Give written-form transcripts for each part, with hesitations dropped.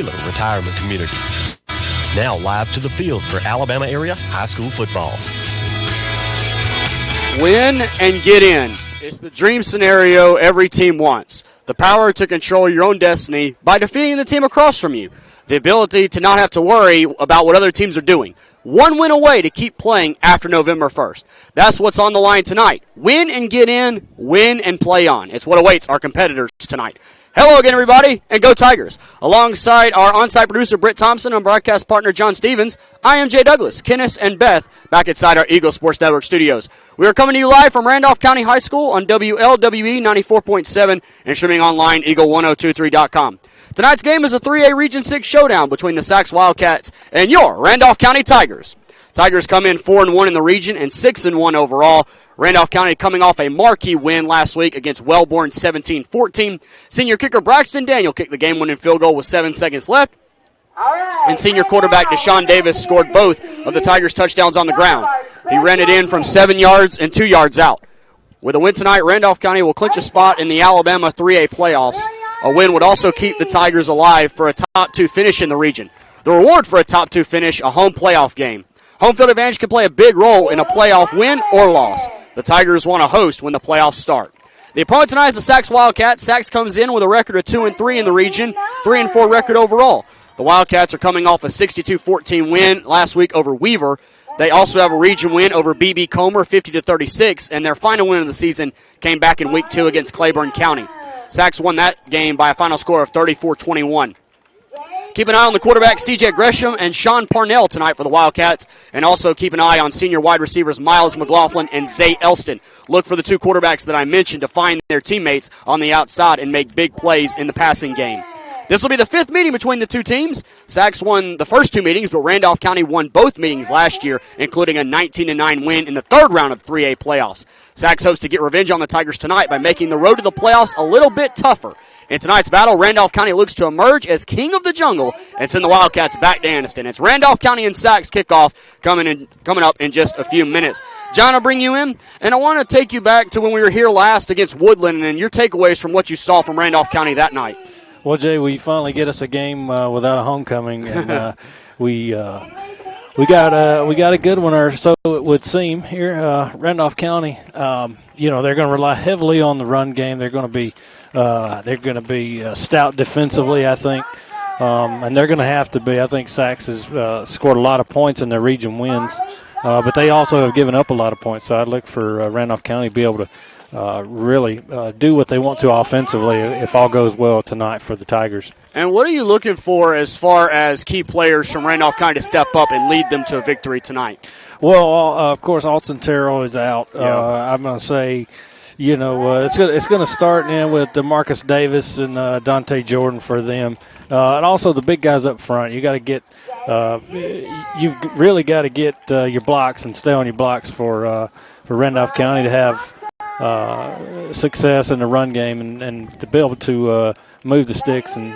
Retirement Community. Now live to the field for Alabama area high school football. Win and get in. It's the dream scenario every team wants. The power to control your own destiny by defeating the team across from you. The ability to not have to worry about what other teams are doing. One win away to keep playing after November 1st. That's what's on the line tonight. Win and get in, win and play on. It's what awaits our competitors tonight. Hello again, everybody, and go Tigers. Alongside our on-site producer, Britt Thompson, and broadcast partner, John Stevens, I am Jay Douglas, Kenneth, and Beth back inside our Eagle Sports Network studios. We are coming to you live from Randolph County High School on WLWE 94.7 and streaming online, eagle1023.com. Tonight's game is a 3A Region 6 showdown between the Sacs Wildcats and your Randolph County Tigers. Tigers come in 4-1 in the region and 6-1 overall. Randolph County coming off a marquee win last week against Wellborn 17-14. Senior kicker Braxton Daniel kicked the game-winning field goal with 7 seconds left. And senior quarterback Deshaun Davis scored both of the Tigers' touchdowns on the ground. He ran it in from 7 yards and 2 yards out. With a win tonight, Randolph County will clinch a spot in the Alabama 3A playoffs. A win would also keep the Tigers alive for a top 2 finish in the region. The reward for a top 2 finish, a home playoff game. Home field advantage can play a big role in a playoff win or loss. The Tigers want to host when the playoffs start. The opponent tonight is the Sacs Wildcats. Sacs comes in with a record of 2-3 in the region, 3-4 record overall. The Wildcats are coming off a 62-14 win last week over Weaver. They also have a region win over B.B. Comer, 50-36, and their final win of the season came back in Week 2 against Claiborne County. Sacs won that game by a final score of 34-21. Keep an eye on the quarterback C.J. Gresham and Sean Parnell tonight for the Wildcats, and also keep an eye on senior wide receivers Miles McLaughlin and Zay Elston. Look for the two quarterbacks that I mentioned to find their teammates on the outside and make big plays in the passing game. This will be the 5th meeting between the two teams. Sacs won the first 2 meetings, but Randolph County won both meetings last year, including a 19-9 win in the 3rd round of the 3A playoffs. Sacs hopes to get revenge on the Tigers tonight by making the road to the playoffs a little bit tougher. In tonight's battle, Randolph County looks to emerge as king of the jungle and send the Wildcats back to Anniston. It's Randolph County and Sacs kickoff coming up in just a few minutes. John, I'll bring you in, and I want to take you back to when we were here last against Woodland and your takeaways from what you saw from Randolph County that night. Well, Jay, we finally get us a game without a homecoming, and we got a good one, or so it would seem here. Randolph County, they're going to rely heavily on the run game. They're going to be stout defensively, I think, and they're going to have to be. I think Sacs has scored a lot of points in their region wins, but they also have given up a lot of points. So I'd look for Randolph County to be able to really do what they want to offensively if all goes well tonight for the Tigers. And what are you looking for as far as key players from Randolph County to step up and lead them to a victory tonight? Well, of course, Alton Terrell is out. Yeah. I'm going to say, it's going to start in with DeMarcus Davis and Dante Jordan for them. And also the big guys up front. You got to get you've really got to get your blocks and stay on your blocks for Randolph County to have success in the run game and to be able to move the sticks and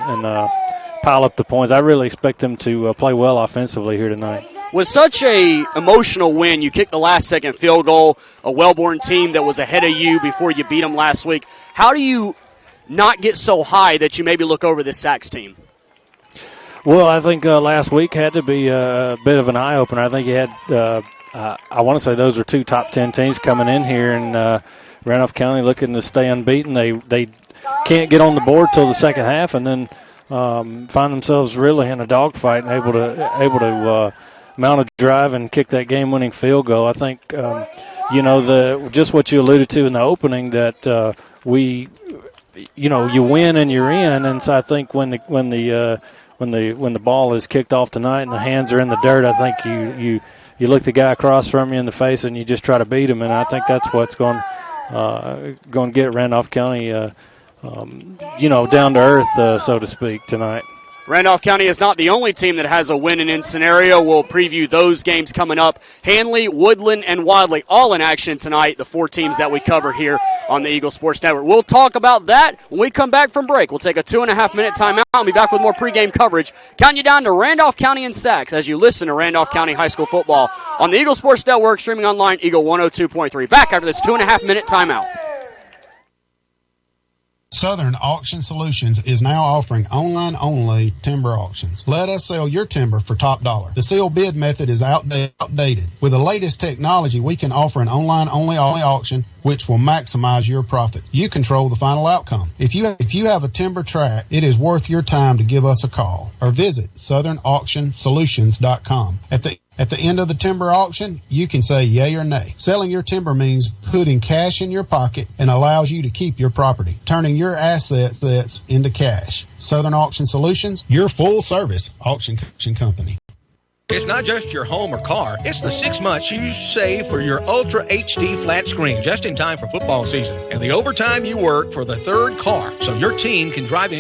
pile up the points. I really expect them to play well offensively here tonight. With such a emotional win, you kicked the last-second field goal, a Wellborn team that was ahead of you before you beat them last week. How do you not get so high that you maybe look over this Sacs team? Well, I think last week had to be a bit of an eye-opener. I think you had I want to say those are 2 top 10 teams coming in here, and Randolph County looking to stay unbeaten. They can't get on the board till the second half, and then find themselves really in a dogfight and able to mount a drive and kick that game-winning field goal. I think just what you alluded to in the opening, that you win and you're in, and so I think when the ball is kicked off tonight and the hands are in the dirt, I think you look the guy across from you in the face and you just try to beat him, and I think that's what's going to get Randolph County, down to earth, so to speak, tonight. Randolph County is not the only team that has a win-and-in scenario. We'll preview those games coming up. Hanley, Woodland, and Wadley all in action tonight, the 4 teams that we cover here on the Eagle Sports Network. We'll talk about that when we come back from break. We'll take a 2.5-minute timeout and be back with more pregame coverage. Counting you down to Randolph County and Sacs as you listen to Randolph County High School football on the Eagle Sports Network, streaming online, Eagle 102.3. Back after this 2.5-minute timeout. Southern Auction Solutions is now offering online-only timber auctions. Let us sell your timber for top dollar. The sealed bid method is outdated. With the latest technology, we can offer an online-only auction which will maximize your profits. You control the final outcome. If you have a timber tract, it is worth your time to give us a call or visit southernauctionsolutions.com. At the end of the timber auction, you can say yay or nay. Selling your timber means putting cash in your pocket and allows you to keep your property, turning your assets into cash. Southern Auction Solutions, your full-service auction company. It's not just your home or car. It's the 6 months you save for your Ultra HD flat screen just in time for football season. And the overtime you work for the third car so your team can drive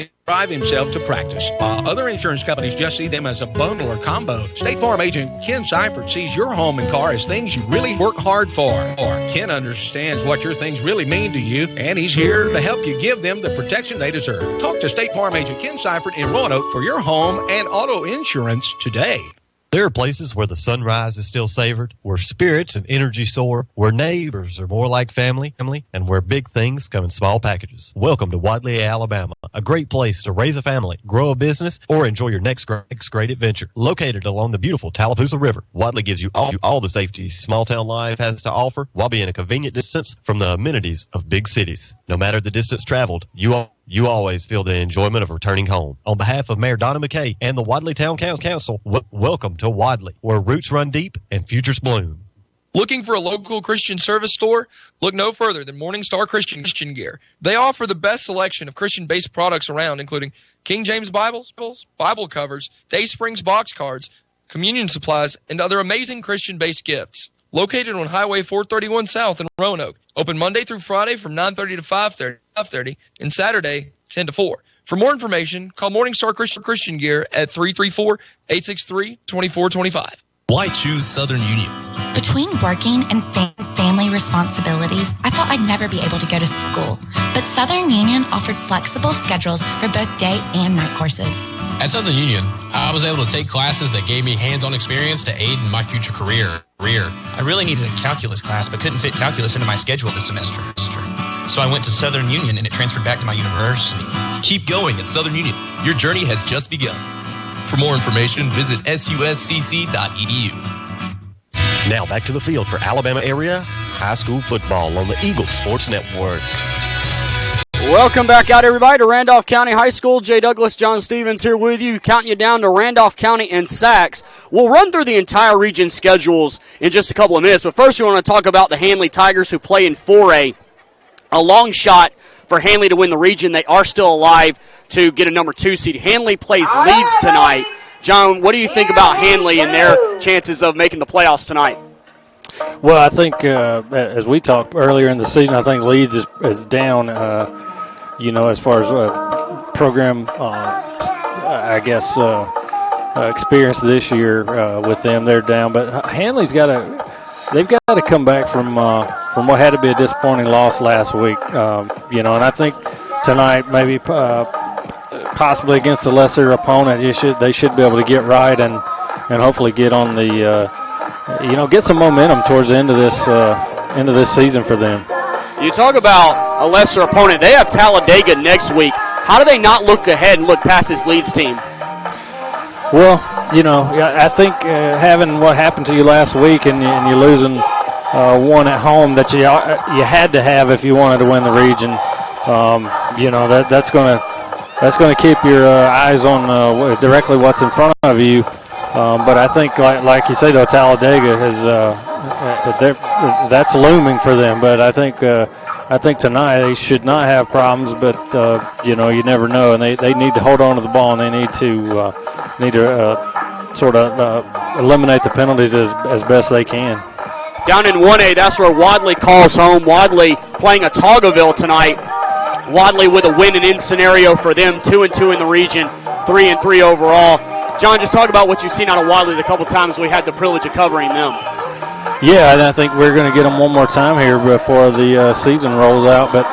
himself to practice. While other insurance companies just see them as a bundle or combo, State Farm agent Ken Seifert sees your home and car as things you really work hard for. Ken understands what your things really mean to you, and he's here to help you give them the protection they deserve. Talk to State Farm agent Ken Seifert in Roanoke for your home and auto insurance today. There are places where the sunrise is still savored, where spirits and energy soar, where neighbors are more like family, and where big things come in small packages. Welcome to Wadley, Alabama, a great place to raise a family, grow a business, or enjoy your next great adventure. Located along the beautiful Tallapoosa River, Wadley gives you all the safety small-town life has to offer while being a convenient distance from the amenities of big cities. No matter the distance traveled, you always feel the enjoyment of returning home. On behalf of Mayor Donna McKay and the Wadley Town Council, welcome to Wadley, where roots run deep and futures bloom. Looking for a local Christian service store? Look no further than Morningstar Christian Gear. They offer the best selection of Christian-based products around, including King James Bibles, Bible covers, Day Springs box cards, communion supplies, and other amazing Christian-based gifts. Located on Highway 431 South in Roanoke. Open Monday through Friday from 9:30 to 5:30, and Saturday 10 to 4. For more information, call Morningstar Christian Gear at 334-863-2425. Why choose Southern Union? Between working and family responsibilities, I thought I'd never be able to go to school. But Southern Union offered flexible schedules for both day and night courses. At Southern Union, I was able to take classes that gave me hands-on experience to aid in my future career. I really needed a calculus class, but couldn't fit calculus into my schedule this semester. So I went to Southern Union, and it transferred back to my university. Keep going at Southern Union. Your journey has just begun. For more information, visit suscc.edu. Now back to the field for Alabama area high school football on the Eagle Sports Network. Welcome back out, everybody, to Randolph County High School. Jay Douglas, John Stevens here with you, counting you down to Randolph County and Sachs. We'll run through the entire region schedules in just a couple of minutes, but first we want to talk about the Handley Tigers, who play in 4A. A long shot for Handley to win the region. They are still alive to get a number 2 seed. Handley plays Leeds tonight. John, what do you think about Handley and their chances of making the playoffs tonight? Well, I think as we talked earlier in the season, I think Leeds is down, as far as program, experience this year with them. They're down. But Handley's they've got to come back from what had to be a disappointing loss last week. And I think tonight maybe possibly against a lesser opponent, they should be able to get right and hopefully get on the get some momentum towards the end of this season for them. You talk about a lesser opponent. They have Talladega next week. How do they not look ahead and look past this Leeds team? Well, I think having what happened to you last week and you're losing one at home that you had to have if you wanted to win the region, that's going to keep your eyes on directly what's in front of you. But I think, like you say, though, Talladega that's looming for them. But I think tonight they should not have problems. But you never know, and they need to hold on to the ball, and they need to sort of eliminate the penalties as best they can. Down in 1A, that's where Wadley calls home. Wadley playing Otagoville tonight. Wadley with a win-and-in scenario for them, 2-2 in the region, 3-3 overall. John, just talk about what you've seen out of Wadley the couple times we had the privilege of covering them. Yeah, and I think we're going to get them one more time here before the season rolls out. But,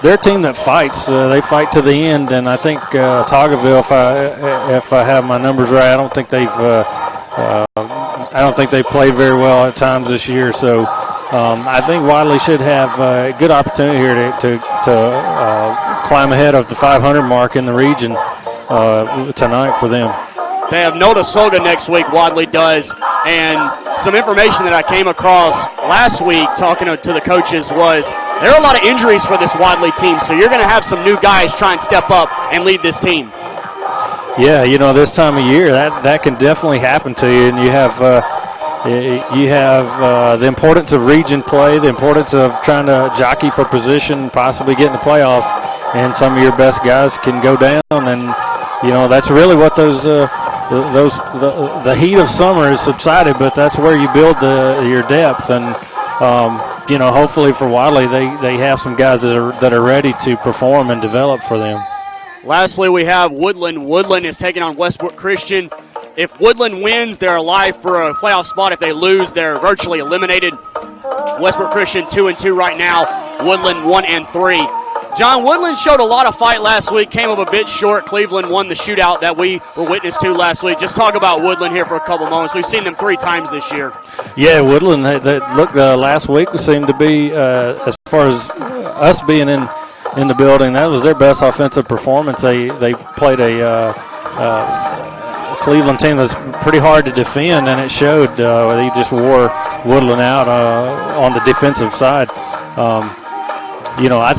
they're a team that fights. They fight to the end, and I think Otagoville, if I have my numbers right, I don't think they've played very well at times this year. So I think Wadley should have a good opportunity here to climb ahead of the 500 mark in the region tonight for them. They have Notasulga next week, Wadley does, and some information that I came across last week talking to the coaches was there are a lot of injuries for this Wadley team, so you're going to have some new guys try and step up and lead this team. Yeah, this time of year, that can definitely happen to you, and you have the importance of region play, the importance of trying to jockey for position, possibly getting the playoffs, and some of your best guys can go down, and that's really what the heat of summer has subsided, but that's where you build your depth, and hopefully for Wadley they have some guys that are ready to perform and develop for them. Lastly, we have Woodland. Woodland is taking on Westbrook Christian. If Woodland wins, they're alive for a playoff spot. If they lose, they're virtually eliminated. Westbrook Christian 2-2 right now. Woodland 1-3. John, Woodland showed a lot of fight last week, came up a bit short. Cleveland won the shootout that we were witness to last week. Just talk about Woodland here for a couple moments. We've seen them 3 times this year. Yeah, Woodland, last week seemed to be, as far as us being in the building, that was their best offensive performance. They played a Cleveland team that's pretty hard to defend, and it showed. They just wore Woodland out on the defensive side. I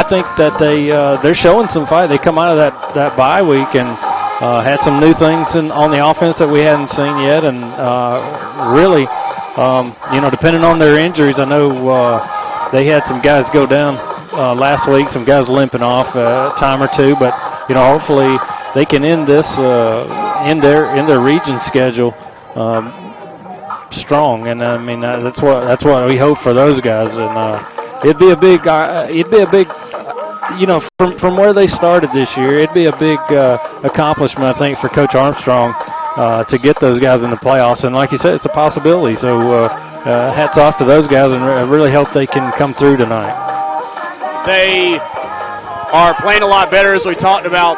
think that they're showing some fight. They come out of that bye week and had some new things on the offense that we hadn't seen yet, and really, depending on their injuries, I know they had some guys go down last week, some guys limping off a time or two, but hopefully they can end this in their region schedule strong, and I mean that's what we hope for those guys, and it'd be a big from where they started this year, it'd be a big accomplishment, I think, for Coach Armstrong to get those guys in the playoffs, and like you said, it's a possibility. So hats off to those guys, and I really hope they can come through tonight. They are playing a lot better, as we talked about,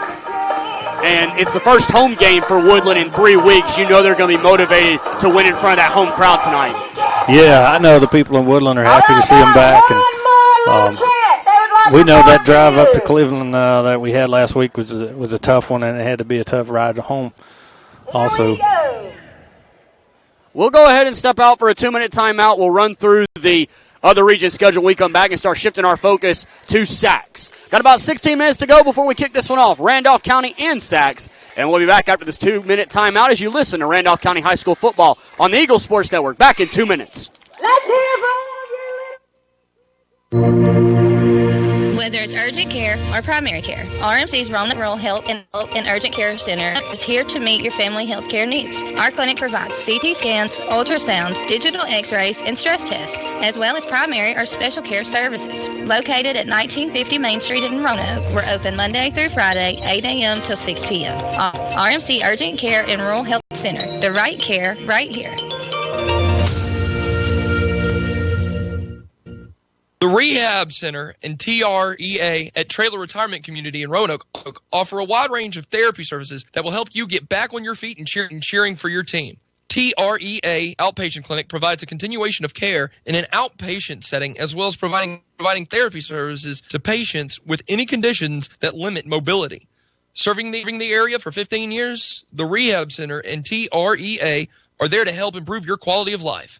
and it's the first home game for Woodland in 3 weeks. You know they're going to be motivated to win in front of that home crowd tonight. Yeah, I know the people in Woodland are happy to see them back, and we know that drive up to Cleveland that we had last week was a tough one, and it had to be a tough ride home also. We'll go ahead and step out for a 2-minute timeout. We'll run through the other region schedule. We come back and start shifting our focus to Sacs. Got about 16 minutes to go before we kick this one off. Randolph County and Sacs. And we'll be back after this 2-minute timeout as you listen to Randolph County High School football on the Eagle Sports Network. Back in 2 minutes. Let's hear from you. Whether it's urgent care or primary care, RMC's Roanoke Rural Health and Urgent Care Center is here to meet your family health care needs. Our clinic provides CT scans, ultrasounds, digital x-rays, and stress tests, as well as primary or special care services. Located at 1950 Main Street in Roanoke, we're open Monday through Friday, 8 a.m. till 6 p.m. RMC Urgent Care and Rural Health Center. The right care right here. The Rehab Center and TREA at Trailer Retirement Community in Roanoke offer a wide range of therapy services that will help you get back on your feet and cheering for your team. TREA Outpatient Clinic provides a continuation of care in an outpatient setting, as well as providing therapy services to patients with any conditions that limit mobility. Serving the area for 15 years, the Rehab Center and TREA are there to help improve your quality of life.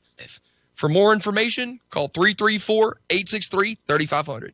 For more information, call 334-863-3500.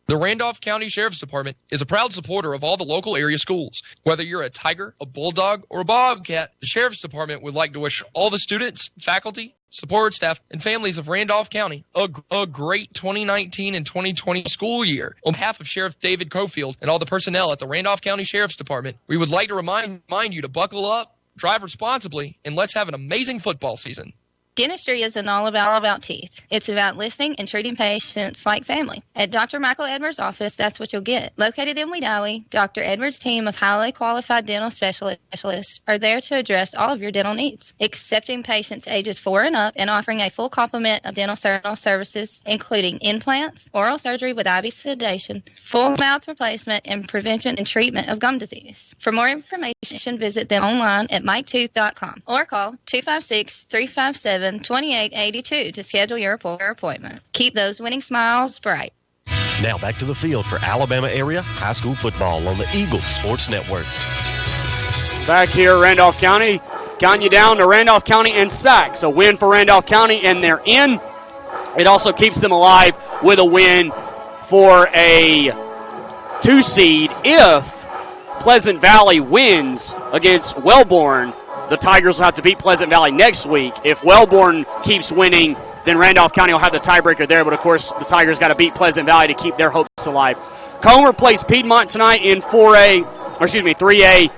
The Randolph County Sheriff's Department is a proud supporter of all the local area schools. Whether you're a tiger, a bulldog, or a bobcat, the Sheriff's Department would like to wish all the students, faculty, support staff, and families of Randolph County a great 2019 and 2020 school year. On behalf of Sheriff David Cofield and all the personnel at the Randolph County Sheriff's Department, we would like to remind you to buckle up, drive responsibly, and let's have an amazing football season. Dentistry isn't all about teeth. It's about listening and treating patients like family. At Dr. Michael Edwards' office, that's what you'll get. Located in Wedowee, Dr. Edwards' team of highly qualified dental specialists are there to address all of your dental needs, accepting patients ages 4 and up and offering a full complement of dental services, including implants, oral surgery with IV sedation, full mouth replacement, and prevention and treatment of gum disease. For more information, visit them online at miketooth.com or call 256-357 877-2882 to schedule your appointment. Keep those winning smiles bright. Now back to the field for Alabama area high school football on the Eagles Sports Network. Back here, Randolph County, counting you down to Randolph County and Sachs. A win for Randolph County, and they're in. It also keeps them alive with a win for a 2 seed. If Pleasant Valley wins against Wellborn, the Tigers will have to beat Pleasant Valley next week. If Wellborn keeps winning, then Randolph County will have the tiebreaker there. But, of course, the Tigers got to beat Pleasant Valley to keep their hopes alive. Comer plays Piedmont tonight in 3A.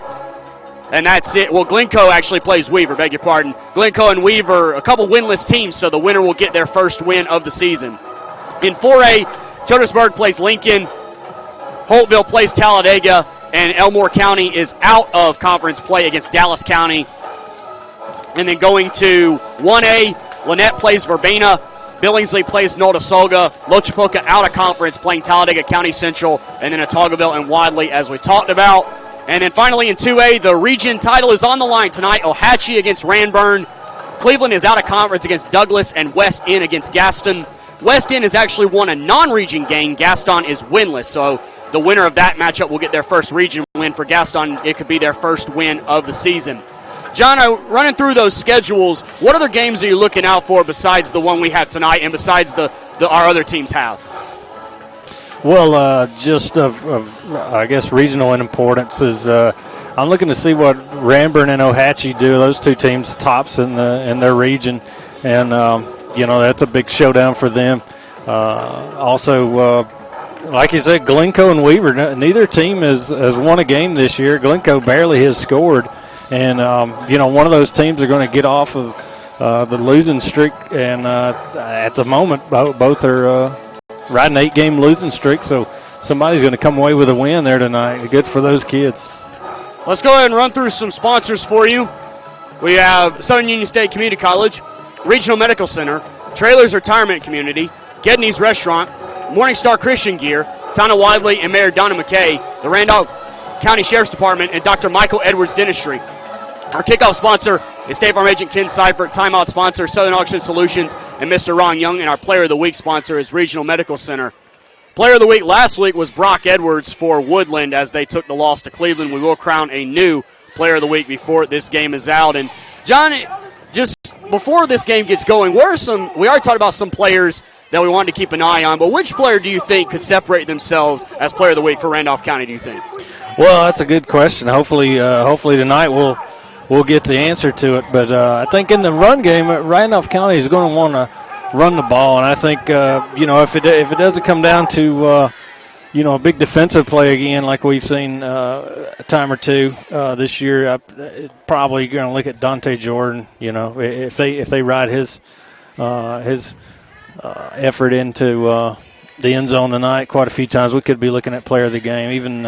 And that's it. Well, Glencoe actually plays Weaver, beg your pardon. Glencoe and Weaver, a couple winless teams, so the winner will get their first win of the season. In 4A, Chotersburg plays Lincoln. Holtville plays Talladega. And Elmore County is out of conference play against Dallas County. And then going to 1A, Lynette plays Verbena. Billingsley plays Notasulga. Lochapoka out of conference playing Talladega County Central. And then Otagoville and Wadley, as we talked about. And then finally in 2A, the region title is on the line tonight. Ohatchee against Ranburn. Cleveland is out of conference against Douglas, and West End against Gaston. West End has actually won a non-region game. Gaston is winless, so the winner of that matchup will get their first region win. For Gaston, it could be their first win of the season. John, running through those schedules, what other games are you looking out for besides the one we have tonight and besides our other teams have? Well, just of I guess regional importance is I'm looking to see what Ranburn and Ohatchee do. Those two teams tops in their region, and that's a big showdown for them. Also, like you said, Glencoe and Weaver. Neither team has won a game this year. Glencoe barely has scored, and one of those teams are going to get off of the losing streak. And at the moment, both are riding an 8-game losing streak, so somebody's going to come away with a win there tonight. Good for those kids. Let's go ahead and run through some sponsors for you. We have Southern Union State Community College, Regional Medical Center, Trailers Retirement Community, Gedney's Restaurant, Morningstar Christian Gear, Town of Wadley, and Mayor Donna McKay, the Randolph County Sheriff's Department, and Dr. Michael Edwards Dentistry. Our kickoff sponsor is State Farm Agent Ken Seifert, timeout sponsor Southern Auction Solutions, and Mr. Ron Young, and our Player of the Week sponsor is Regional Medical Center. Player of the Week last week was Brock Edwards for Woodland as they took the loss to Cleveland. We will crown a new Player of the Week before this game is out. And, John, just before this game gets going, we already talked about some players that we wanted to keep an eye on, but which player do you think could separate themselves as Player of the Week for Randolph County, do you think? Well, that's a good question. Hopefully tonight we'll get the answer to it. But I think in the run game, Randolph County is going to want to run the ball, and I think if it doesn't come down to a big defensive play again like we've seen a time or two this year, probably going to look at Dante Jordan. If they ride his effort into the end zone tonight quite a few times, we could be looking at player of the game. Even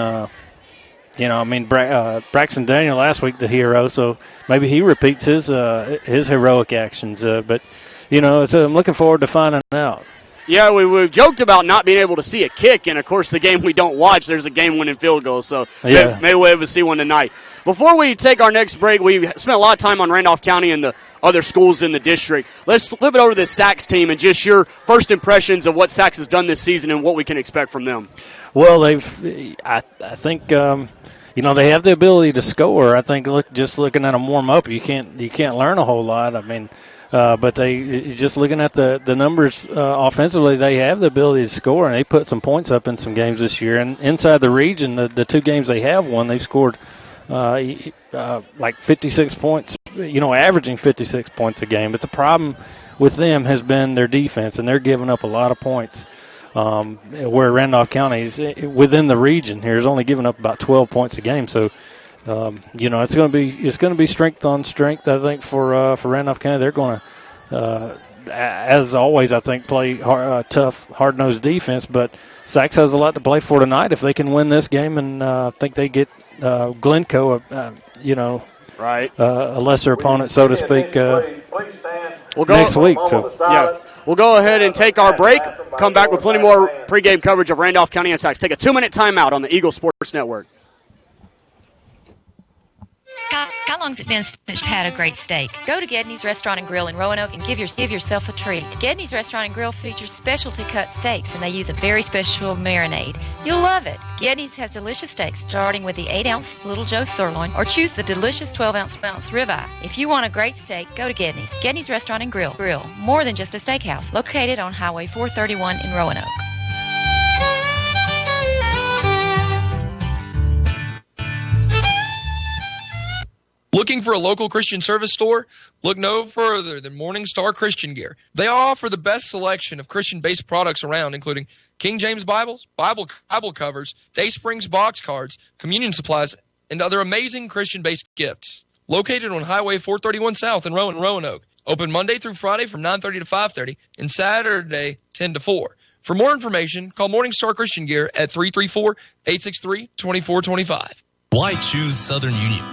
Braxton Daniel last week, the hero, so maybe he repeats his heroic actions. But I'm looking forward to finding out. Yeah, we joked about not being able to see a kick, and, of course, the game we don't watch, there's a game-winning field goal. So maybe we'll be able to see one tonight. Before we take our next break, we spent a lot of time on Randolph County and the other schools in the district. Let's flip it over to the Sachs team and just your first impressions of what Sachs has done this season and what we can expect from them. Well, I think they have the ability to score. I think just looking at them warm up, you can't learn a whole lot. I mean, but just looking at the numbers offensively, they have the ability to score, and they put some points up in some games this year. And inside the region, the two games they have won, they've scored like 56 points, averaging 56 points a game. But the problem with them has been their defense, and they're giving up a lot of points. Where Randolph County is within the region here is only giving up about 12 points a game. So, it's going to be strength on strength. I think for Randolph County, they're going to, as always, I think play tough, hard-nosed defense. But Sachs has a lot to play for tonight if they can win this game, and I think they get Glencoe, right, a lesser opponent, so to speak, next week. So yeah. We'll go ahead and take our break, come back with plenty more pregame coverage of Randolph County and Sachs. Take a 2-minute timeout on the Eagle Sports Network. How long's it been since you've had a great steak? Go to Gedney's Restaurant and Grill in Roanoke and give yourself a treat. Gedney's Restaurant and Grill features specialty cut steaks, and they use a very special marinade. You'll love it. Gedney's has delicious steaks, starting with the 8-ounce Little Joe sirloin, or choose the delicious 12-ounce ribeye. If you want a great steak, go to Gedney's. Gedney's Restaurant and Grill. More than just a steakhouse. Located on Highway 431 in Roanoke. Looking for a local Christian service store? Look no further than Morning Star Christian Gear. They offer the best selection of Christian-based products around, including King James Bibles, Bible covers, Day Springs box cards, communion supplies, and other amazing Christian-based gifts. Located on Highway 431 South in Roanoke. Open Monday through Friday from 9:30 to 5:30 and Saturday 10 to 4. For more information, call Morning Star Christian Gear at 334-863-2425. Why choose Southern Union?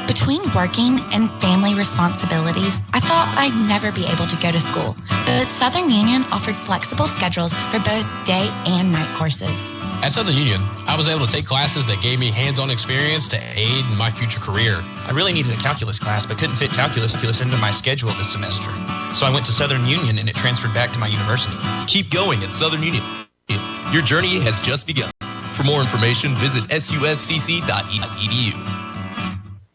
Between working and family responsibilities, I thought I'd never be able to go to school. But Southern Union offered flexible schedules for both day and night courses. At Southern Union, I was able to take classes that gave me hands-on experience to aid in my future career. I really needed a calculus class, but couldn't fit calculus into my schedule this semester. So I went to Southern Union, and it transferred back to my university. Keep going at Southern Union. Your journey has just begun. For more information, visit suscc.edu.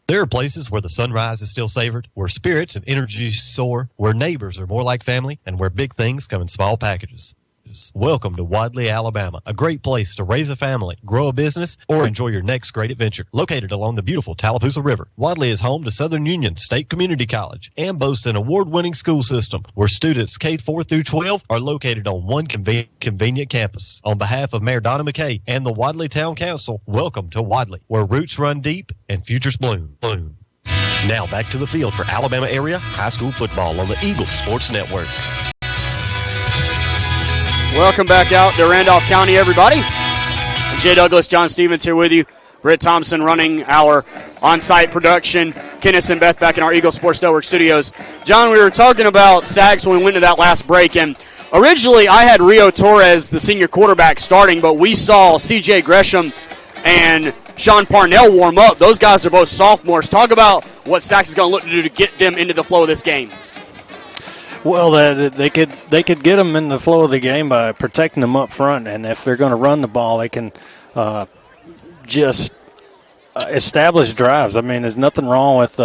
There are places where the sunrise is still savored, where spirits and energy soar, where neighbors are more like family, and where big things come in small packages. Welcome to Wadley, Alabama, a great place to raise a family, grow a business, or enjoy your next great adventure. Located along the beautiful Tallapoosa River, Wadley is home to Southern Union State Community College and boasts an award-winning school system where students K-4 through 12 are located on one convenient campus. On behalf of Mayor Donna McKay and the Wadley Town Council, welcome to Wadley, where roots run deep and futures bloom. Now back to the field for Alabama area high school football on the Eagle Sports Network. Welcome back out to Randolph County, everybody. Jay Douglas, John Stevens here with you. Britt Thompson running our on-site production. Kenneth and Beth back in our Eagle Sports Network studios. John, we were talking about Sags when we went to that last break, and originally I had Rio Torres, the senior quarterback, starting, but we saw C.J. Gresham and Sean Parnell warm up. Those guys are both sophomores. Talk about what Sags is going to look to do to get them into the flow of this game. Well, they could get them in the flow of the game by protecting them up front, and if they're going to run the ball, they can just establish drives. I mean, there's nothing wrong with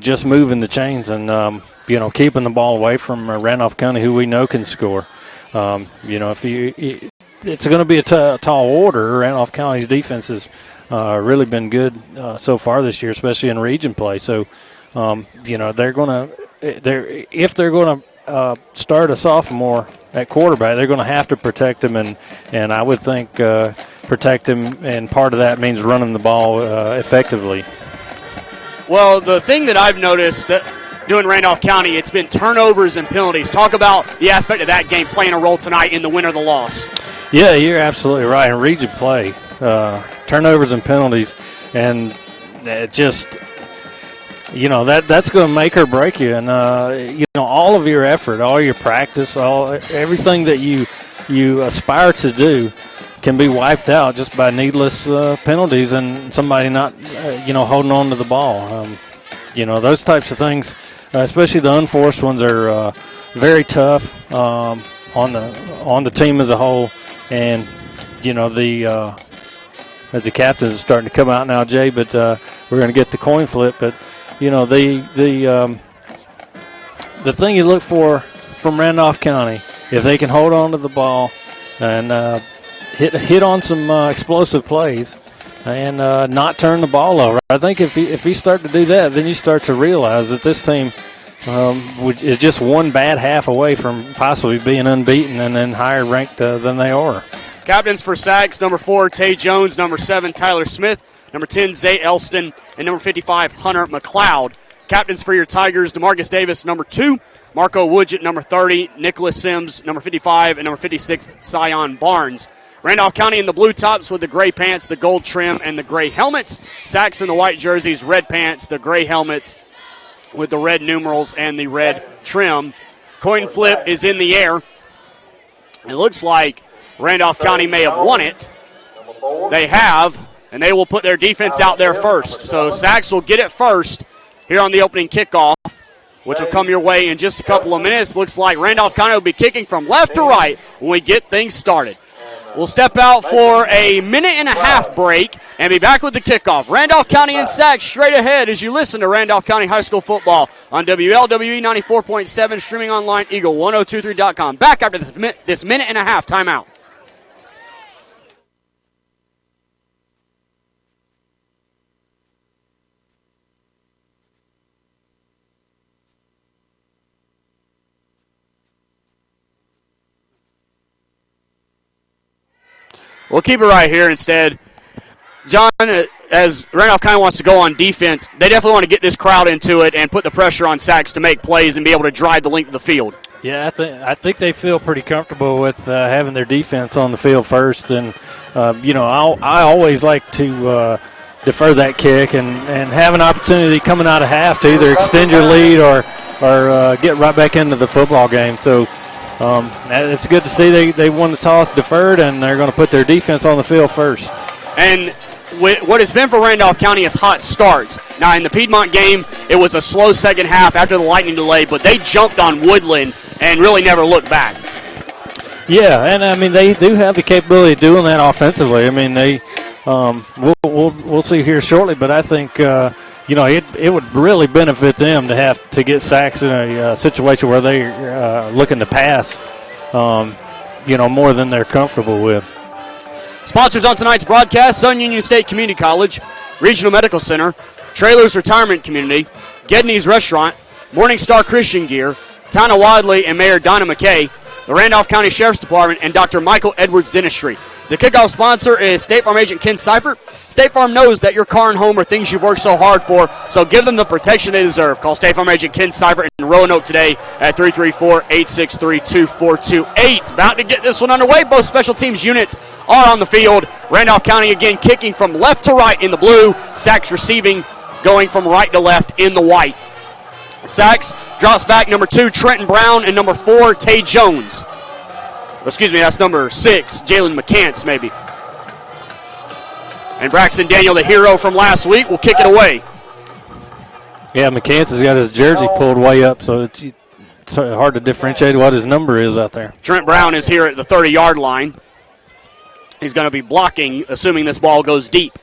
just moving the chains and keeping the ball away from Randolph County, who we know can score. It's going to be a tall order. Randolph County's defense has really been good so far this year, especially in region play. So, they're going to. If they're going to start a sophomore at quarterback, they're going to have to protect him, and I would think protect him, and part of that means running the ball effectively. Well, the thing that I've noticed doing Randolph County, it's been turnovers and penalties. Talk about the aspect of that game playing a role tonight in the win or the loss. Yeah, you're absolutely right. In region play, turnovers and penalties, and it just – that's going to make or break you, and all of your effort, all your practice, everything that you aspire to do can be wiped out just by needless penalties and somebody not holding on to the ball. Those types of things, especially the unforced ones, are very tough on the team as a whole. And as the captain is starting to come out now, Jay, but we're going to get the coin flip, but. The thing you look for from Randolph County, if they can hold on to the ball and hit on some explosive plays and not turn the ball over. I think if you start to do that, then you start to realize that this team is just one bad half away from possibly being unbeaten and then higher ranked than they are. Captains for Sags, number 4, Tay Jones, number 7, Tyler Smith, number 10, Zay Elston, and number 55, Hunter McLeod. Captains for your Tigers, DeMarcus Davis, number 2, Marco Woodgett, number 30, Nicholas Sims, number 55, and number 56, Sion Barnes. Randolph County in the blue tops with the gray pants, the gold trim, and the gray helmets. Sags in the white jerseys, red pants, the gray helmets with the red numerals and the red trim. Coin flip is in the air. It looks like Randolph County may have won it. They have. and they will put their defense out there first. So Sachs will get it first here on the opening kickoff, which will come your way in just a couple of minutes. Looks like Randolph County will be kicking from left to right when we get things started. We'll step out for a minute-and-a-half break and be back with the kickoff. Randolph County and Sachs straight ahead as you listen to Randolph County High School football on WLWE 94.7, streaming online, Eagle1023.com. Back after this minute-and-a-half timeout. We'll keep it right here instead. John, as Randolph County wants to go on defense, they definitely want to get this crowd into it and put the pressure on Sachs to make plays and be able to drive the length of the field. Yeah, I think they feel pretty comfortable with having their defense on the field first. And, I always like to defer that kick and have an opportunity coming out of half to either extend your lead or get right back into the football game. So, it's good to see they won the toss deferred, and they're going to put their defense on the field first. And what has been for Randolph County is hot starts. Now, in the Piedmont game, it was a slow second half after the lightning delay, but they jumped on Woodland and really never looked back. Yeah, and, I mean, they do have the capability of doing that offensively. I mean, we'll see here shortly, but I think it would really benefit them to have to get Sachs in a situation where they're looking to pass, more than they're comfortable with. Sponsors on tonight's broadcast: Sun Union State Community College, Regional Medical Center, Trailers Retirement Community, Gedney's Restaurant, Morning Star Christian Gear, Town of Wadley, and Mayor Donna McKay, the Randolph County Sheriff's Department, and Dr. Michael Edwards Dentistry. The kickoff sponsor is State Farm agent Ken Seifert. State Farm knows that your car and home are things you've worked so hard for, so give them the protection they deserve. Call State Farm agent Ken Seifert in Roanoke today at 334-863-2428. About to get this one underway. Both special teams units are on the field. Randolph County again kicking from left to right in the blue. Sachs receiving, going from right to left in the white. Sachs drops back number 2, Trenton Brown, and number 4, Tay Jones. Excuse me, that's number 6, Jalen McCants, maybe. And Braxton Daniel, the hero from last week, will kick it away. Yeah, McCants has got his jersey pulled way up, so it's hard to differentiate what his number is out there. Trent Brown is here at the 30-yard line. He's going to be blocking, assuming this ball goes deep.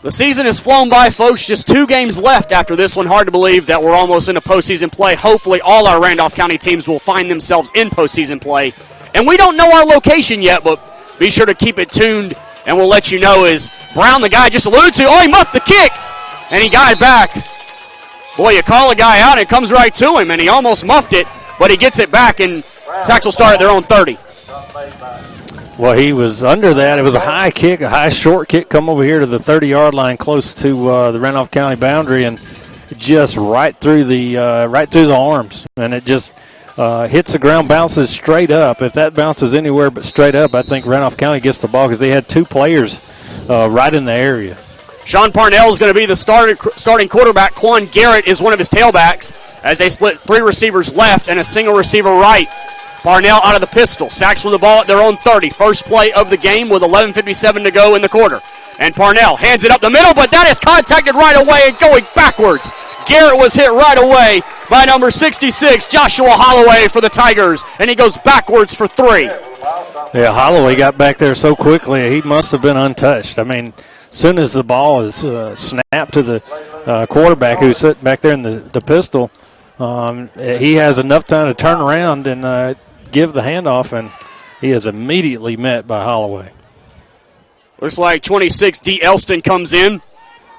The season has flown by, folks. Just 2 games left after this one. Hard to believe that we're almost into postseason play. Hopefully all our Randolph County teams will find themselves in postseason play. And we don't know our location yet, but be sure to keep it tuned, and we'll let you know as Brown, the guy I just alluded to, he muffed the kick, and he got it back. Boy, you call a guy out, and it comes right to him, and he almost muffed it, but he gets it back, and Sachs will start at their own 30. Well, he was under that. It was a high kick, a high short kick, come over here to the 30-yard line close to the Randolph County boundary, and just right through the arms. And it just hits the ground, bounces straight up. If that bounces anywhere but straight up, I think Randolph County gets the ball because they had 2 players right in the area. Sean Parnell is going to be the starting quarterback. Quan Garrett is one of his tailbacks as they split 3 receivers left and a single receiver right. Parnell out of the pistol. Sachs with the ball at their own 30. First play of the game with 11:57 to go in the quarter. And Parnell hands it up the middle, but that is contacted right away and going backwards. Garrett was hit right away by number 66, Joshua Holloway for the Tigers, and he goes backwards for 3. Yeah, Holloway got back there so quickly, he must have been untouched. I mean, as soon as the ball is snapped to the quarterback who's sitting back there in the pistol, he has enough time to turn around and give the handoff, and he is immediately met by Holloway. Looks like 26, D. Elston comes in.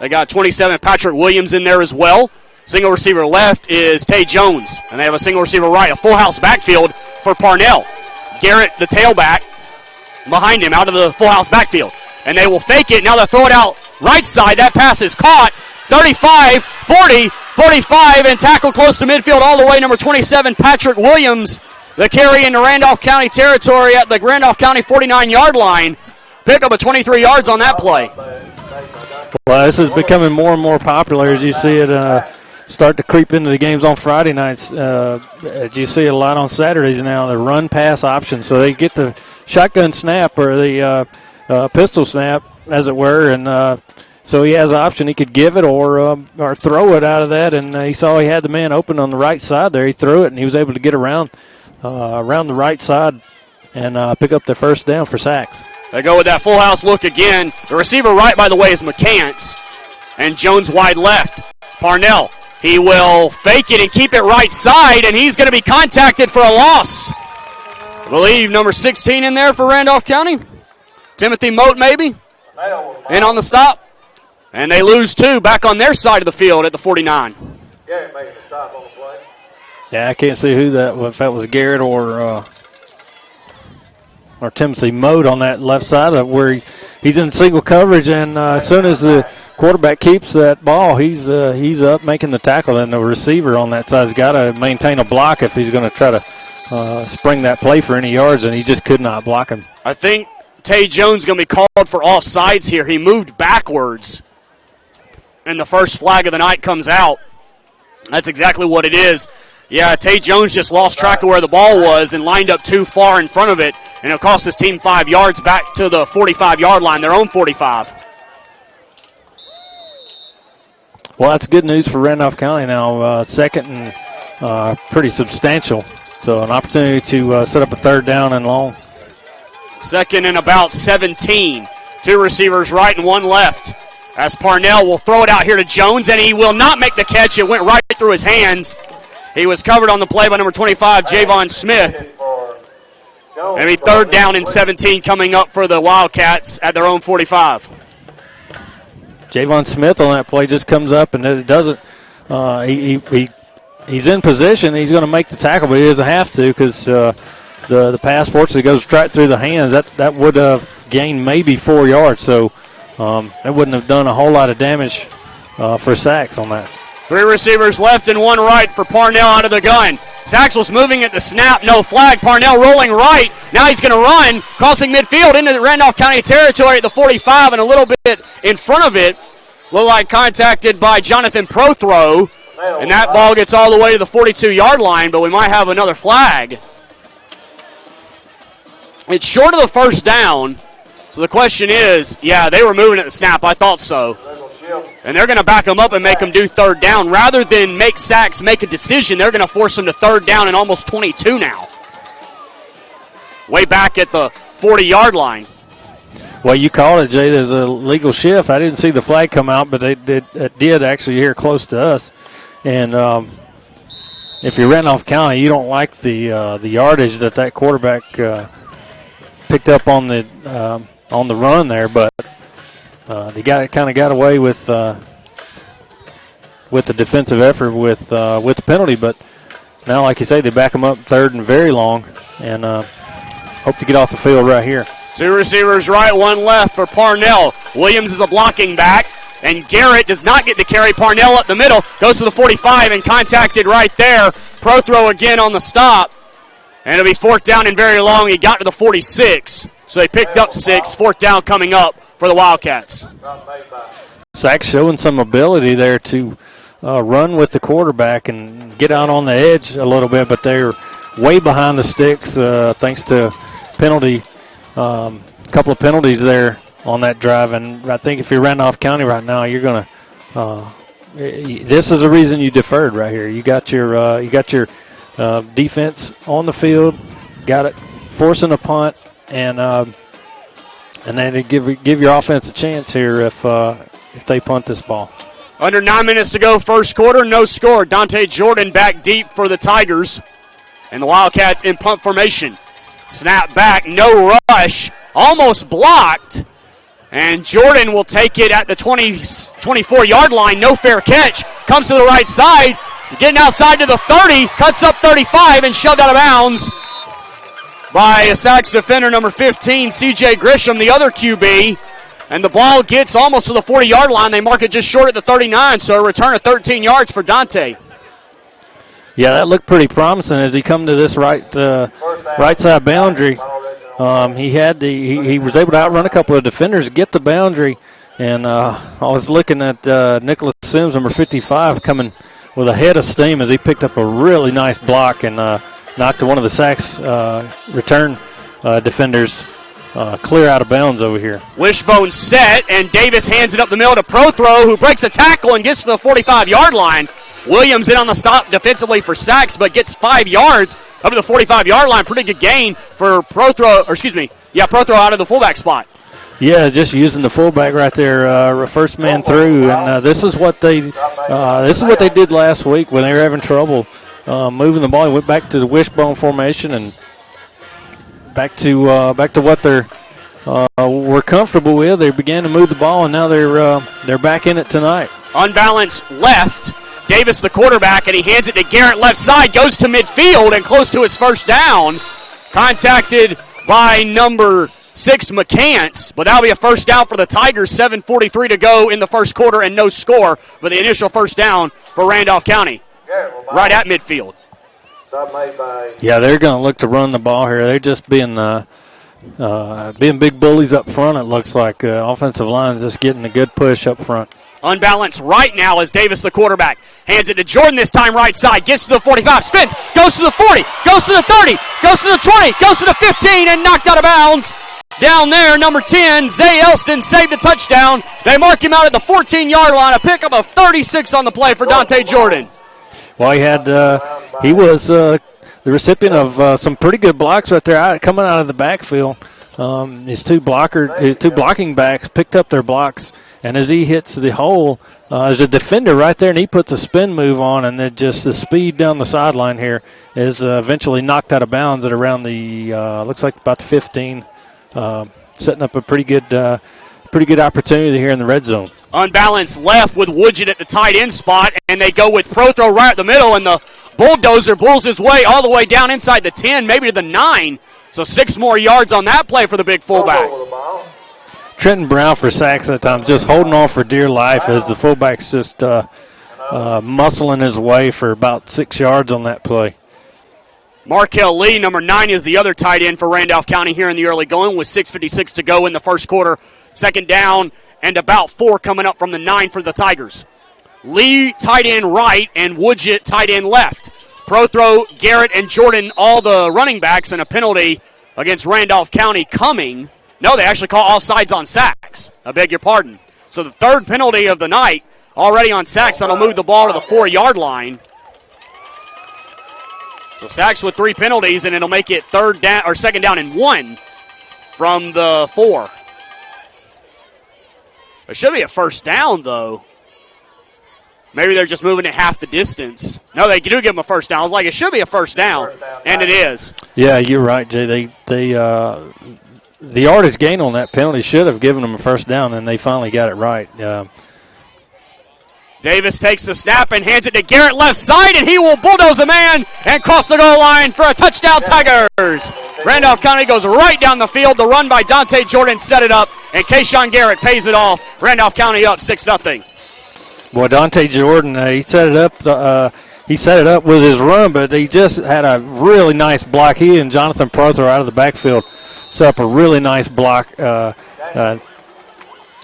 They got 27, Patrick Williams in there as well. Single receiver left is Tay Jones, and they have a single receiver right, a full house backfield for Parnell. Garrett, the tailback, behind him out of the full house backfield. And they will fake it. Now they'll throw it out right side. That pass is caught. 35, 40, 45, and tackled close to midfield all the way. Number 27, Patrick Williams, the carry into Randolph County territory at the Randolph County 49-yard line. Pick up a 23 yards on that play. Well, this is becoming more and more popular as you see it start to creep into the games on Friday nights. You see it a lot on Saturdays now, the run-pass option. So they get the shotgun snap or the pistol snap, as it were, and so he has an option. He could give it or throw it out of that, and he saw he had the man open on the right side there. He threw it, and he was able to get around the right sard and pick up the first down for sacks. They go with that full house look again. The receiver right, by the way, is McCants, and Jones wide left. Parnell, he will fake it and keep it right side, and he's going to be contacted for a loss. I believe number 16 in there for Randolph County. Timothy Moat, maybe, in on the stop. And they lose 2 back on their side of the field at the 49. Garrett making the stop on the play. Yeah, I can't see who that was, if that was Garrett or Timothy Moat on that left side of where he's in single coverage, and as soon as the quarterback keeps that ball, he's up making the tackle, and the receiver on that side has got to maintain a block if he's going to try to spring that play for any yards, and he just could not block him. I think Tay Jones is going to be called for offsides here. He moved backwards, and the first flag of the night comes out. That's exactly what it is. Yeah, Tay Jones just lost track of where the ball was and lined up too far in front of it, and it cost his team 5 yards back to the 45-yard line, their own 45. Well, that's good news for Randolph County now. Second and pretty substantial. So an opportunity to set up a third down and long. Second and about 17. 2 receivers right and 1 left. As Parnell will throw it out here to Jones, and he will not make the catch. It went right through his hands. He was covered on the play by number 25, Javon Smith. And a third down and 17 coming up for the Wildcats at their own 45. Javon Smith on that play just comes up, and it doesn't. He's in position. He's going to make the tackle, but he doesn't have to because the pass fortunately goes right through the hands. That would have gained maybe 4 yards, so that wouldn't have done a whole lot of damage for sacks on that. 3 receivers left and 1 right for Parnell out of the gun. Sachs was moving at the snap, no flag. Parnell rolling right. Now he's going to run, crossing midfield into the Randolph County territory at the 45 and a little bit in front of it. Looked like contacted by Jonathan Prothrow. And that ball gets all the way to the 42-yard line, but we might have another flag. It's short of the first down. So the question is, yeah, they were moving at the snap. I thought so. And they're going to back them up and make them do third down. Rather than make Sachs make a decision, they're going to force them to third down and almost 22 now. Way back at the 40-yard line. Well, you called it, Jay. There's a legal shift. I didn't see the flag come out, but it did actually here close to us. And if you're Randolph County, you don't like the yardage that quarterback picked up on the run there, but they got away with the defensive effort with the penalty. But now, like you say, they back them up third and very long, and hope to get off the field right here. 2 receivers right, 1 left for Parnell. Williams is a blocking back, and Garrett does not get the carry. Parnell up the middle, goes to the 45 and contacted right there. Prothrow again on the stop, and it'll be 4th down and very long. He got to the 46, so they picked up 6. 4th down coming up for the Wildcats. Sachs showing some ability there to run with the quarterback and get out on the edge a little bit, but they're way behind the sticks thanks to penalty. Couple of penalties there on that drive, and I think if you're Randolph County right now, you're going to. This is the reason you deferred right here. You got your defense on the field, got it forcing a punt, and then they give your offense a chance here if they punt this ball. Under 9 minutes to go, first quarter, no score. Dante Jordan back deep for the Tigers, and the Wildcats in punt formation. Snap back, no rush, almost blocked. And Jordan will take it at the 24-yard line. No fair catch. Comes to the right side. Getting outside to the 30. Cuts up 35 and shoved out of bounds by a Sachs defender, number 15, C.J. Grisham, the other QB. And the ball gets almost to the 40-yard line. They mark it just short at the 39, so a return of 13 yards for Dante. Yeah, that looked pretty promising as he come to this right side boundary. He was able to outrun a couple of defenders, get the boundary, and I was looking at Nicholas Sims, number 55, coming with a head of steam as he picked up a really nice block and knocked one of the Sachs return defenders clear out of bounds over here. Wishbone set, and Davis hands it up the middle to Prothro, who breaks a tackle and gets to the 45-yard line. Williams in on the stop defensively for sacks, but gets 5 yards up to the 45-yard line. Pretty good gain for Prothro out of the fullback spot. Yeah, just using the fullback right there, first man through, and this is what they did last week when they were having trouble moving the ball. They went back to the wishbone formation and back to what they're were comfortable with. They began to move the ball, and now they're back in it tonight. Unbalanced left. Davis, the quarterback, and he hands it to Garrett left side, goes to midfield and close to his first down. Contacted by number 6, McCants, but that'll be a first down for the Tigers. 7:43 to go in the first quarter and no score, but the initial first down for Randolph County. Right at midfield. Yeah, they're going to look to run the ball here. They're just being big bullies up front, it looks like. Offensive line is just getting a good push up front. Unbalanced right now is Davis, the quarterback. Hands it to Jordan this time right side. Gets to the 45, spins, goes to the 40, goes to the 30, goes to the 20, goes to the 15, and knocked out of bounds. Down there, number 10, Zay Elston saved a touchdown. They mark him out at the 14-yard line. A pickup of 36 on the play for Dante Jordan. Well, he was the recipient of some pretty good blocks right there coming out of the backfield. His two blocking backs picked up their blocks. And as he hits the hole, there's a defender right there, and he puts a spin move on, and then just the speed down the sideline here is eventually knocked out of bounds at around the looks like about the 15, setting up a pretty good opportunity here in the red zone. Unbalanced left with Woodgett at the tight end spot, and they go with Prothro right at the middle, and the bulldozer bulls his way all the way down inside the 10, maybe to the 9. So 6 more yards on that play for the big fullback. Trenton Brown for sacks that time, just holding on for dear life as the fullback's just muscling his way for about 6 yards on that play. Markel Lee, number 9, is the other tight end for Randolph County here in the early going with 6:56 to go in the first quarter. Second down and about 4 coming up from the 9 for the Tigers. Lee tight end right and Woodgett tight end left. Prothro, Garrett, and Jordan all the running backs, and a penalty against Randolph County coming. No, they actually call offsides on sacks. I beg your pardon. So the third penalty of the night already on sacks. That'll move the ball to the 4-yard line. So sacks with 3 penalties, and it'll make it second down and 1 from the 4. It should be a first down, though. Maybe they're just moving it half the distance. No, they do give them a first down. I was like, it should be a first down, and it is. Yeah, you're right, Jay. The yardage gain on that penalty should have given them a first down, and they finally got it right. Davis takes the snap and hands it to Garrett left side, and he will bulldoze a man and cross the goal line for a touchdown, Tigers. Randolph County goes right down the field. The run by Dante Jordan set it up, and Kayshawn Garrett pays it off. Randolph County up 6-0. Boy, Dante Jordan, he set it up. He set it up with his run, but he just had a really nice block. He and Jonathan Prothro out of the backfield set up a really nice block.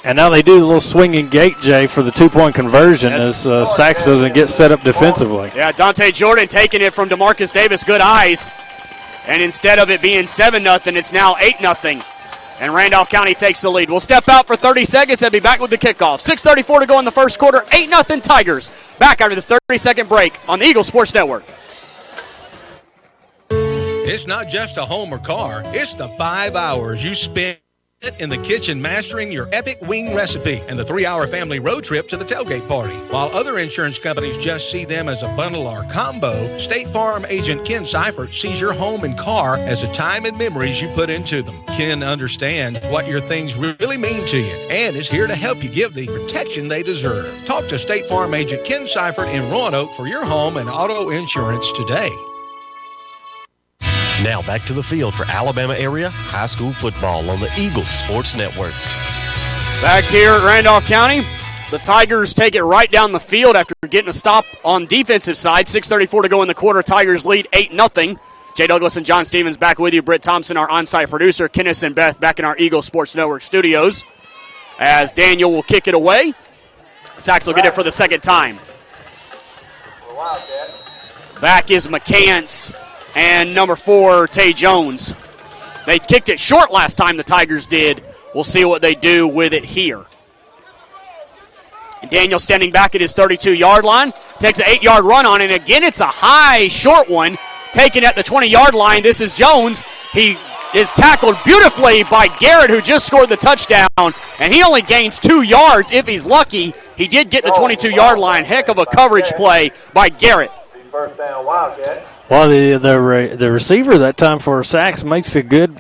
And now they do the little swinging gate, Jay, for the 2-point conversion as Sachs doesn't get set up defensively. Yeah, Dante Jordan taking it from DeMarcus Davis. Good eyes. And instead of it being 7-0, it's now 8-0. And Randolph County takes the lead. We'll step out for 30 seconds and be back with the kickoff. 6:34 to go in the first quarter. 8-0 Tigers. Back after this 30-second break on the Eagle Sports Network. It's not just a home or car. It's the 5 hours you spend in the kitchen mastering your epic wing recipe and the 3-hour family road trip to the tailgate party. While other insurance companies just see them as a bundle or combo, State Farm agent Ken Seifert sees your home and car as the time and memories you put into them. Ken understands what your things really mean to you and is here to help you give the protection they deserve. Talk to State Farm agent Ken Seifert in Roanoke for your home and auto insurance today. Now back to the field for Alabama area high school football on the Eagle Sports Network. Back here at Randolph County, the Tigers take it right down the field after getting a stop on defensive side. 6:34 to go in the quarter. Tigers lead 8-0. Jay Douglas and John Stevens back with you. Britt Thompson, our on-site producer. Kenneth and Beth back in our Eagle Sports Network studios. As Daniel will kick it away. Sachs will get it for the second time. Back is McCants and number 4, Tay Jones. They kicked it short last time the Tigers did. We'll see what they do with it here. And Daniel standing back at his 32-yard line. Takes an 8-yard run on it. And again, it's a high, short one. Taken at the 20-yard line. This is Jones. He is tackled beautifully by Garrett, who just scored the touchdown. And he only gains 2 yards if he's lucky. He did get the 22-yard line. Heck of a coverage play by Garrett. First down, Wildcat. Well, the receiver that time for Sachs makes a good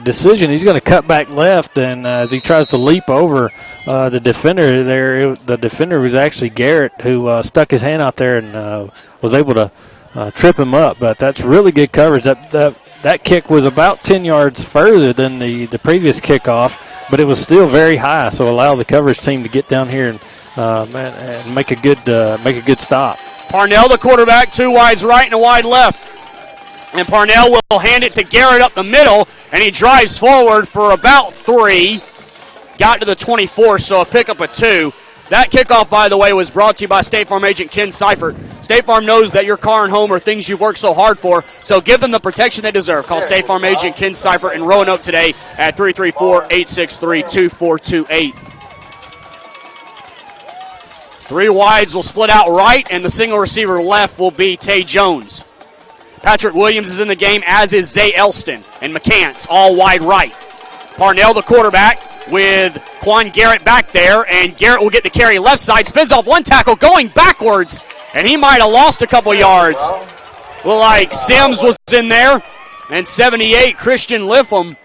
decision. He's going to cut back left, and as he tries to leap over the defender there, the defender was actually Garrett, who stuck his hand out there and was able to trip him up. But that's really good coverage. That kick was about 10 yards further than the previous kickoff, but it was still very high, so allow the coverage team to get down here and make a good stop. Parnell, the quarterback, 2 wides right and a wide left. And Parnell will hand it to Garrett up the middle, and he drives forward for about 3. Got to the 24, so a pickup of 2. That kickoff, by the way, was brought to you by State Farm agent Ken Seifert. State Farm knows that your car and home are things you've worked so hard for, so give them the protection they deserve. Call State Farm agent Ken Seifert in Roanoke today at 334-863-2428. 3 wides will split out right, and the single receiver left will be Tay Jones. Patrick Williams is in the game, as is Zay Elston and McCants, all wide right. Parnell, the quarterback, with Quan Garrett back there, and Garrett will get the carry left side, spins off one tackle, going backwards, and he might have lost a couple yards. Looked like Sims was in there, and 78, Christian Liffam.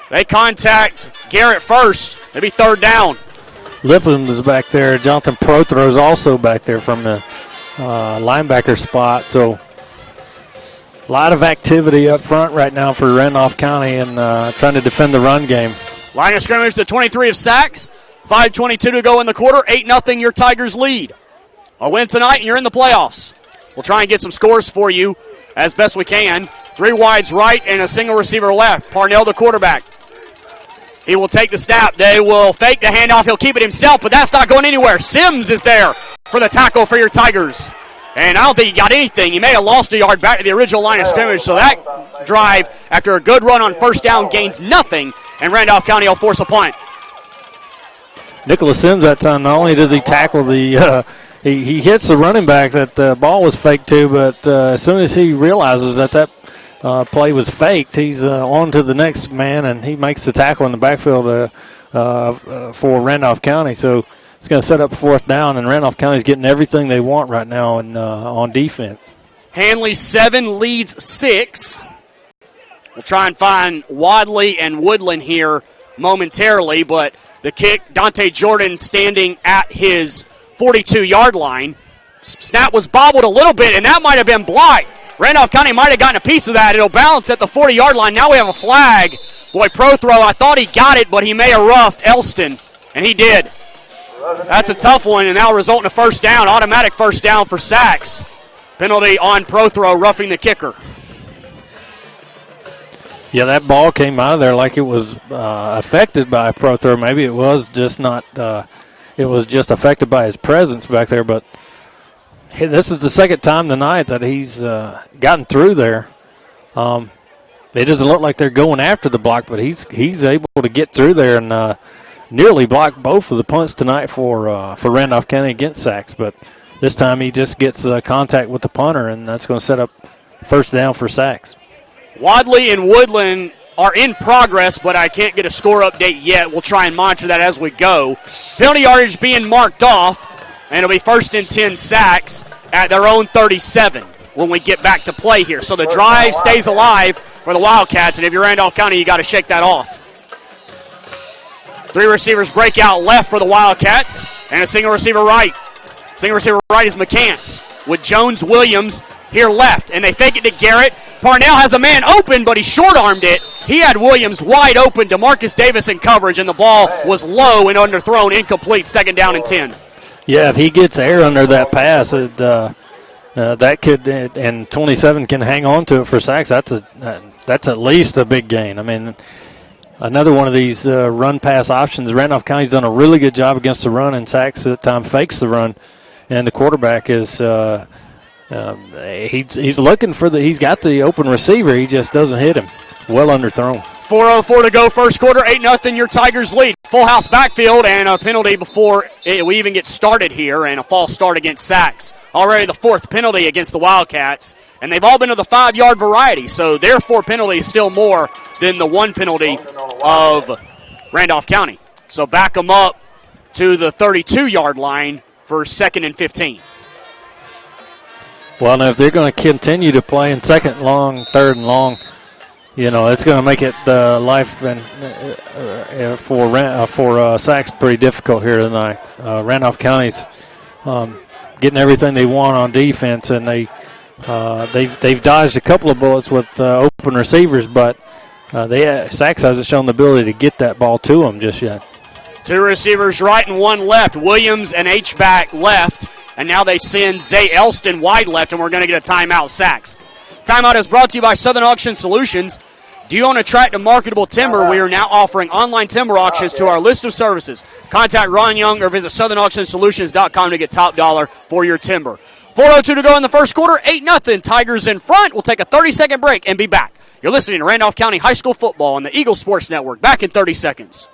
They contact Garrett first. It'll be 3rd down. Lippman is back there. Jonathan Prothro is also back there from the linebacker spot. So a lot of activity up front right now for Randolph County and trying to defend the run game. Line of scrimmage, the 23 of Sachs. 5:22 to go in the quarter. 8-0 your Tigers lead. A win tonight and you're in the playoffs. We'll try and get some scores for you as best we can. 3 wides right and a single receiver left. Parnell, the quarterback. He will take the snap. They will fake the handoff. He'll keep it himself, but that's not going anywhere. Sims is there for the tackle for your Tigers. And I don't think he got anything. He may have lost a yard back to the original line of scrimmage, so that drive, after a good run on first down, gains nothing, and Randolph County will force a punt. Nicholas Sims that time, not only does he tackle the he hits the running back that the ball was faked to, but as soon as he realizes that play was faked, he's on to the next man, and he makes the tackle in the backfield for Randolph County. So it's going to set up 4th down, and Randolph County's getting everything they want right now on defense. Hanley 7 leads 6. We'll try and find Wadley and Woodland here momentarily, but the kick, Dante Jordan standing at his 42-yard line. Snap was bobbled a little bit, and that might have been blocked. Randolph County might have gotten a piece of that. It'll bounce at the 40-yard line. Now we have a flag. Boy, Prothro, I thought he got it, but he may have roughed Elston, and he did. That's a tough one, and that'll result in a first down, automatic first down for Sachs. Penalty on Prothro, roughing the kicker. Yeah, that ball came out of there like it was affected by Prothro. Maybe it was just not. It was just affected by his presence back there. But hey, this is the second time tonight that he's gotten through there. It doesn't look like they're going after the block, but he's able to get through there and nearly blocked both of the punts tonight for Randolph County against Sachs. But this time he just gets contact with the punter, and that's going to set up first down for Sachs. Wadley and Woodland are in progress, but I can't get a score update yet. We'll try and monitor that as we go. Penalty yardage being marked off, and it'll be 1st and 10 Sachs at their own 37 when we get back to play here. So the drive stays alive for the Wildcats, and if you're Randolph County, you got to shake that off. 3 receivers break out left for the Wildcats, and a single receiver right. Single receiver right is McCants with Jones Williams here left, and they fake it to Garrett. Parnell has a man open, but he short-armed it. He had Williams wide open. DeMarcus Davis in coverage, and the ball was low and underthrown, incomplete, 2nd down and 10. Yeah, if he gets air under that pass, that could, and 27 can hang on to it for Sachs. That's at least a big gain. I mean, another one of these run-pass options. Randolph County's done a really good job against the run, and Sachs at the time fakes the run, and the quarterback is he's looking for he's got the open receiver. He just doesn't hit him. well underthrown. 4:04 to go, first quarter, 8-0, your Tigers lead. Full house backfield and a penalty before we even get started here, and a false start against Sachs. Already the fourth penalty against the Wildcats, and they've all been of the 5-yard variety, so their 4 penalties still more than the 1 penalty of Randolph County. So back them up to the 32-yard line for 2nd and 15. Well, now if they're going to continue to play in 2nd and long, 3rd and long, it's going to make it life and for Sachs pretty difficult here tonight. Randolph County's getting everything they want on defense, and they've dodged a couple of bullets with open receivers, but Sachs hasn't shown the ability to get that ball to them just yet. 2 receivers right and 1 left. Williams and H-back left, and now they send Zay Elston wide left, and we're going to get a timeout, Sachs. Timeout is brought to you by Southern Auction Solutions. Do you own a tract of marketable timber? We are now offering online timber auctions to our list of services. Contact Ron Young or visit southernauctionsolutions.com to get top dollar for your timber. 4:02 to go in the first quarter, 8-0. Tigers in front. We'll take a 30-second break and be back. You're listening to Randolph County High School Football on the Eagle Sports Network. Back in 30 seconds.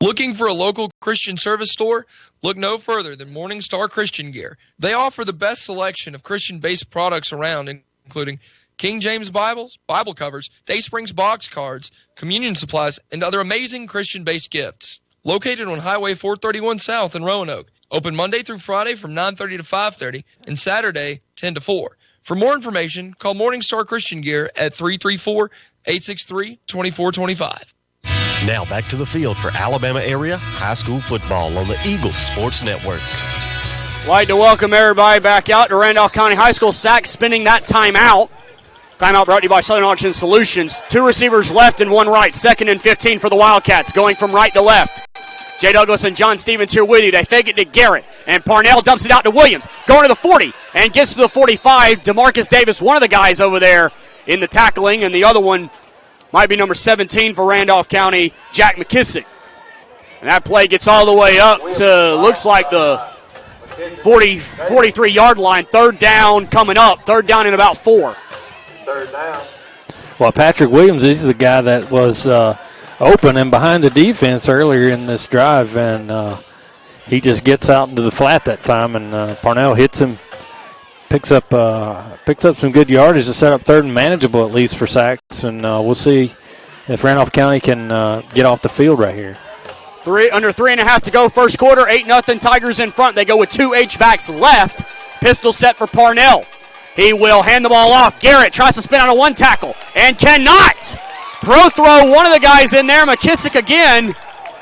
Looking for a local Christian service store? Look no further than Morning Star Christian Gear. They offer the best selection of Christian-based products around, including King James Bibles, Bible covers, Daysprings box cards, communion supplies, and other amazing Christian-based gifts. Located on Highway 431 South in Roanoke. Open Monday through Friday from 9:30 to 5:30 and Saturday 10 to 4. For more information, call Morning Star Christian Gear at 334-863-2425. Now back to the field for Alabama area high school football on the Eagle Sports Network. Like to welcome everybody back out to Randolph County High School. Sachs spending that timeout. Timeout brought to you by Southern Auction Solutions. 2 receivers left and 1 right. 2nd and 15 for the Wildcats, going from right to left. Jay Douglas and John Stevens here with you. They fake it to Garrett, and Parnell dumps it out to Williams. Going to the 40 and gets to the 45. DeMarcus Davis, one of the guys over there in the tackling, and the other one might be number 17 for Randolph County, Jack McKissick. And that play gets all the way up to, looks like the 43-yard line. 3rd down coming up. 3rd down in about 4. 3rd down. Well, Patrick Williams, he's the guy that was open and behind the defense earlier in this drive, and he just gets out into the flat that time, and Parnell hits him, picks up some good yardage to set up 3rd and manageable at least for Sachs, and we'll see if Randolph County can get off the field right here. Under 3.5 to go, first quarter, 8-0 Tigers in front. They go with 2 H-backs left. Pistol set for Parnell. He will hand the ball off. Garrett tries to spin on a 1 tackle and cannot. Prothrow, one of the guys in there. McKissick again.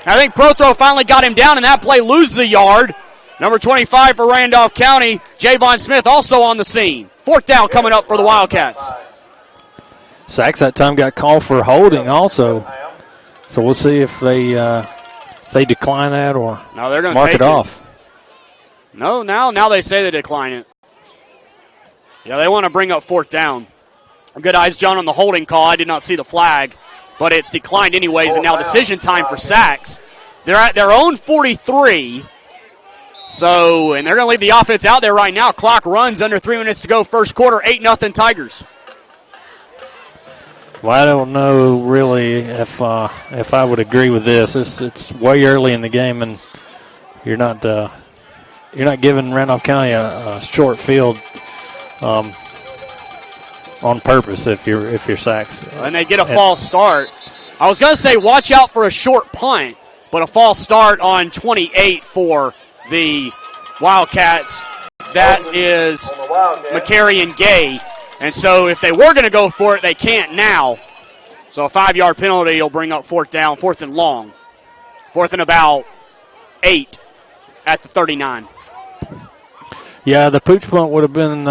I think Prothrow finally got him down, and that play loses a yard. Number 25 for Randolph County, Javon Smith also on the scene. 4th down coming up for the Wildcats. Sachs that time got called for holding also. So we'll see if they decline that or no, they're gonna mark take it off. No, now they say they decline it. Yeah, they want to bring up 4th down. Good eyes, John, on the holding call. I did not see the flag, but it's declined anyways, and now decision time for Sachs. They're at their own 43. So, and they're going to leave the offense out there right now. Clock runs, under 3 minutes to go, first quarter, 8-0 Tigers. Well, I don't know really if I would agree with this. It's way early in the game, and you're not giving Randolph County a short field on purpose if you're Sachs. And they get a false start. I was going to say watch out for a short punt, but a false start on 28 for the Wildcats. That is McCary and Gay. And so if they were going to go for it, they can't now. So a 5-yard penalty will bring up 4th down, 4th and long. 4th and about 8 at the 39. Yeah, the pooch punt would have been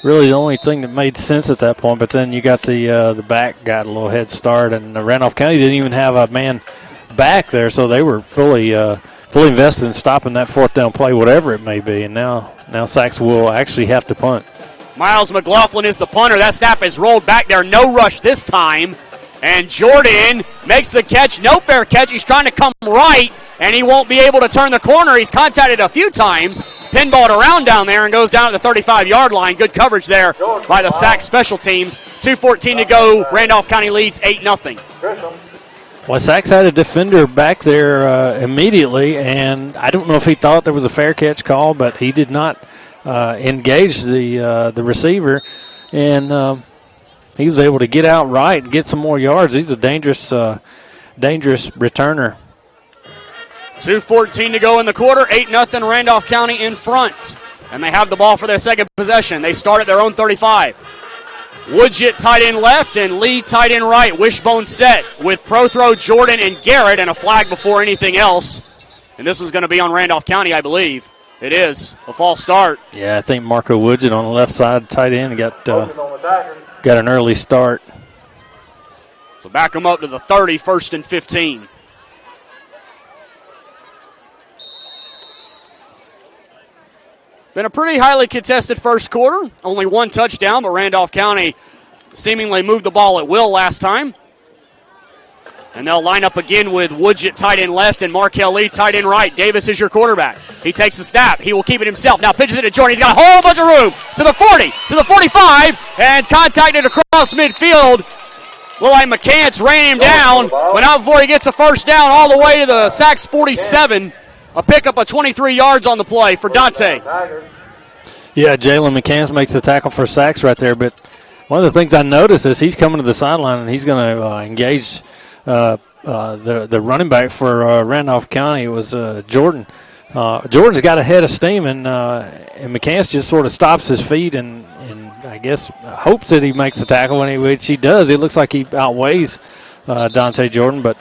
really the only thing that made sense at that point. But then you got the back got a little head start, and Randolph County didn't even have a man back there, so they were fully invested in stopping that 4th down play, whatever it may be. And now Sachs will actually have to punt. Miles McLaughlin is the punter. That snap is rolled back there. No rush this time. And Jordan makes the catch. No fair catch. He's trying to come right, and he won't be able to turn the corner. He's contacted a few times. pinballed around down there and goes down at the 35-yard line. Good coverage there by the Sac special teams. 2:14 to go. Randolph County leads 8-0. Well, Sachs had a defender back there immediately, and I don't know if he thought there was a fair catch call, but he did not engage the receiver, and he was able to get out right and get some more yards. He's a dangerous returner. 2:14 to go in the quarter. 8-0 Randolph County in front, and they have the ball for their second possession. They start at their own 35. Woodjet tight end left and Lee tight end right. Wishbone set with Prothro, Jordan, and Garrett, and a flag before anything else. And this was going to be on Randolph County, I believe. It is a false start. Yeah, I think Marco Woodjet on the left side tight end got an early start. So back them up to the 30, 1st and 15. Been a pretty highly contested first quarter. Only one touchdown, but Randolph County seemingly moved the ball at will last time. And they'll line up again with Woodjet tight end left and Markel Lee tight end right. Davis is your quarterback. He takes the snap. He will keep it himself. Now pitches it to Jordan. He's got a whole bunch of room to the 40, to the 45, and contacted across midfield. Looked like McCants ran him down, but not before he gets a first down all the way to the Sacs 47. A pickup of 23 yards on the play for Dante. Yeah, Jalen McCants makes the tackle for Sachs right there. But one of the things I noticed is he's coming to the sideline and he's going to engage the running back for Randolph County. It was Jordan. Jordan's got a head of steam, and McCants just sort of stops his feet and I guess hopes that he makes the tackle, which he does. It looks like he outweighs Dante Jordan, but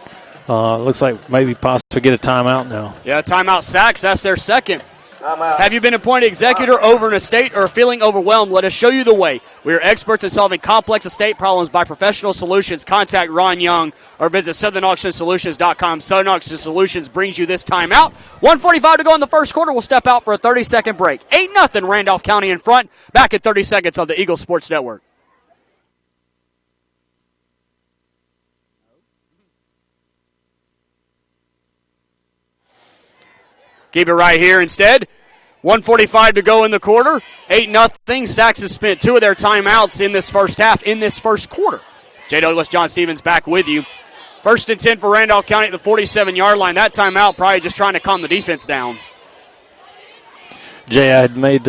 looks like maybe possibly get a timeout now. Yeah, timeout Sachs. That's their second. Have you been appointed executor over an estate or are feeling overwhelmed? Let us show you the way. We are experts in solving complex estate problems by professional solutions. Contact Ron Young or visit SouthernAuctionSolutions.com. Southern Auction Solutions brings you this timeout. 1:45 to go in the first quarter. We'll step out for a 30-second break. 8-0 Randolph County in front. Back at 30 seconds on the Eagle Sports Network. Keep it right here instead. 1:45 to go in the quarter. 8-0. Sachs has spent two of their timeouts in this first half, in this first quarter. Jay Douglas, John Stevens back with you. 1st and 10 for Randolph County at the 47-yard line. That timeout probably just trying to calm the defense down. Jay, I had made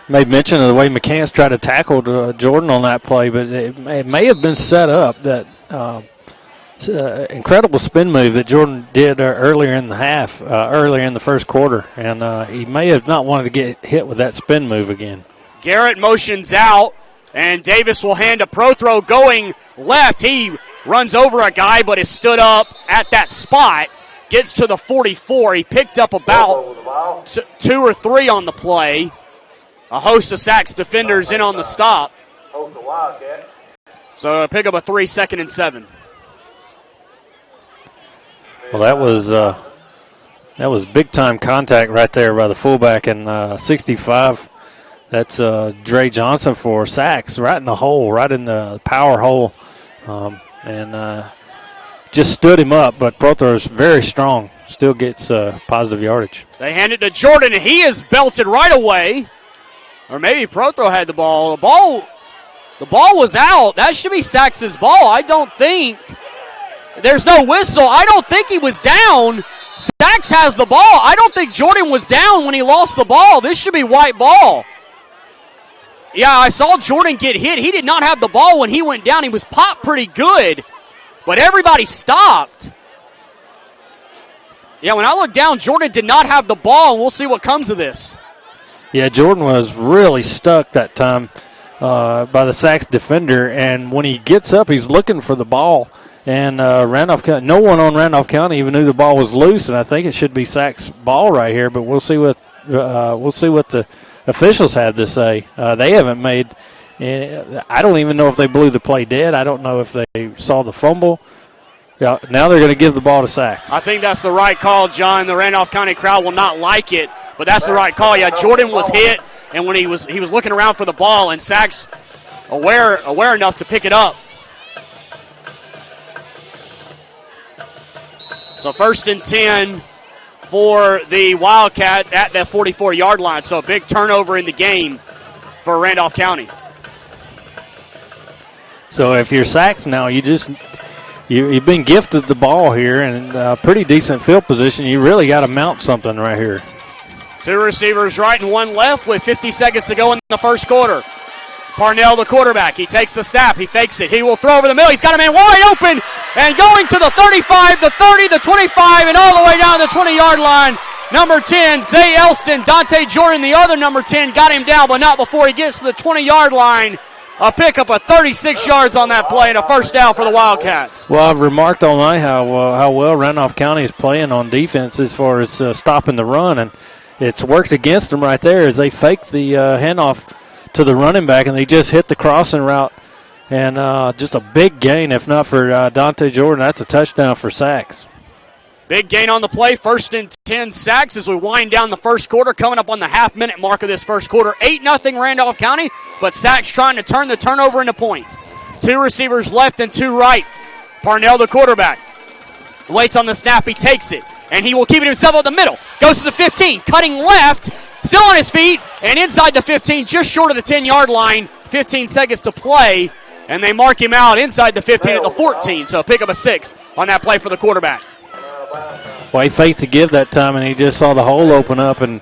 mention of the way McCants tried to tackle Jordan on that play, but it may have been set up that incredible spin move that Jordan did earlier in the half, earlier in the first quarter, and he may have not wanted to get hit with that spin move again. Garrett motions out, and Davis will hand a pro-throw going left. He runs over a guy, but is stood up at that spot, gets to the 44. He picked up about 2 or 3 on the play. A host of Sachs defenders in on the stop. So pick up a 3, 2nd and 7. Well, that was big time contact right there by the fullback and 65. That's Dre Johnson for Sachs, right in the hole, right in the power hole, and just stood him up. But Prothro is very strong, still gets positive yardage. They hand it to Jordan, and he is belted right away. Or maybe Prothro had the ball. The ball was out. That should be Sachs's ball. I don't think. There's no whistle. I don't think he was down. Sachs has the ball. I don't think Jordan was down when he lost the ball. This should be white ball. Yeah, I saw Jordan get hit. He did not have the ball when he went down. He was popped pretty good, but everybody stopped. Yeah, when I look down, Jordan did not have the ball, and we'll see what comes of this. Yeah, Jordan was really stuck that time by the Sachs defender, and when he gets up, he's looking for the ball. And Randolph County, no one on Randolph County even knew the ball was loose, and I think it should be Sachs' ball right here. But we'll see what the officials had to say. They haven't made. I don't even know if they blew the play dead. I don't know if they saw the fumble. Yeah, now they're going to give the ball to Sachs. I think that's the right call, John. The Randolph County crowd will not like it, but that's the right call. Yeah, Jordan was hit, and when he was looking around for the ball, and Sachs aware enough to pick it up. So 1st and 10 for the Wildcats at the 44-yard line. So a big turnover in the game for Randolph County. So if you're Sachs now, you've been gifted the ball here and a pretty decent field position. You really got to mount something right here. 2 receivers right and 1 left with 50 seconds to go in the first quarter. Parnell, the quarterback, he takes the snap, he fakes it, he will throw over the middle, he's got a man wide open, and going to the 35, the 30, the 25, and all the way down the 20-yard line. Number 10, Zay Elston, Dante Jordan, the other number 10, got him down, but not before he gets to the 20-yard line. A pickup of 36 yards on that play and a first down for the Wildcats. Well, I've remarked all night how well Randolph County is playing on defense as far as stopping the run, and it's worked against them right there as they faked the handoff to the running back, and they just hit the crossing route, and just a big gain, if not for Dante Jordan. That's a touchdown for Sachs. Big gain on the play, 1st and 10 Sachs as we wind down the first quarter, coming up on the half-minute mark of this first quarter. 8-0 Randolph County, but Sachs trying to turn the turnover into points. 2 receivers left and 2 right. Parnell, the quarterback, waits on the snap, he takes it, and he will keep it himself up the middle. Goes to the 15, cutting left, still on his feet, and inside the 15, just short of the 10-yard line. 15 seconds to play, and they mark him out inside the 15 at the 14, so pick up a 6 on that play for the quarterback. Well, he faked to give that time, and he just saw the hole open up, and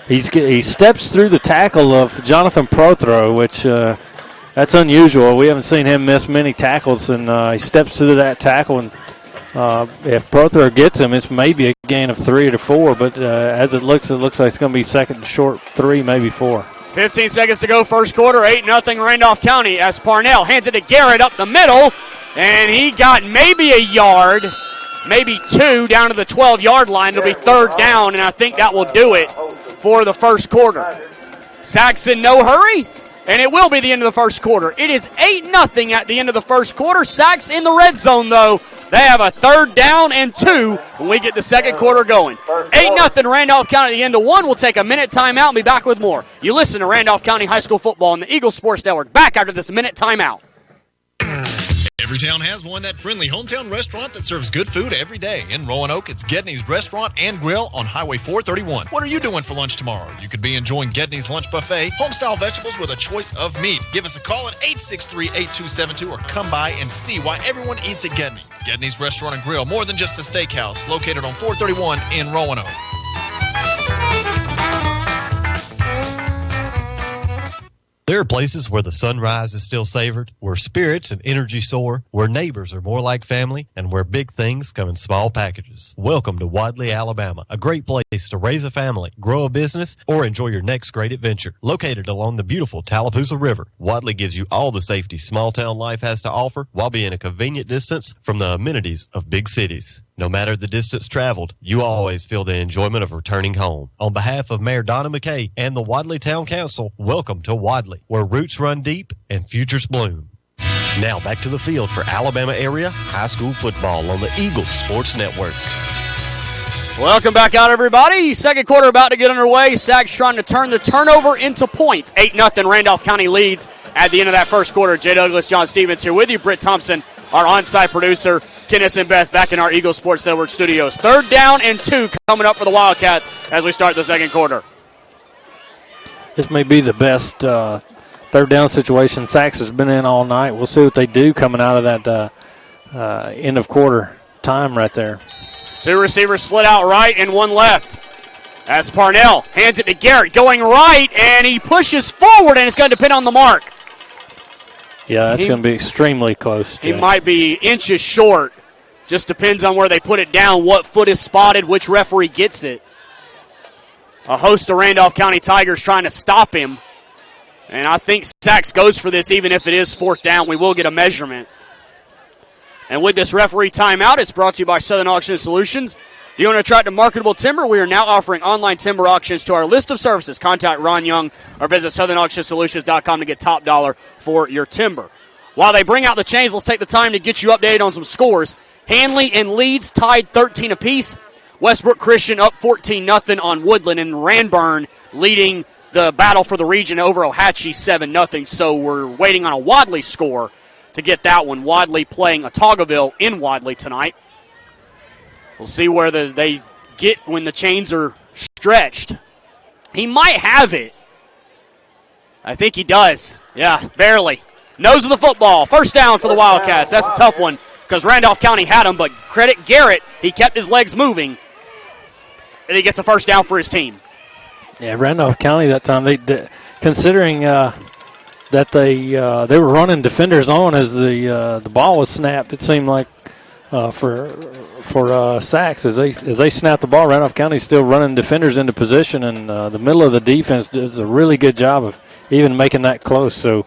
he steps through the tackle of Jonathan Prothro, which that's unusual. We haven't seen him miss many tackles, and he steps through that tackle, and if Prothro gets him, it's maybe a gain of 3 or 4, but as it looks like it's going to be second and short 3, maybe 4. 15 seconds to go, first quarter, 8-0 Randolph County as Parnell hands it to Garrett up the middle, and he got maybe a yard, maybe 2 down to the 12-yard line. It'll be 3rd down, and I think that will do it for the first quarter. Sachs in no hurry, and it will be the end of the first quarter. It is 8-0 at the end of the first quarter. Sachs in the red zone, though. They have a 3rd down and 2 when we get the second quarter going. 8-0 Randolph County at the end of 1. We'll take a minute timeout and be back with more. You listen to Randolph County High School Football on the Eagle Sports Network. Back after this minute timeout. Every town has one, that friendly hometown restaurant that serves good food every day. In Roanoke, it's Gedney's Restaurant and Grill on Highway 431. What are you doing for lunch tomorrow? You could be enjoying Gedney's Lunch Buffet, home-style vegetables with a choice of meat. Give us a call at 863-8272 or come by and see why everyone eats at Gedney's. Gedney's Restaurant and Grill, more than just a steakhouse, located on 431 in Roanoke. There are places where the sunrise is still savored, where spirits and energy soar, where neighbors are more like family, and where big things come in small packages. Welcome to Wadley, Alabama, a great place to raise a family, grow a business, or enjoy your next great adventure. Located along the beautiful Tallapoosa River, Wadley gives you all the safety small-town life has to offer while being a convenient distance from the amenities of big cities. No matter the distance traveled, you always feel the enjoyment of returning home. On behalf of Mayor Donna McKay and the Wadley Town Council, welcome to Wadley, where roots run deep and futures bloom. Now back to the field for Alabama area high school football on the Eagle Sports Network. Welcome back out, everybody. Second quarter about to get underway. Sachs trying to turn the turnover into points. 8-0 Randolph County leads at the end of that first quarter. Jay Douglas, John Stevens here with you. Britt Thompson, our on-site producer. Kenneth and Beth back in our Eagle Sports Network studios. 3rd down and 2 coming up for the Wildcats as we start the second quarter. This may be the best 3rd down situation Sachs has been in all night. We'll see what they do coming out of that end of quarter time right there. 2 receivers split out right and 1 left. As Parnell hands it to Garrett going right, and he pushes forward, and it's going to depend on the mark. Yeah, that's going to be extremely close, Jay. He might be inches short. Just depends on where they put it down, what foot is spotted, which referee gets it. A host of Randolph County Tigers trying to stop him. And I think Sachs goes for this even if it is 4th down. We will get a measurement. And with this referee timeout, it's brought to you by Southern Auction Solutions. Do you want to attract a marketable timber? We are now offering online timber auctions to our list of services. Contact Ron Young or visit southernauctionsolutions.com to get top dollar for your timber. While they bring out the chains, let's take the time to get you updated on some scores. Hanley and Leeds tied 13 apiece. Westbrook Christian up 14-0 on Woodland, and Ranburn leading the battle for the region over Ohatchee 7-0. So we're waiting on a Wadley score to get that one. Wadley playing Otagoville in Wadley tonight. We'll see where they get when the chains are stretched. He might have it. I think he does. Yeah, barely. Nose of the football. First down for the Wildcats. That's a tough one because Randolph County had him, but credit Garrett. He kept his legs moving, and he gets a first down for his team. Yeah, Randolph County that time, considering that they were running defenders on as the ball was snapped, it seemed like for sacks as they snapped the ball, Randolph County still running defenders into position, and the middle of the defense does a really good job of even making that close. So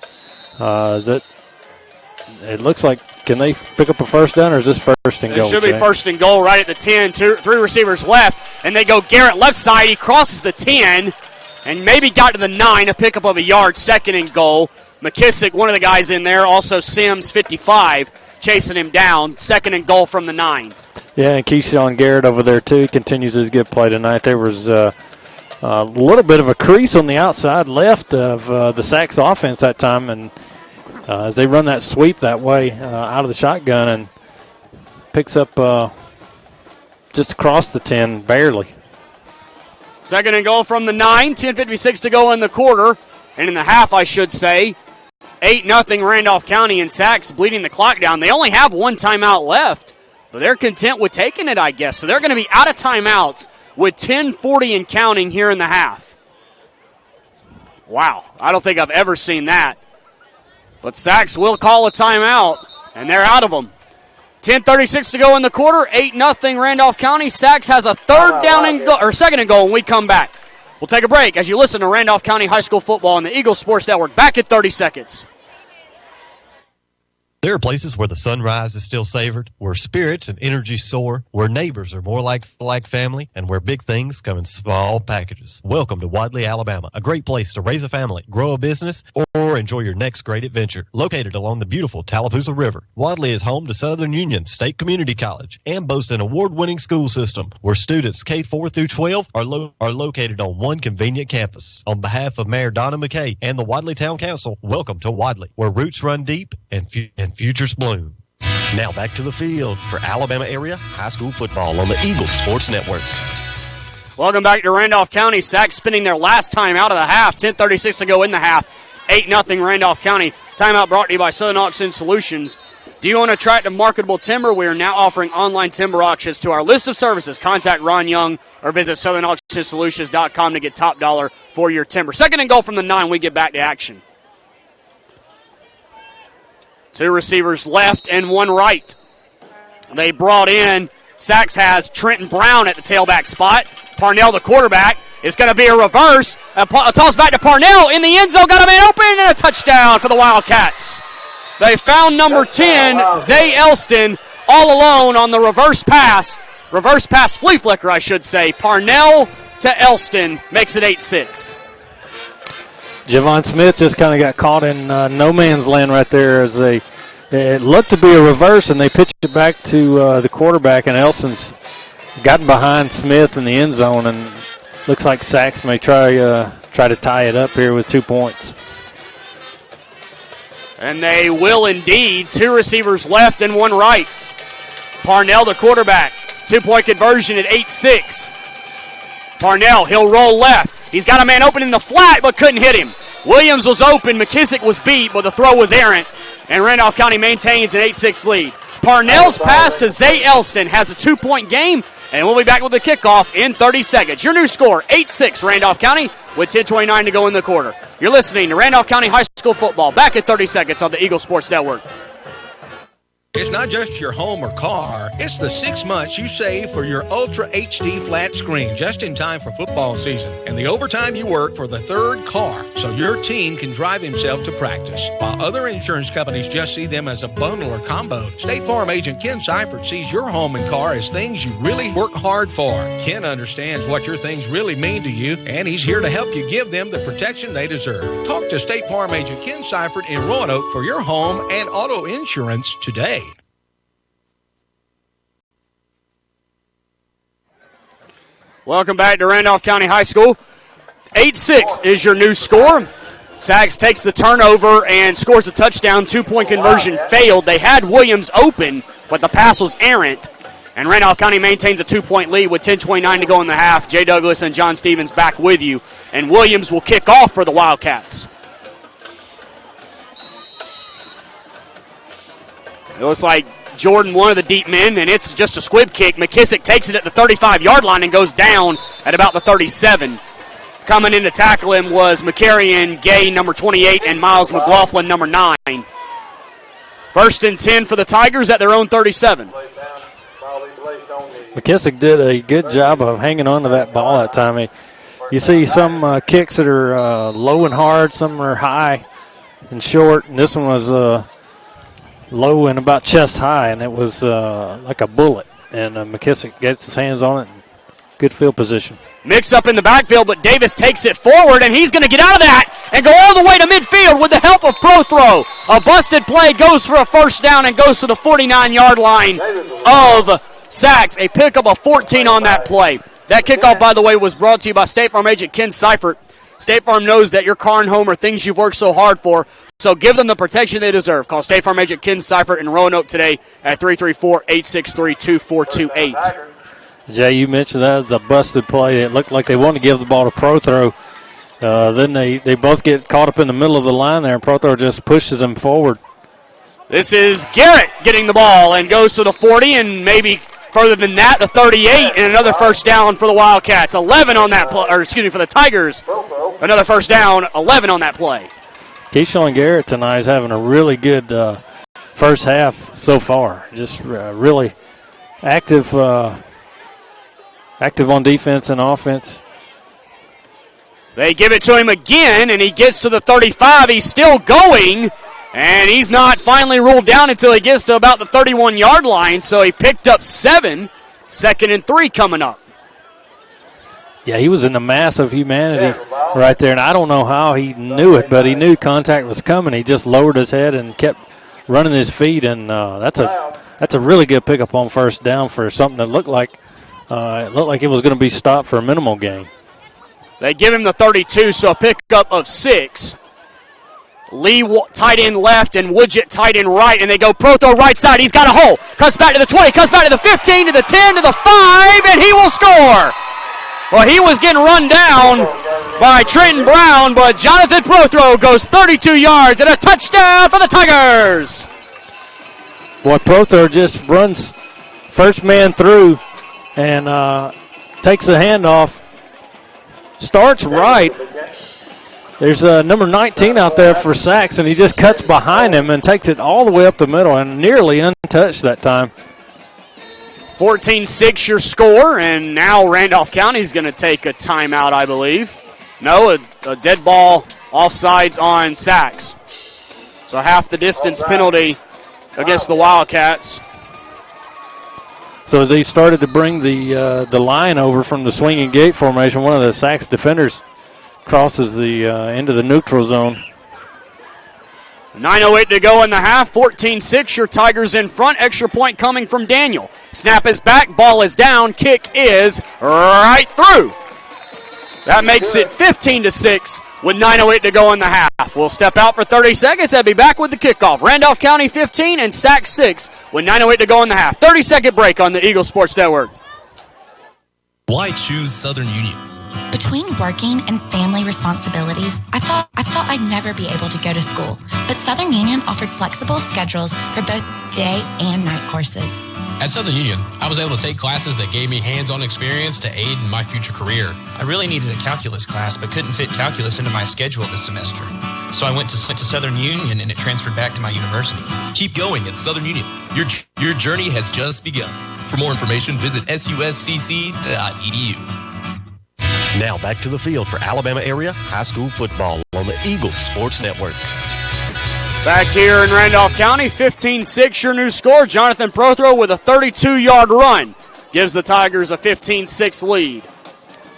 it looks like, can they pick up a first down, or is this first and goal? It should be first and goal right at the 10. Three receivers left, and they go Garrett left side. He crosses the 10 and maybe got to the 9, a pickup of a yard, second and goal. McKissick, one of the guys in there, also Sims, 55, chasing him down, second and goal from the 9. Yeah, and Keyshawn Garrett over there, too. He continues his good play tonight. There was a little bit of a crease on the outside left of the Sachs offense that time, and as they run that sweep that way out of the shotgun, and picks up just across the 10, barely. Second and goal from the 9, 10:56 to go in the quarter, and in the half, I should say. 8-0 Randolph County, and Sachs bleeding the clock down. They only have one timeout left, but they're content with taking it, I guess. So they're going to be out of timeouts with 10:40 and counting here in the half. Wow, I don't think I've ever seen that. But Sachs will call a timeout, and they're out of them. 10:36 to go in the quarter, 8-0 Randolph County. Sachs has a second and goal when we come back. We'll take a break as you listen to Randolph County High School football on the Eagle Sports Network. Back at 30 seconds. There are places where the sunrise is still savored, where spirits and energy soar, where neighbors are more like family, and where big things come in small packages. Welcome to Wadley, Alabama, a great place to raise a family, grow a business, or enjoy your next great adventure. Located along the beautiful Tallapoosa River, Wadley is home to Southern Union State Community College and boasts an award-winning school system where students K-4 through 12 are located on one convenient campus. On behalf of Mayor Donna McKay and the Wadley Town Council, welcome to Wadley, where roots run deep and futures bloom. Now back to the field for Alabama area high school football on the Eagle Sports Network. Welcome back to Randolph County. Sachs spending their last time out of the half. 10:36 to go in the half. 8-0 Randolph County. Timeout brought to you by Southern Auction Solutions. Do you own a tract of marketable timber? We are now offering online timber auctions. To our list of services, contact Ron Young or visit southernauctionsolutions.com to get top dollar for your timber. Second and goal from the 9. We get back to action. Two receivers left and one right. They brought in, Sachs has Trenton Brown at the tailback spot. Parnell, the quarterback, is going to be a reverse. A toss back to Parnell in the end zone. Got a man open and a touchdown for the Wildcats. They found number 10, Zay Elston, all alone on the reverse pass. Reverse pass flea flicker, I should say. Parnell to Elston makes it 8-6. Javon Smith just kind of got caught in no man's land right there as it looked to be a reverse, and they pitched it back to the quarterback, and Elston's gotten behind Smith in the end zone, and looks like Sachs may try to tie it up here with 2 points. And they will indeed. Two receivers left and one right. Parnell, the quarterback. 2-point conversion at 8-6. Parnell, he'll roll left. He's got a man open in the flat, but couldn't hit him. Williams was open. McKissick was beat, but the throw was errant. And Randolph County maintains an 8-6 lead. Parnell's pass to Zay Elston has a 2-point game, and we'll be back with the kickoff in 30 seconds. Your new score, 8-6 Randolph County with 10:29 to go in the quarter. You're listening to Randolph County High School football. Back at 30 seconds on the Eagle Sports Network. It's not just your home or car. It's the 6 months you save for your Ultra HD flat screen just in time for football season. And the overtime you work for the third car so your team can drive himself to practice. While other insurance companies just see them as a bundle or combo, State Farm agent Ken Seifert sees your home and car as things you really work hard for. Ken understands what your things really mean to you, and he's here to help you give them the protection they deserve. Talk to State Farm agent Ken Seifert in Roanoke for your home and auto insurance today. Welcome back to Randolph County High School. 8-6 is your new score. Sachs takes the turnover and scores a touchdown. 2-point conversion failed. They had Williams open, but the pass was errant. And Randolph County maintains a 2-point lead with 10:29 to go in the half. Jay Douglas and John Stevens back with you. And Williams will kick off for the Wildcats. It looks like Jordan, one of the deep men, and it's just a squib kick. McKissick takes it at the 35-yard line and goes down at about the 37. Coming in to tackle him was McCarrion Gay, number 28, and Miles McLaughlin, number 9. First and 10 for the Tigers at their own 37. McKissick did a good job of hanging on to that ball that time. You see some kicks that are low and hard, some are high and short, and this one was low and about chest high, and it was like a bullet. And McKissick gets his hands on it. Good field position. Mix up in the backfield, but Davis takes it forward, and he's going to get out of that and go all the way to midfield with the help of Prothro. A busted play goes for a first down and goes to the 49-yard line of Sachs. A pickup of 14 on that play. That kickoff, by the way, was brought to you by State Farm agent Ken Seifert. State Farm knows that your car and home are things you've worked so hard for, so give them the protection they deserve. Call State Farm agent Ken Seifert in Roanoke today at 334-863-2428. Jay, you mentioned that was a busted play. It looked like they wanted to give the ball to Prothro. Then they both get caught up in the middle of the line there, and Prothro just pushes them forward. This is Garrett getting the ball and goes to the 40 and maybe further than that, the 38, and another first down for the Wildcats. 11 on that play, for the Tigers. Another first down, 11 on that play. Keyshawn Garrett tonight is having a really good first half so far. Just really active on defense and offense. They give it to him again, and he gets to the 35. He's still going, and he's not finally ruled down until he gets to about the 31-yard line, so he picked up 7. 2nd and 3 coming up. Yeah, he was in the mass of humanity right there, and I don't know how he knew it, but he knew contact was coming. He just lowered his head and kept running his feet, and that's a really good pickup on first down for something that looked like it was going to be stopped for a minimal gain. They give him the 32, so a pickup of 6. Lee tight end left and Woodgett tight end right, and they go Prothro right side. He's got a hole. Cuts back to the 20, cuts back to the 15, to the 10, to the 5, and he will score. Well, he was getting run down by Trenton Brown, but Jonathan Prothro goes 32 yards and a touchdown for the Tigers. Boy, Prothro just runs first man through and takes the handoff. Starts right. There's number 19 out there for Sachs, and he just cuts behind him and takes it all the way up the middle and nearly untouched that time. 14-6 your score, and now Randolph County's going to take a timeout, I believe. No, a dead ball offsides on Sachs. So half the distance penalty against the Wildcats. So as they started to bring the line over from the swinging gate formation, one of the Sachs defenders crosses the into the neutral zone. 9:08 to go in the half. 14-6. Your Tigers in front. Extra point coming from Daniel. Snap is back. Ball is down. Kick is right through. That makes it 15-6 with 9:08 to go in the half. We'll step out for 30 seconds and be back with the kickoff. Randolph County 15 and Sachs 6 with 9:08 to go in the half. 30-second break on the Eagle Sports Network. Why choose Southern Union? Between working and family responsibilities, I thought I'd never be able to go to school. But Southern Union offered flexible schedules for both day and night courses. At Southern Union, I was able to take classes that gave me hands-on experience to aid in my future career. I really needed a calculus class, but couldn't fit calculus into my schedule this semester. So I went to Southern Union, and it transferred back to my university. Keep going at Southern Union. Your journey has just begun. For more information, visit suscc.edu. Now back to the field for Alabama area high school football on the Eagle Sports Network. Back here in Randolph County, 15-6 your new score. Jonathan Prothro with a 32-yard run gives the Tigers a 15-6 lead.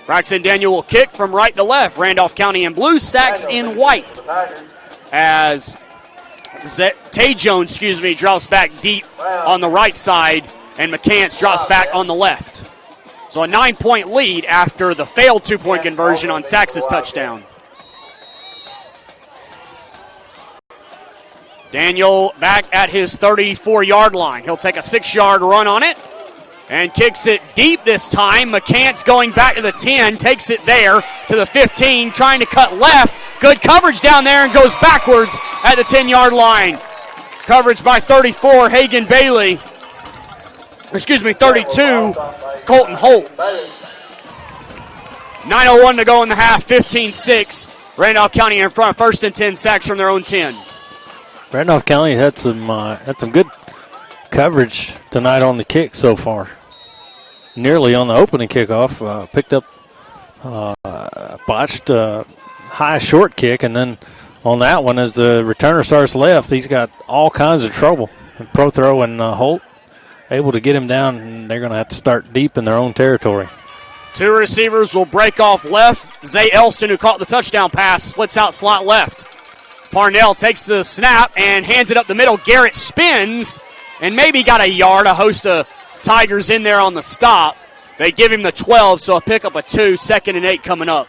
Braxton Daniel will kick from right to left. Randolph County in blue, Sachs in white. As Tay Jones, drops back deep on the right side, and McCants drops back on the left. So a 9-point lead after the failed 2-point conversion on Sachs' touchdown. Daniel back at his 34-yard line. He'll take a 6-yard run on it. and kicks it deep this time. McCants going back to the 10, takes it there to the 15, trying to cut left. Good coverage down there and goes backwards at the 10-yard line. Coverage by 34, Hagan Bailey. 32, Colton Holt. 9:01 to go in the half, 15-6. Randolph County in front, 1st and 10, Sacks from their own 10. Randolph County had some good coverage tonight on the kick so far. Nearly on the opening kickoff, picked up botched high short kick, and then on that one, as the returner starts left, he's got all kinds of trouble. And Prothro and Holt able to get him down, and they're going to have to start deep in their own territory. 2 receivers will break off left. Zay Elston, who caught the touchdown pass, splits out slot left. Parnell takes the snap and hands it up the middle. Garrett spins and maybe got a yard. A host of Tigers in there on the stop. They give him the 12, so a pickup of 2, 2nd and 8 coming up.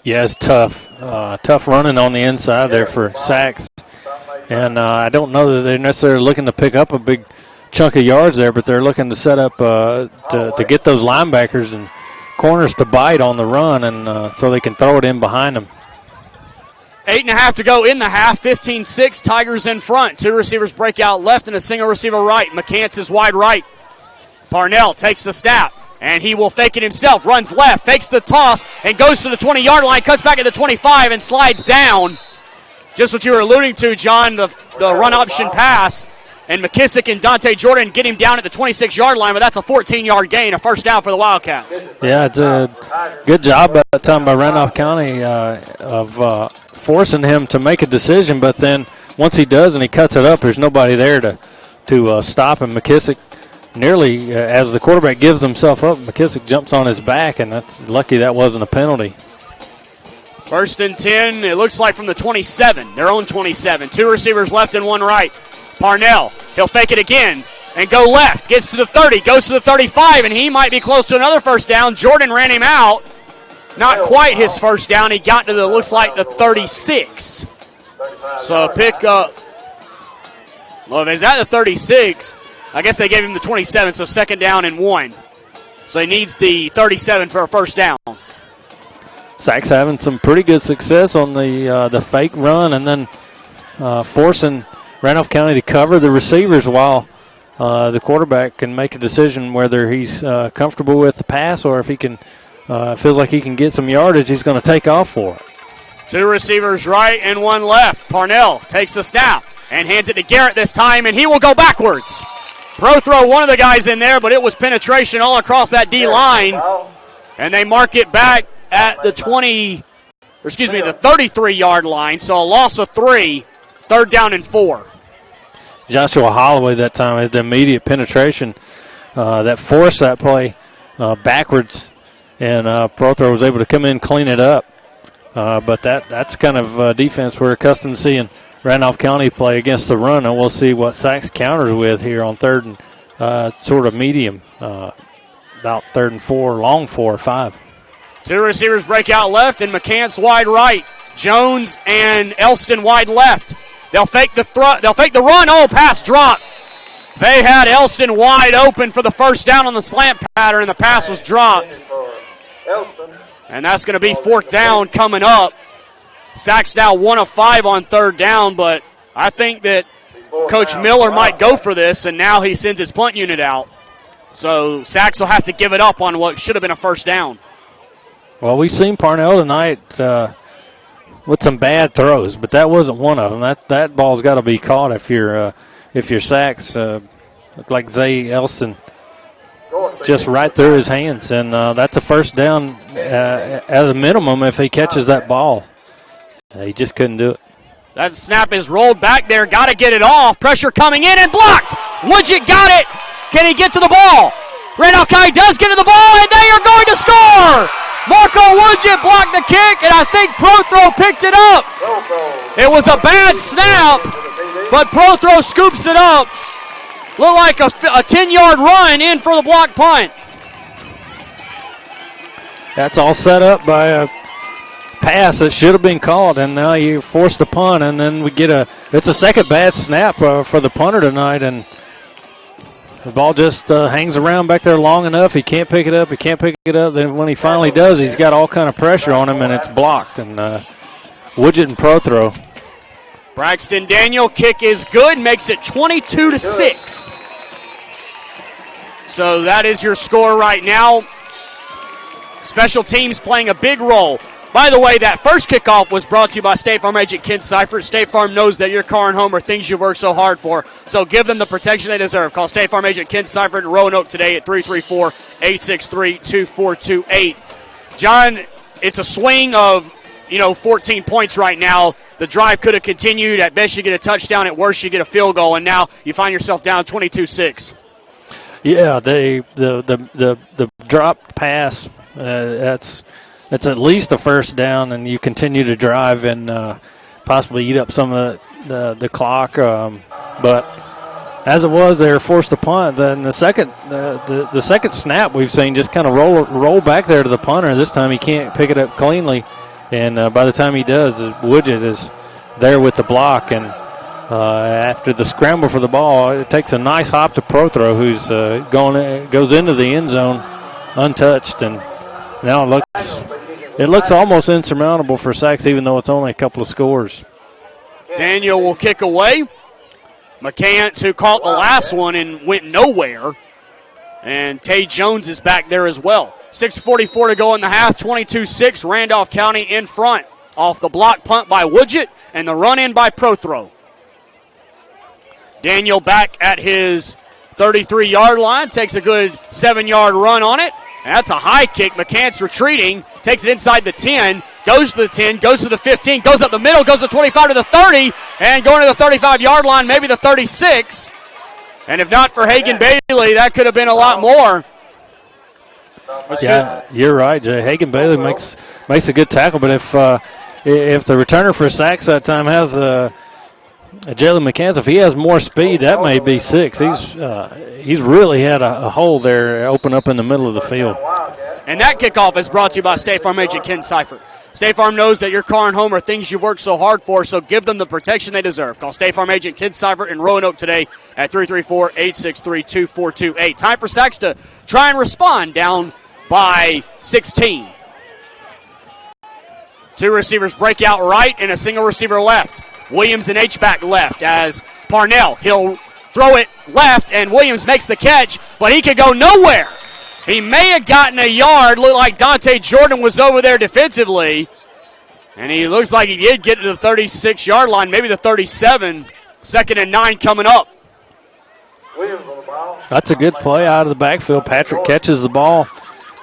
Yeah, it's tough. Tough running on the inside there for Sacks. And I don't know that they're necessarily looking to pick up a big chunk of yards there, but they're looking to set up to get those linebackers and corners to bite on the run, and so they can throw it in behind them. 8.5 to go in the half, 15-6, Tigers in front. 2 receivers break out left and a single receiver right. McCants is wide right. Parnell takes the snap, and he will fake it himself. Runs left, fakes the toss, and goes to the 20-yard line, cuts back at the 25, and slides down. Just what you were alluding to, John, the run option pass. And McKissick and Dante Jordan get him down at the 26-yard line, but that's a 14-yard gain, a first down for the Wildcats. Yeah, it's a good job that time by Randolph County of forcing him to make a decision, but then once he does and he cuts it up, there's nobody there to stop him. McKissick nearly, as the quarterback gives himself up, McKissick jumps on his back, and that's lucky that wasn't a penalty. 1st and 10, it looks like from the 27, their own 27. 2 receivers left and 1 right. Parnell, he'll fake it again and go left. Gets to the 30, goes to the 35, and he might be close to another first down. Jordan ran him out. Not quite his first down. He got to the, looks like, the 36. So pick up. Well, if he's at the 36, I guess they gave him the 27, so 2nd down and 1. So he needs the 37 for a first down. Sacks having some pretty good success on the fake run and then forcing Randolph County to cover the receivers while the quarterback can make a decision whether he's comfortable with the pass or if he can feels like he can get some yardage, he's going to take off for it. 2 receivers right and 1 left. Parnell takes the snap and hands it to Garrett this time, and he will go backwards. Prothro, one of the guys in there, but it was penetration all across that D line, and they mark it back at the 33-yard line, so a loss of 3, 3rd down and 4. Joshua Holloway that time had the immediate penetration that forced that play backwards, and Prothro was able to come in, clean it up. But that's kind of defense we're accustomed to seeing Randolph County play against the run, and we'll see what Sacks counters with here on 3rd and sort of medium, about 3rd and 4, long 4 or 5. 2 receivers break out left, and McCants wide right. Jones and Elston wide left. They'll fake the run. Oh, pass drop. They had Elston wide open for the first down on the slant pattern, and the pass was dropped. And that's going to be 4th down coming up. Sacks now 1 of 5 on 3rd down, but I think that Coach Miller might go for this, and now he sends his punt unit out. So Sacks will have to give it up on what should have been a first down. Well, we've seen Parnell tonight with some bad throws, but that wasn't one of them. That ball's got to be caught if you're Sacks. Looked like Zay Elston just right through his hands, and that's a first down at a minimum if he catches that ball. He just couldn't do it. That snap is rolled back there. Got to get it off. Pressure coming in and blocked. Woodgett got it. Can he get to the ball? Randolph County does get to the ball, and they are going to score. Marco Woodgett blocked the kick, and I think Prothro picked it up. It was a bad snap, but Prothro scoops it up. Looked like a 10-yard run in for the block punt. That's all set up by a pass that should have been called, and now you force the punt, and then we get it's a second bad snap for the punter tonight, and The ball just hangs around back there long enough. He can't pick it up. Then when he finally does, he's got all kind of pressure on him, and it's blocked. And Woodgett and Prothro. Braxton Daniel kick is good, makes it 22-6. So that is your score right now. Special teams playing a big role. By the way, that first kickoff was brought to you by State Farm agent Ken Seifert. State Farm knows that your car and home are things you've worked so hard for, so give them the protection they deserve. Call State Farm agent Ken Seifert in Roanoke today at 334-863-2428. John, it's a swing of 14 points right now. The drive could have continued. At best, you get a touchdown. At worst, you get a field goal, and now you find yourself down 22-6. Yeah, the dropped pass, that's at least a first down, and you continue to drive and possibly eat up some of the clock. But as it was, they were forced to punt. Then the second snap we've seen just kind of roll back there to the punter. This time he can't pick it up cleanly, and by the time he does, Woodgett is there with the block. And after the scramble for the ball, it takes a nice hop to Prothro, who's goes into the end zone untouched, and now it looks almost insurmountable for Sachs, even though it's only a couple of scores. Daniel will kick away. McCants, who caught the last one and went nowhere. And Tay Jones is back there as well. 6:44 to go in the half, 22-6. Randolph County in front off the block punt by Woodgett and the run-in by Prothro. Daniel back at his 33-yard line, takes a good 7-yard run on it. And that's a high kick. McCants retreating, takes it inside the 10, goes to the 10, goes to the 15, goes up the middle, goes to the 25 to the 30, and going to the 35-yard line, maybe the 36. And if not for Hagan Bailey, that could have been a lot more. Yeah, you're right, Jay. Hagan Bailey makes a good tackle, but if the returner for Sachs that time has Jalen McCants, if he has more speed, that may be 6. He's really had a hole there open up in the middle of the field. And that kickoff is brought to you by State Farm agent Ken Seifert. State Farm knows that your car and home are things you've worked so hard for, so give them the protection they deserve. Call State Farm agent Ken Seifert in Roanoke today at 334-863-2428. Time for Sachs to try and respond, down by 16. Two receivers break out right and a single receiver left. Williams and H-back left as Parnell. He'll throw it left, and Williams makes the catch, but he could go nowhere. He may have gotten a yard. Looked like Dante Jordan was over there defensively, and he looks like he did get to the 36-yard line, maybe the 37. 2nd and 9 coming up. That's a good play out of the backfield. Patrick catches the ball,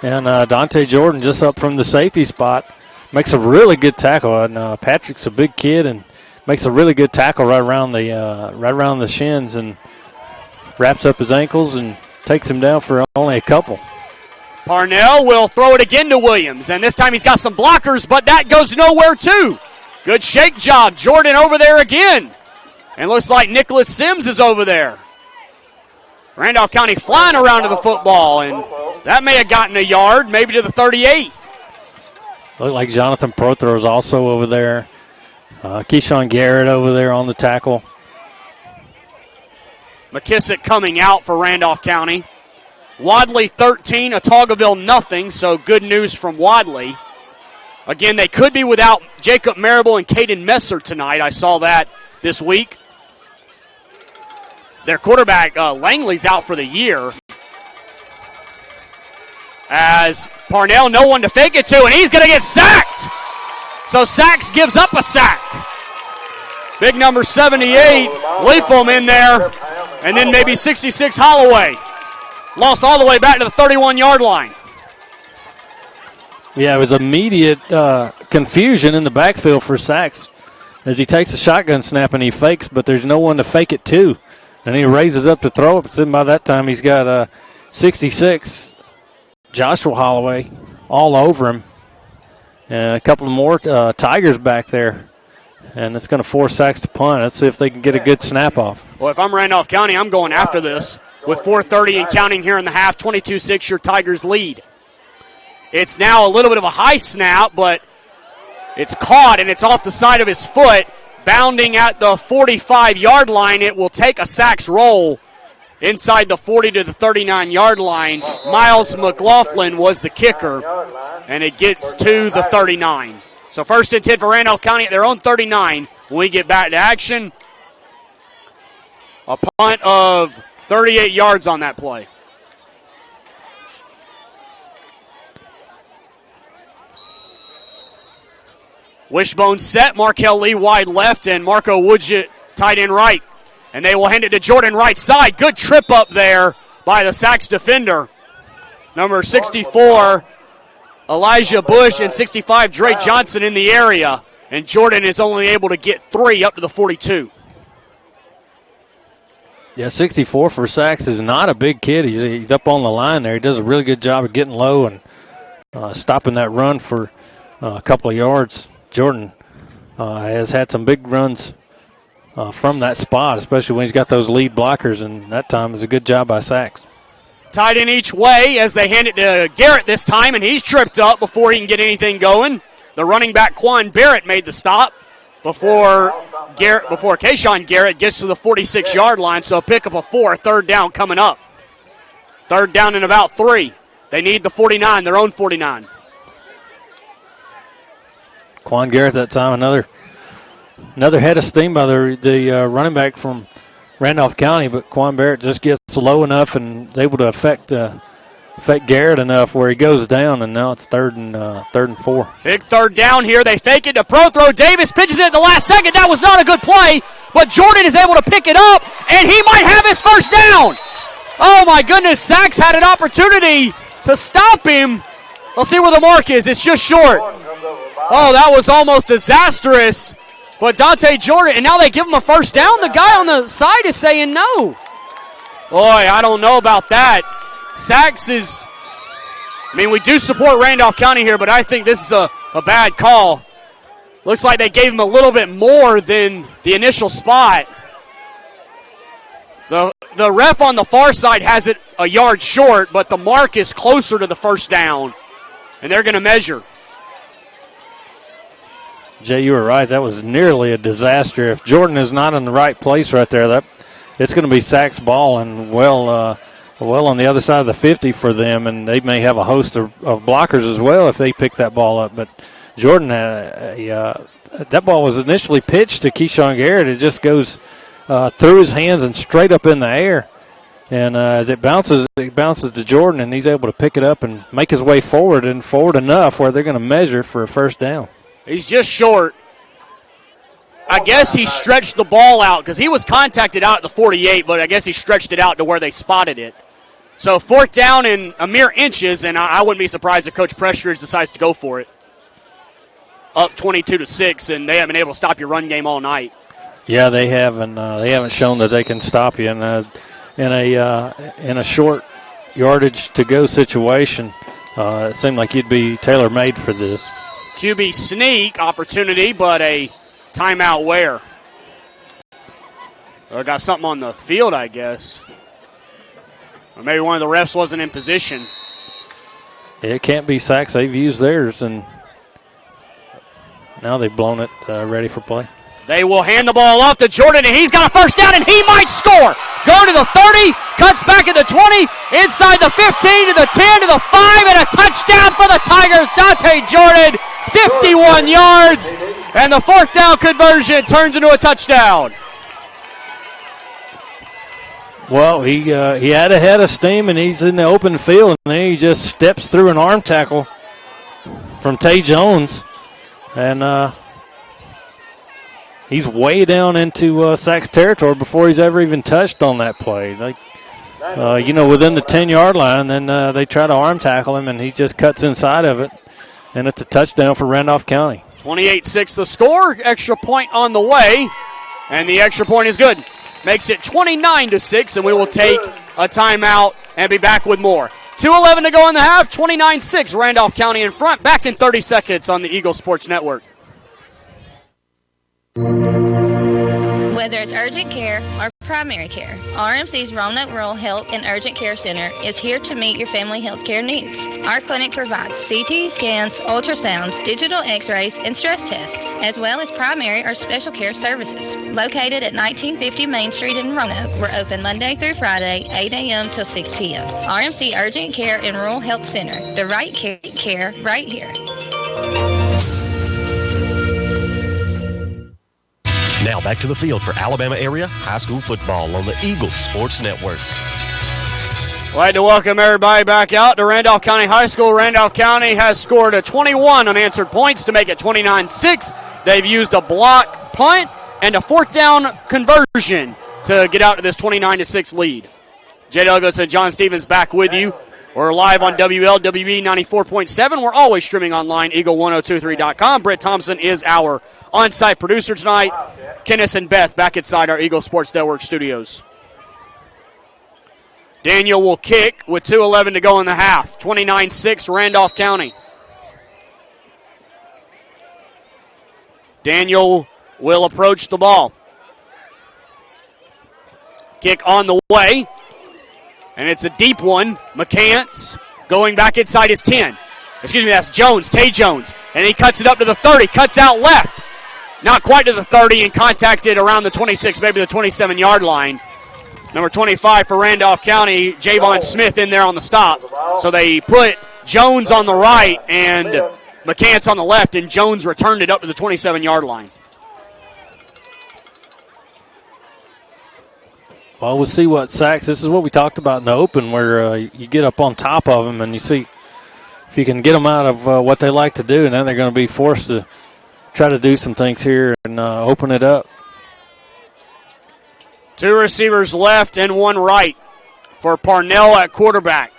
and Dante Jordan just up from the safety spot makes a really good tackle. And Patrick's a big kid and makes a really good tackle right around the shins and wraps up his ankles and takes him down for only a couple. Parnell will throw it again to Williams, and this time he's got some blockers, but that goes nowhere too. Good shake job. Jordan over there again. And looks like Nicholas Sims is over there. Randolph County flying around to the football, and that may have gotten a yard, maybe to the 38. Looked like Jonathan Prothro is also over there. Keyshawn Garrett over there on the tackle. McKissick coming out for Randolph County. Wadley 13, Otaugaville nothing, so good news from Wadley. Again, they could be without Jacob Marable and Caden Messer tonight. I saw that this week. Their quarterback, Langley's out for the year. As Parnell, no one to fake it to, and he's going to get sacked. So Sachs gives up a sack. Big number 78, Leafham in there, and then maybe 66 Holloway. Lost all the way back to the 31-yard line. Yeah, it was immediate confusion in the backfield for Sachs as he takes a shotgun snap and he fakes, but there's no one to fake it to. And he raises up to throw it, but then by that time he's got 66, Joshua Holloway, all over him. And a couple more Tigers back there. And it's going to force Sachs to punt. Let's see if they can get a good snap off. Well, if I'm Randolph County, I'm going after this. With 4:30 and counting here in the half, 22-6, your Tigers lead. It's now a little bit of a high snap, but it's caught and it's off the side of his foot. Bounding at the 45-yard line, it will take a Sachs roll. inside the 40 to the 39-yard line. Miles McLaughlin was the kicker, and it gets to the 39. So 1st and 10 for Randolph County at their own 39. When we get back to action, a punt of 38 yards on that play. Wishbone set, Markel Lee wide left, and Marco Woodgett tight end right. And they will hand it to Jordan right side. Good trip up there by the Sachs defender. Number 64, Elijah Bush, and 65, Dre Johnson in the area. And Jordan is only able to get 3 up to the 42. Yeah, 64 for Sachs is not a big kid. He's up on the line there. He does a really good job of getting low and stopping that run for a couple of yards. Jordan has had some big runs from that spot, especially when he's got those lead blockers, and that time was a good job by Sachs. Tied in each way as they hand it to Garrett this time, and he's tripped up before he can get anything going. The running back, Quan Barrett, made the stop before Kayshawn Garrett gets to the 46-yard line, so pick up a 4, 3rd down coming up. 3rd down and about 3. They need the 49, their own 49. Quan Garrett that time, another head of steam by the running back from Randolph County, but Quan Barrett just gets low enough and is able to affect Garrett enough where he goes down, and now it's 3rd and 4. Big 3rd down here. They fake it to pro throw. Davis pitches it at the last second. That was not a good play, but Jordan is able to pick it up, and he might have his 1st down. Oh, my goodness. Sachs had an opportunity to stop him. Let's see where the mark is. It's just short. Oh, that was almost disastrous. But Dante Jordan, and now they give him a 1st down. The guy on the side is saying no. Boy, I don't know about that. Sachs is, we do support Randolph County here, but I think this is a bad call. Looks like they gave him a little bit more than the initial spot. The ref on the far side has it a yard short, but the mark is closer to the 1st down, and they're going to measure. Jay, you were right. That was nearly a disaster. If Jordan is not in the right place right there, it's going to be Sachs ball and well on the other side of the 50 for them, and they may have a host of blockers as well if they pick that ball up. But Jordan, that ball was initially pitched to Keyshawn Garrett. It just goes through his hands and straight up in the air. And as it bounces to Jordan, and he's able to pick it up and make his way forward enough where they're going to measure for a 1st down. He's just short. I guess he stretched the ball out because he was contacted out at the 48, but I guess he stretched it out to where they spotted it. So 4th down in a mere inches, and I wouldn't be surprised if Coach Prestridge decides to go for it. Up 22-6, and they haven't been able to stop your run game all night. Yeah, they haven't. They haven't shown that they can stop you in a short yardage to go situation. It seemed like you'd be tailor-made for this. QB sneak opportunity, but a timeout where? Or got something on the field, I guess. Or maybe one of the refs wasn't in position. It can't be Sachs. They've used theirs, and now they've blown it ready for play. They will hand the ball off to Jordan, and he's got a 1st down, and he might score. Going to the 30, cuts back at the 20, inside the 15 to the 10 to the 5, and a touchdown for the Tigers. Dante Jordan, 51 yards, and the 4th down conversion turns into a touchdown. Well, he had a head of steam, and he's in the open field, and then he just steps through an arm tackle from Tay Jones, and he's way down into Sachs territory before he's ever even touched on that play. Within the 10-yard line, and then they try to arm tackle him, and he just cuts inside of it, and it's a touchdown for Randolph County. 28-6 the score, extra point on the way, and the extra point is good. Makes it 29-6, and we will take a timeout and be back with more. 2:11 to go in the half, 29-6, Randolph County in front. Back in 30 seconds on the Eagle Sports Network. Whether it's urgent care or Primary care. RMC's Roanoke Rural Health and Urgent Care Center is here to meet your family health care needs. Our clinic provides CT scans, ultrasounds, digital x-rays, and stress tests, as well as primary or special care services. Located at 1950 Main Street in Roanoke, we're open Monday through Friday, 8 a.m. till 6 p.m. RMC Urgent Care and Rural Health Center. The right care right here. Now back to the field for Alabama area high school football on the Eagle Sports Network. I'd like to welcome everybody back out to Randolph County High School. Randolph County has scored a 21 unanswered points to make it 29-6. They've used a block punt and a fourth down conversion to get out to this 29-6 lead. Jay Douglas and John Stevens back with you. We're live on WLWE 94.7. We're always streaming online, eagle1023.com. Britt Thompson is our on-site producer tonight. Kenneth and Beth back inside our Eagle Sports Network studios. Daniel will kick with 2:11 to go in the half. 29-6 Randolph County. Daniel will approach the ball. Kick on the way. And it's a deep one. McCants going back inside his 10. Excuse me, that's Jones, Tay Jones. And he cuts it up to the 30, cuts out left. Not quite to the 30 and contacted around the 26, maybe the 27-yard line. Number 25 for Randolph County, Javon Smith in there on the stop. So they put Jones on the right and McCants on the left, and Jones returned it up to the 27-yard line. Well, we'll see what Sachs. This is what we talked about in the open, where you get up on top of them and you see if you can get them out of what they like to do, and then they're going to be forced to try to do some things here and open it up. Two receivers left and one right for Parnell at quarterback.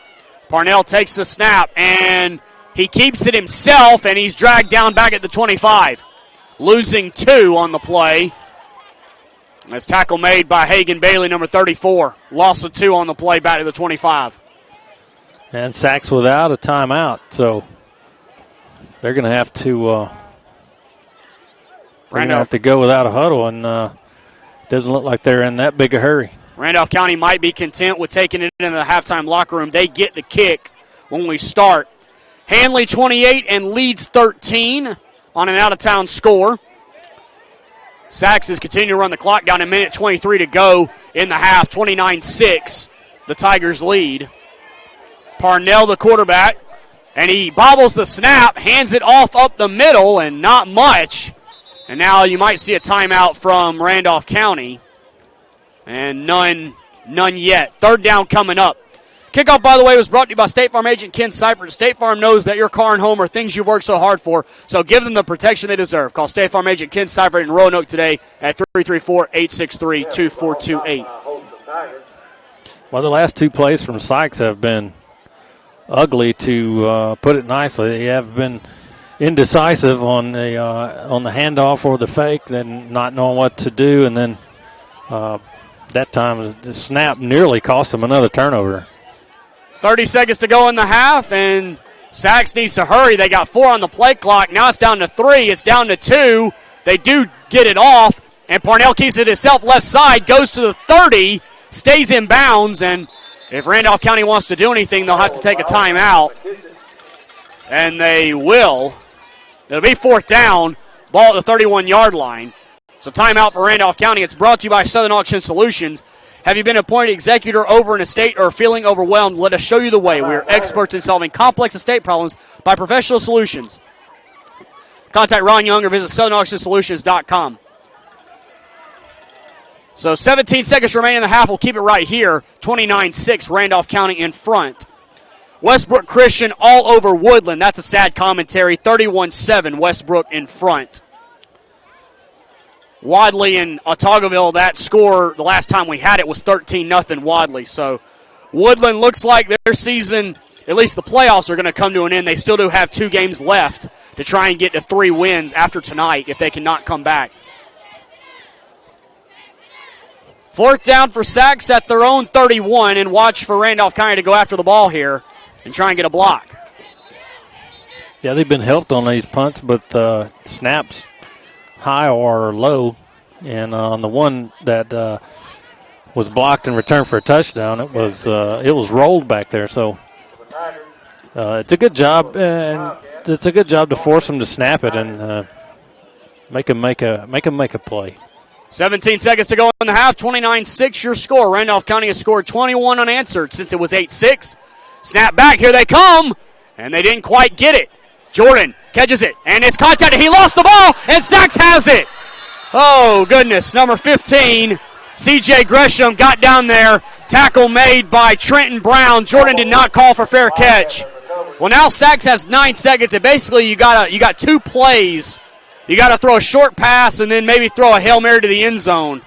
Parnell takes the snap, and he keeps it himself, and he's dragged down back at the 25. Losing 2 on the play. That's tackle made by Hagan Bailey, number 34. Loss of 2 on the play, back to the 25. And Sachs without a timeout, so they're going to have to go without a huddle, and doesn't look like they're in that big a hurry. Randolph County might be content with taking it into the halftime locker room. They get the kick when we start. Hanley 28 and leads 13 on an out-of-town score. Sachs is continuing to run the clock down, a minute 23 to go in the half. 29-6, the Tigers lead. Parnell, the quarterback, and he bobbles the snap, hands it off up the middle, and not much. And now you might see a timeout from Randolph County. And none yet. Third down coming up. Kickoff, by the way, was brought to you by State Farm agent Ken Seifert. State Farm knows that your car and home are things you've worked so hard for, so give them the protection they deserve. Call State Farm agent Ken Seifert in Roanoke today at 334-863-2428. Well, the last 2 plays from Sykes have been ugly, to put it nicely. They have been indecisive on the handoff or the fake, then not knowing what to do, and then that time the snap nearly cost them another turnover. 30 seconds to go in the half, and Sachs needs to hurry. They got 4 on the play clock. Now it's down to 3. It's down to 2. They do get it off, and Parnell keeps it himself left side, goes to the 30, stays in bounds, and if Randolph County wants to do anything, they'll have to take a timeout, and they will. It'll be 4th down, ball at the 31-yard line. So timeout for Randolph County. It's brought to you by Southern Auction Solutions. Have you been appointed executor over an estate or feeling overwhelmed? Let us show you the way. We are experts in solving complex estate problems by professional solutions. Contact Ron Young or visit southernauctionsolutions.com. So 17 seconds remain in the half. We'll keep it right here. 29-6, Randolph County in front. Westbrook Christian all over Woodland. That's a sad commentary. 31-7, Westbrook in front. Wadley and Otagoville, that score the last time we had it was 13-0 Wadley. So Woodland looks like their season, at least the playoffs, are going to come to an end. They still do have 2 games left to try and get to 3 wins after tonight if they cannot come back. 4th down for Sachs at their own 31, and watch for Randolph County to go after the ball here and try and get a block. Yeah, they've been helped on these punts, but snaps high or low. And on the one that was blocked and returned for a touchdown. It was rolled back there. So it's a good job, and it's a good job to force them to snap it and make them make a play. 17 seconds to go in the half. 29-6 your score. Randolph County has scored 21 unanswered since it was 8-6. Snap back. Here they come. And they didn't quite get it. Jordan catches it. And is contacted. He lost the ball. And Sachs has it. Oh, goodness. Number 15, C.J. Gresham, got down there. Tackle made by Trenton Brown. Jordan did not call for fair catch. Well, now Sachs has 9 seconds. And basically you got 2 plays. You got to throw a short pass and then maybe throw a Hail Mary to the end zone.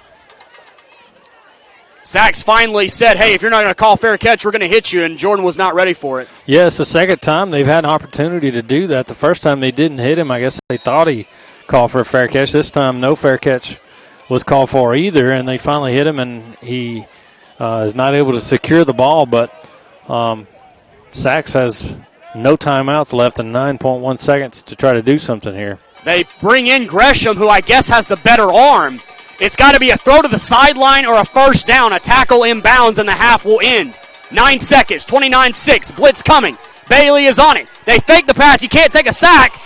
Sachs finally said, hey, if you're not going to call fair catch, we're going to hit you, and Jordan was not ready for it. Yeah, it's the second time they've had an opportunity to do that. The first time they didn't hit him, I guess they thought he called for a fair catch. This time no fair catch was called for either, and they finally hit him, and he is not able to secure the ball, but Sachs has no timeouts left and 9.1 seconds to try to do something here. They bring in Gresham, who I guess has the better arm. It's got to be a throw to the sideline or a first down. A tackle inbounds, and the half will end. 9 seconds, 29-6. Blitz coming. Bailey is on it. They fake the pass. You can't take a sack.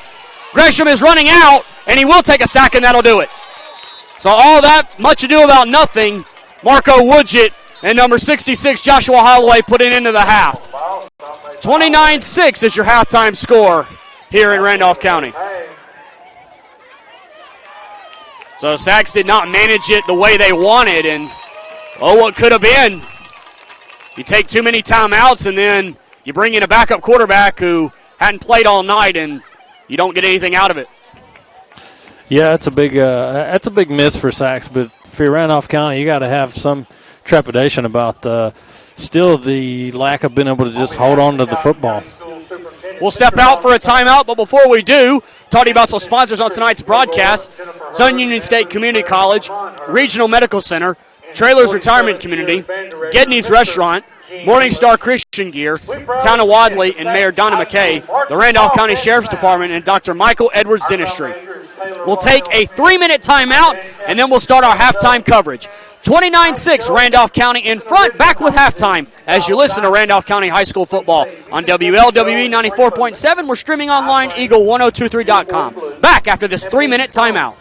Gresham is running out, and he will take a sack, and that'll do it. So all that much ado about nothing. Marco Woodgett and number 66, Joshua Holloway, put it into the half. 29-6 is your halftime score here in Randolph County. So Sachs did not manage it the way they wanted, and what could have been. You take too many timeouts, and then you bring in a backup quarterback who hadn't played all night, and you don't get anything out of it. Yeah, that's a big miss for Sachs, but for Randolph County, you got to have some trepidation about still the lack of being able to just hold on to the football. We'll step out for a timeout, but before we do, talk to you about some sponsors on tonight's broadcast. Southern Union State Community College, Regional Medical Center, Trailers Retirement Community, Gedney's Restaurant, Morning Star Christian Gear, Town of Wadley, and Mayor Donna McKay, the Randolph County Sheriff's Department, and Dr. Michael Edwards Dentistry. We'll take a 3-minute timeout, and then we'll start our halftime coverage. 29-6, Randolph County in front, back with halftime as you listen to Randolph County High School football on WLWE 94.7. We're streaming online, Eagle1023.com. Back after this 3-minute timeout.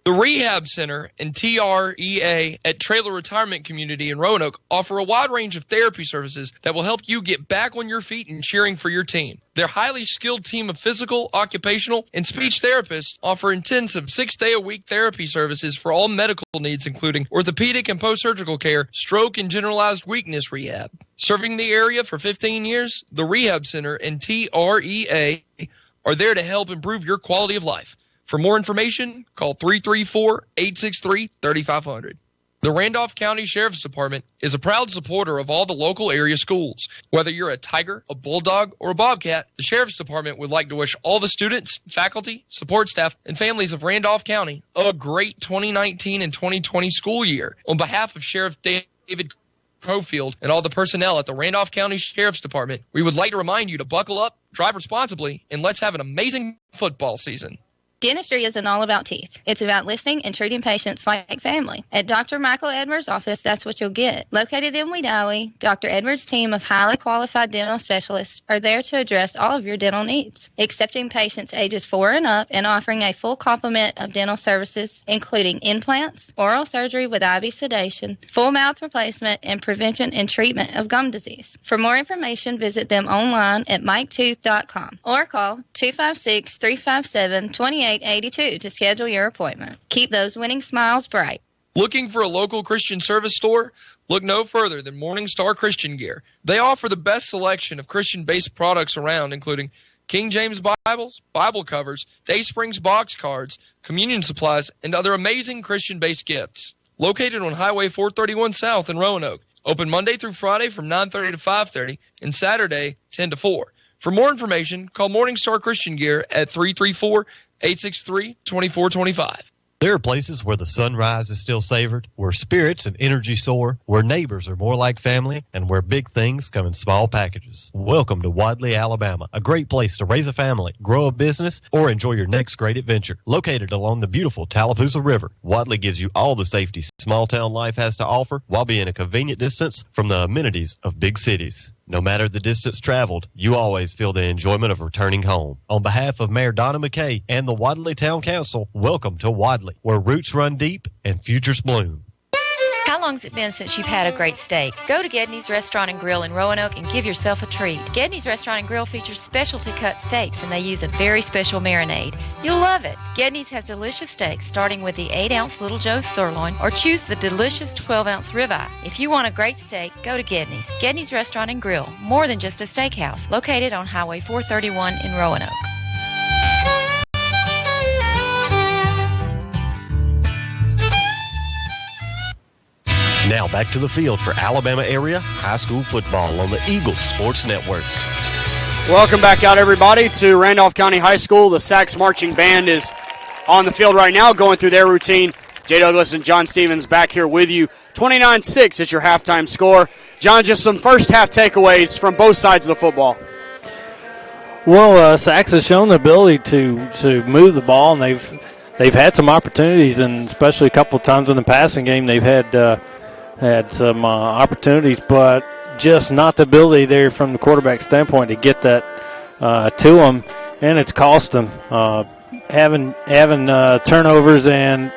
The Rehab Center and TREA at Trailer Retirement Community in Roanoke offer a wide range of therapy services that will help you get back on your feet and cheering for your team. Their highly skilled team of physical, occupational, and speech therapists offer intensive 6-day-a-week therapy services for all medical needs, including orthopedic and post-surgical care, stroke, and generalized weakness rehab. Serving the area for 15 years, the Rehab Center and TREA are there to help improve your quality of life. For more information, call 334-863-3500. The Randolph County Sheriff's Department is a proud supporter of all the local area schools. Whether you're a Tiger, a Bulldog, or a Bobcat, the Sheriff's Department would like to wish all the students, faculty, support staff, and families of Randolph County a great 2019 and 2020 school year. On behalf of Sheriff David Crowfield and all the personnel at the Randolph County Sheriff's Department, we would like to remind you to buckle up, drive responsibly, and let's have an amazing football season. Dentistry isn't all about teeth. It's about listening and treating patients like family. At Dr. Michael Edwards' office, that's what you'll get. Located in Wedowee, Dr. Edwards' team of highly qualified dental specialists are there to address all of your dental needs, accepting patients ages 4 and up and offering a full complement of dental services, including implants, oral surgery with IV sedation, full mouth replacement, and prevention and treatment of gum disease. For more information, visit them online at miketooth.com or call 256-357-2882 to schedule your appointment. Keep those winning smiles bright. Looking for a local Christian service store? Look no further than Morning Star Christian Gear. They offer the best selection of Christian-based products around, including King James Bibles, Bible covers, Day Springs box cards, communion supplies, and other amazing Christian-based gifts. Located on Highway 431 South in Roanoke. Open Monday through Friday from 9:30 to 5:30 and Saturday 10 to 4. For more information, call Morning Star Christian Gear at 334-863-2425. There are places where the sunrise is still savored, where spirits and energy soar, where neighbors are more like family, and where big things come in small packages. Welcome to Wadley, Alabama, a great place to raise a family, grow a business, or enjoy your next great adventure. Located along the beautiful Tallapoosa River, Wadley gives you all the safety small town life has to offer while being a convenient distance from the amenities of big cities. No matter the distance traveled, you always feel the enjoyment of returning home. On behalf of Mayor Donna McKay and the Wadley Town Council, welcome to Wadley, where roots run deep and futures bloom. How long's it been since you've had a great steak? Go to Gedney's Restaurant and Grill in Roanoke and give yourself a treat. Gedney's Restaurant and Grill features specialty cut steaks, and they use a very special marinade. You'll love it. Gedney's has delicious steaks, starting with the 8-ounce Little Joe's sirloin, or choose the delicious 12-ounce ribeye. If you want a great steak, go to Gedney's. Gedney's Restaurant and Grill, more than just a steakhouse, located on Highway 431 in Roanoke. Now back to the field for Alabama area high school football on the Eagles Sports Network. Welcome back out, everybody, to Randolph County High School. The Sax Marching Band is on the field right now going through their routine. Jay Douglas and John Stevens back here with you. 29-6 is your halftime score. John, just some first half takeaways from both sides of the football. Well, Sax has shown the ability to move the ball, and they've had some opportunities, and especially a couple of times in the passing game they've had some opportunities, but just not the ability there from the quarterback standpoint to get that to them, and it's cost them. Having turnovers and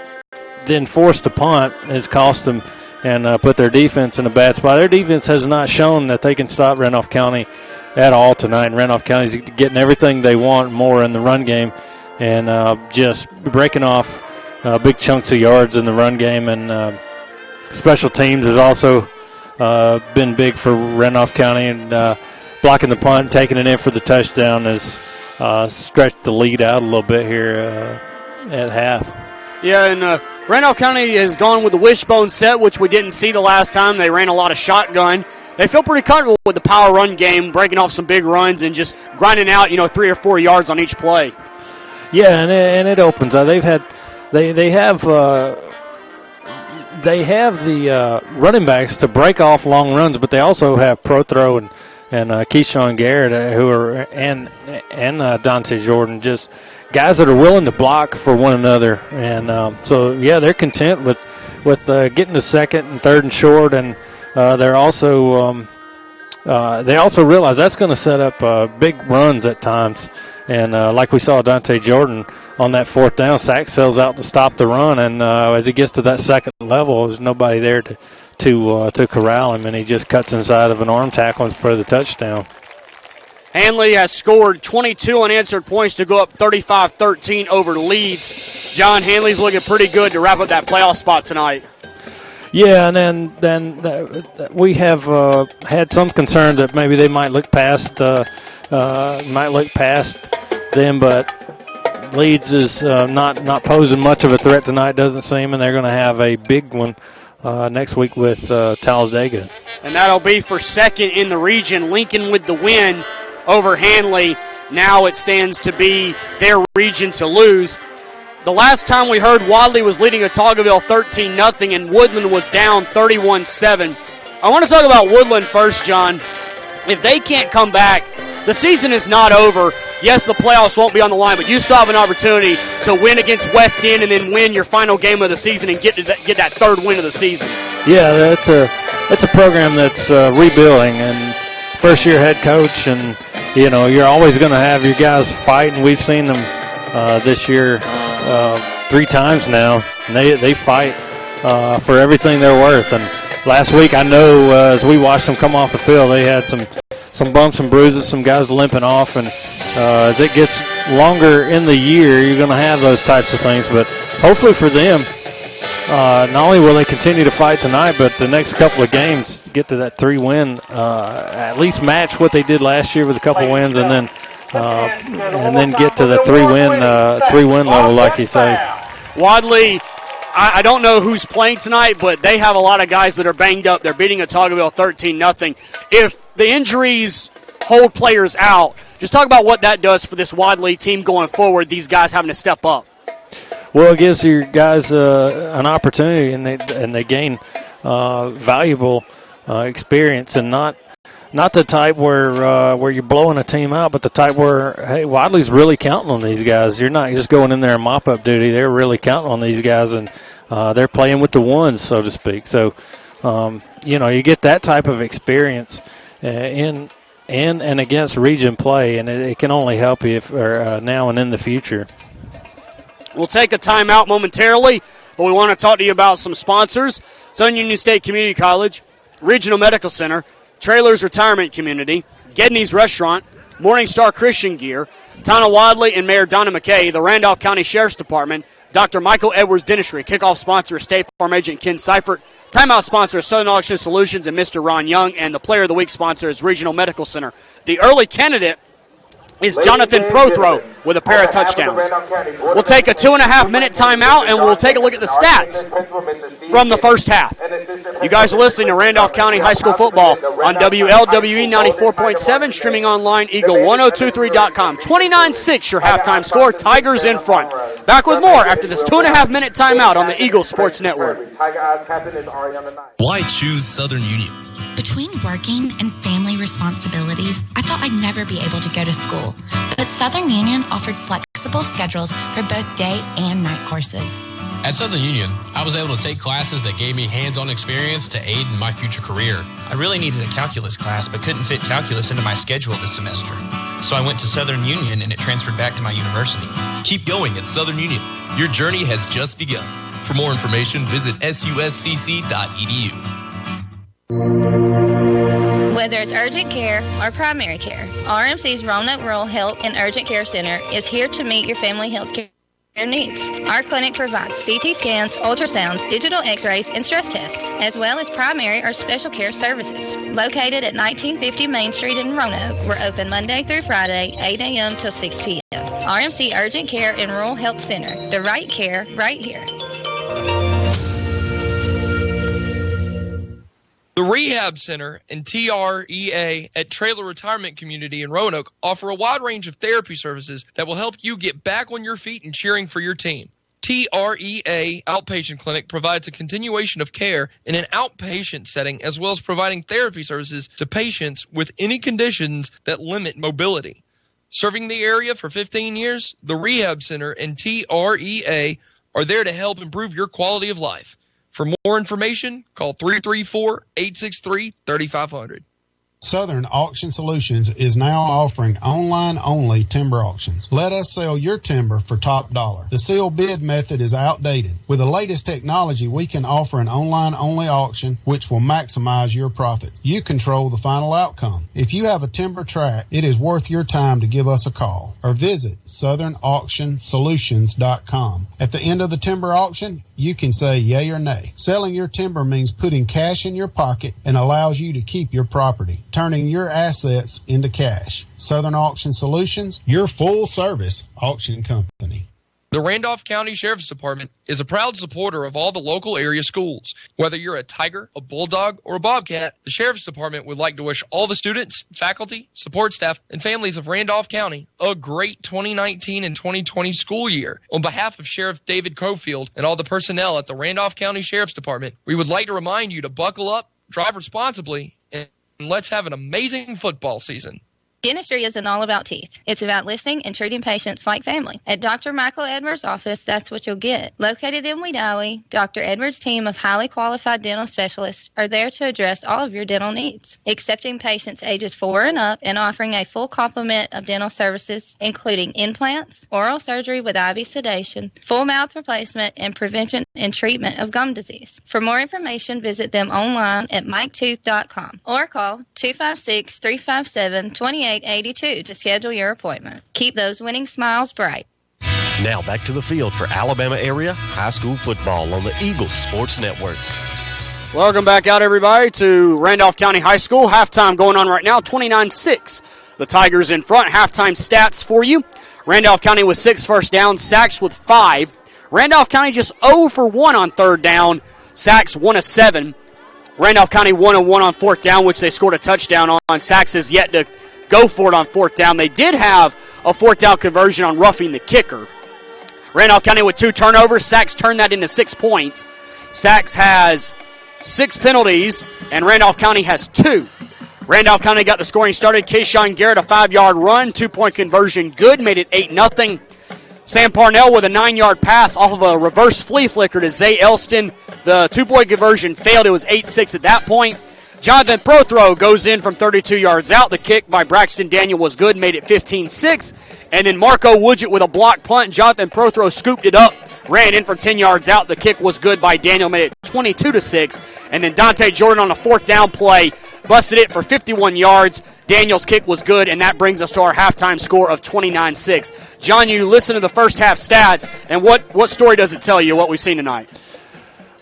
then forced to punt has cost them and put their defense in a bad spot. Their defense has not shown that they can stop Randolph County at all tonight, and Randolph County's getting everything they want more in the run game and just breaking off big chunks of yards in the run game, and special teams has also been big for Randolph County, and blocking the punt, taking it in for the touchdown has stretched the lead out a little bit here at half. Yeah, and Randolph County has gone with the wishbone set, which we didn't see the last time. They ran a lot of shotgun. They feel pretty comfortable with the power run game, breaking off some big runs and just grinding out, 3 or 4 yards on each play. Yeah, and it opens. They have the running backs to break off long runs, but they also have Prothro and Keyshawn Garrett and Dante Jordan, just guys that are willing to block for one another. And so they're content with getting the second and third and short, and they also realize that's going to set up big runs at times. And like we saw Dante Jordan on that fourth down, Sax sells out to stop the run, and as he gets to that second level, there's nobody there to corral him, and he just cuts inside of an arm tackle for the touchdown. Hanley has scored 22 unanswered points to go up 35-13 over Leeds. John, Hanley's looking pretty good to wrap up that playoff spot tonight. Yeah, and then we have had some concern that maybe they might look past them, but Leeds is not posing much of a threat tonight, doesn't seem, and they're going to have a big one next week with Talladega. And that'll be for second in the region. Lincoln with the win over Hanley. Now it stands to be their region to lose. The last time we heard, Wadley was leading Otagoville 13-0, and Woodland was down 31-7. I want to talk about Woodland first, John. If they can't come back, the season is not over. Yes, the playoffs won't be on the line, but you still have an opportunity to win against West End and then win your final game of the season and get that third win of the season. Yeah, that's a program that's rebuilding, and first-year head coach, and you're always going to have your guys fight, and we've seen them this year 3 times now, and they fight for everything they're worth. And last week, I know as we watched them come off the field, they had some bumps and bruises, some guys limping off, and as it gets longer in the year, you're going to have those types of things. But hopefully for them, not only will they continue to fight tonight, but the next couple of games get to that 3-win, at least match what they did last year with a couple wins, and then get to the 3-win level, like you say. Wadley, I don't know who's playing tonight, but they have a lot of guys that are banged up. They're beating Otagoville 13-0. If the injuries hold players out, just talk about what that does for this Wadley team going forward, these guys having to step up. Well, it gives your guys an opportunity, and they gain valuable experience, and not the type where you're blowing a team out, but the type where, hey, Wadley's really counting on these guys. You're not just going in there and mop-up duty. They're really counting on these guys, and they're playing with the ones, so to speak. So, you get that type of experience in and against region play, and it can only help you now and in the future. We'll take a timeout momentarily, but we want to talk to you about some sponsors. Southern Union State Community College, Regional Medical Center, Trailers Retirement Community, Gedney's Restaurant, Morning Star Christian Gear, Tana Wadley and Mayor Donna McKay, the Randolph County Sheriff's Department, Dr. Michael Edwards Dentistry, kickoff sponsor State Farm Agent Ken Seifert, timeout sponsor is Southern Auction Solutions and Mr. Ron Young, and the Player of the Week sponsor is Regional Medical Center. The early candidate is Jonathan Prothrow with a pair of touchdowns. We'll take a 2.5-minute timeout, and we'll take a look at the stats from the first half. You guys are listening to Randolph County High School football on WLWE 94.7, streaming online, Eagle1023.com. 29-6 your halftime score, Tigers in front. Back with more after this 2.5-minute timeout on the Eagle Sports Network. Why choose Southern Union? Between working and family responsibilities, I thought I'd never be able to go to school. But Southern Union offered flexible schedules for both day and night courses. At Southern Union, I was able to take classes that gave me hands-on experience to aid in my future career. I really needed a calculus class, but couldn't fit calculus into my schedule this semester. So I went to Southern Union, and it transferred back to my university. Keep going at Southern Union. Your journey has just begun. For more information, visit suscc.edu. Whether it's urgent care or primary care, RMC's Roanoke Rural Health and Urgent Care Center is here to meet your family health care needs. Our clinic provides CT scans, ultrasounds, digital x-rays, and stress tests, as well as primary or special care services. Located at 1950 Main Street in Roanoke, we're open Monday through Friday, 8 a.m. till 6 p.m. RMC Urgent Care and Rural Health Center. The right care right here. The Rehab Center and TREA at Trailer Retirement Community in Roanoke offer a wide range of therapy services that will help you get back on your feet and cheering for your team. TREA Outpatient Clinic provides a continuation of care in an outpatient setting, as well as providing therapy services to patients with any conditions that limit mobility. Serving the area for 15 years, the Rehab Center and TREA are there to help improve your quality of life. For more information, call 334-863-3500. Southern Auction Solutions is now offering online-only timber auctions. Let us sell your timber for top dollar. The sealed bid method is outdated. With the latest technology, we can offer an online-only auction which will maximize your profits. You control the final outcome. If you have a timber tract, it is worth your time to give us a call or visit southernauctionsolutions.com. At the end of the timber auction, you can say yay or nay. Selling your timber means putting cash in your pocket and allows you to keep your property, turning your assets into cash. Southern Auction Solutions, your full-service auction company. The Randolph County Sheriff's Department is a proud supporter of all the local area schools. Whether you're a Tiger, a Bulldog, or a Bobcat, the Sheriff's Department would like to wish all the students, faculty, support staff, and families of Randolph County a great 2019 and 2020 school year. On behalf of Sheriff David Cofield and all the personnel at the Randolph County Sheriff's Department, we would like to remind you to buckle up, drive responsibly, and let's have an amazing football season. Dentistry isn't all about teeth. It's about listening and treating patients like family. At Dr. Michael Edwards' office, that's what you'll get. Located in Wedowee, Dr. Edwards' team of highly qualified dental specialists are there to address all of your dental needs, accepting patients ages 4 and up and offering a full complement of dental services, including implants, oral surgery with IV sedation, full mouth replacement, and prevention and treatment of gum disease. For more information, visit them online at miketooth.com or call 256-357-2882 to schedule your appointment. Keep those winning smiles bright. Now back to the field for Alabama area high school football on the Eagle Sports Network. Welcome back out, everybody, to Randolph County High School. Halftime going on right now, 29-6. The Tigers in front. Halftime stats for you. Randolph County with 6 first downs, sacks with 5. Randolph County just 0 for 1 on third down, sacks 1 of 7. Randolph County 1 of 1 on fourth down, which they scored a touchdown on. Sacks is yet to go for it on fourth down. They did have a fourth down conversion on roughing the kicker. Randolph County with 2 turnovers. Sachs turned that into 6 points. Sachs has 6 penalties, and Randolph County has 2. Randolph County got the scoring started. Kayshawn Garrett, a 5-yard run, 2-point conversion good, made it 8-0. Sam Parnell with a 9-yard pass off of a reverse flea flicker to Zay Elston. The 2-point conversion failed. It was 8-6 at that point. Jonathan Prothrow goes in from 32 yards out. The kick by Braxton Daniel was good, made it 15-6. And then Marco Woodgett with a block punt. Jonathan Prothrow scooped it up, ran in for 10 yards out. The kick was good by Daniel, made it 22-6. And then Dante Jordan on a 4th down play busted it for 51 yards. Daniel's kick was good, and that brings us to our halftime score of 29-6. John, you listen to the first half stats, and what story does it tell you, what we've seen tonight?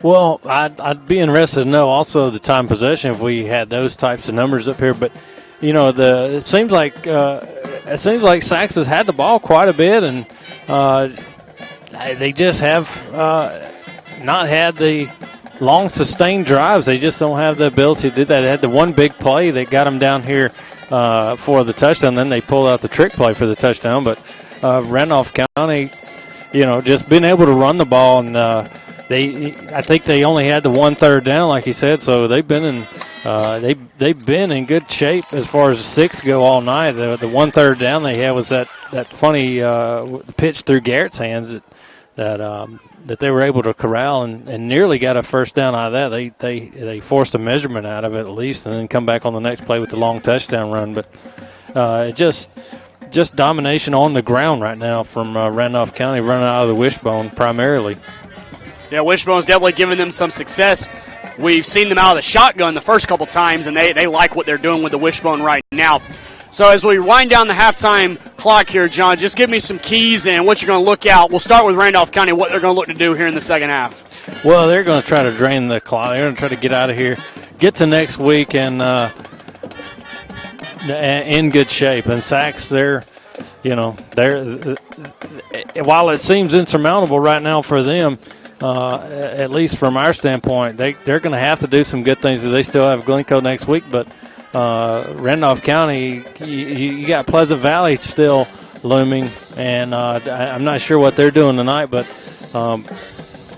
Well, I'd be interested to know also the time possession if we had those types of numbers up here. But you know, it seems like Sachs has had the ball quite a bit, and they just have not had the long sustained drives. They just don't have the ability to do that. They had the one big play that got them down here for the touchdown. Then they pulled out the trick play for the touchdown. But Randolph County, you know, just being able to run the ball, and I think they only had the 1 3rd down, like he said. So they've been in good shape as far as the 6 go all night. The 1 3rd down they had was that funny pitch through Garrett's hands that they were able to corral and nearly got a first down out of that. They forced a measurement out of it at least, and then come back on the next play with the long touchdown run. But just domination on the ground right now from Randolph County, running out of the wishbone primarily. Yeah, Wishbone's definitely given them some success. We've seen them out of the shotgun the first couple times, and they like what they're doing with the Wishbone right now. So as we wind down the halftime clock here, John, just give me some keys and what you're going to look out. We'll start with Randolph County, what they're going to look to do here in the second half. Well, they're going to try to drain the clock. They're going to try to get out of here, get to next week, and in good shape. And Sachs, they're while it seems insurmountable right now for them, at least from our standpoint, they're going to have to do some good things. They still have Glencoe next week, but Randolph County, you got Pleasant Valley still looming, and I'm not sure what they're doing tonight, but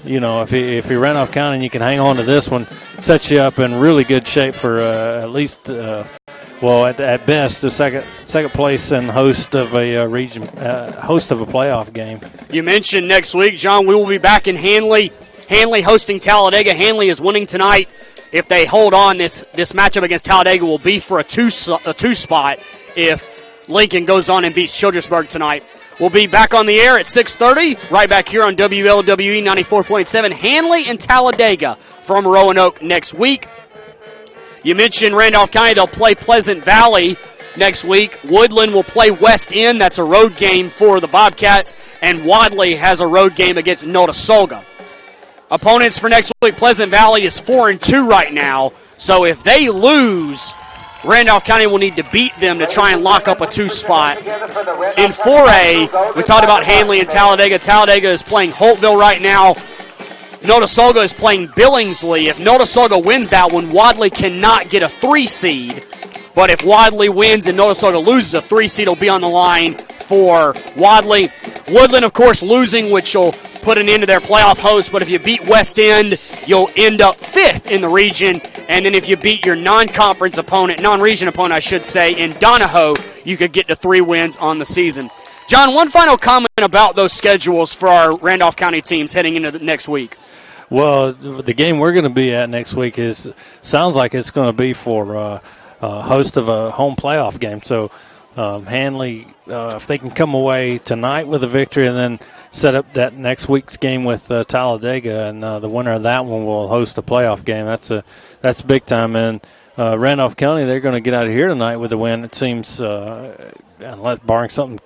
if you're Randolph County and you can hang on to this one, sets you up in really good shape for at least, at best, the second place and host of a region, host of a playoff game. You mentioned next week, John. We will be back in Hanley. Hanley hosting Talladega. Hanley is winning tonight. If they hold on, this matchup against Talladega will be for a two spot if Lincoln goes on and beats Childersburg tonight. We'll be back on the air at 6:30, right back here on WLWE 94.7. Hanley and Talladega from Roanoke next week. You mentioned Randolph County. They'll play Pleasant Valley next week. Woodland will play West End. That's a road game for the Bobcats. And Wadley has a road game against Notasulga. Opponents for next week, Pleasant Valley is 4-2 right now. So if they lose, Randolph County will need to beat them to try and lock up a 2 spot. In 4A, we talked about Hanley and Talladega. Talladega is playing Holtville right now. Notasulga is playing Billingsley. If Notasulga wins that one, Wadley cannot get a 3 seed. But if Wadley wins and Notasulga loses, a 3 seed will be on the line for Wadley. Woodland, of course, losing, which will put an end to their playoff host. But if you beat West End, you'll end up 5th in the region. And then if you beat your non-region opponent, I should say, in Donahoe, you could get to 3 wins on the season. John, one final comment about those schedules for our Randolph County teams heading into the next week. Well, the game we're going to be at next week sounds like it's going to be for host of a home playoff game. So Hanley, if they can come away tonight with a victory and then set up that next week's game with Talladega, and the winner of that one will host a playoff game. That's big time. And Randolph County, they're going to get out of here tonight with a win. It seems, unless barring something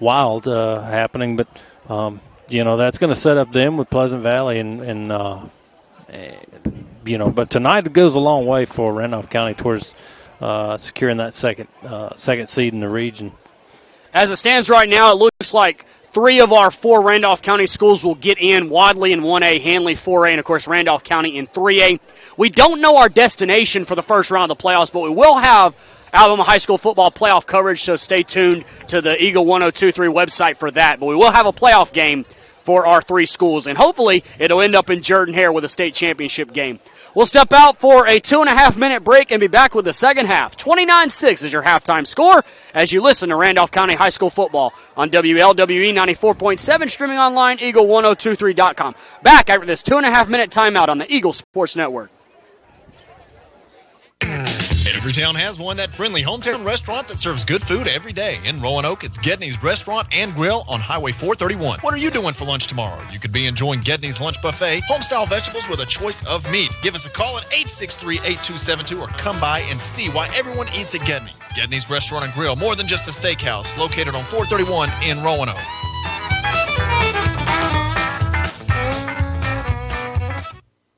wild happening, but that's going to set up them with Pleasant Valley, but tonight it goes a long way for Randolph County towards securing that second seed in the region. As it stands right now, it looks like 3 of our 4 Randolph County schools will get in. Wadley in 1A, Hanley 4A, and, of course, Randolph County in 3A. We don't know our destination for the first round of the playoffs, but we will have Alabama High School football playoff coverage, so stay tuned to the Eagle 102.3 website for that. But we will have a playoff game for our three schools, and hopefully it'll end up in Jordan-Hare with a state championship game. We'll step out for a 2.5-minute break and be back with the second half. 29-6 is your halftime score as you listen to Randolph County High School football on WLWE 94.7, streaming online, Eagle1023.com. Back after this 2.5-minute timeout on the Eagle Sports Network. Every town has one, that friendly hometown restaurant that serves good food every day. In Roanoke, it's Gedney's Restaurant and Grill on Highway 431. What are you doing for lunch tomorrow? You could be enjoying Gedney's Lunch Buffet, home-style vegetables with a choice of meat. Give us a call at 863-8272 or come by and see why everyone eats at Gedney's. Gedney's Restaurant and Grill, more than just a steakhouse, located on 431 in Roanoke.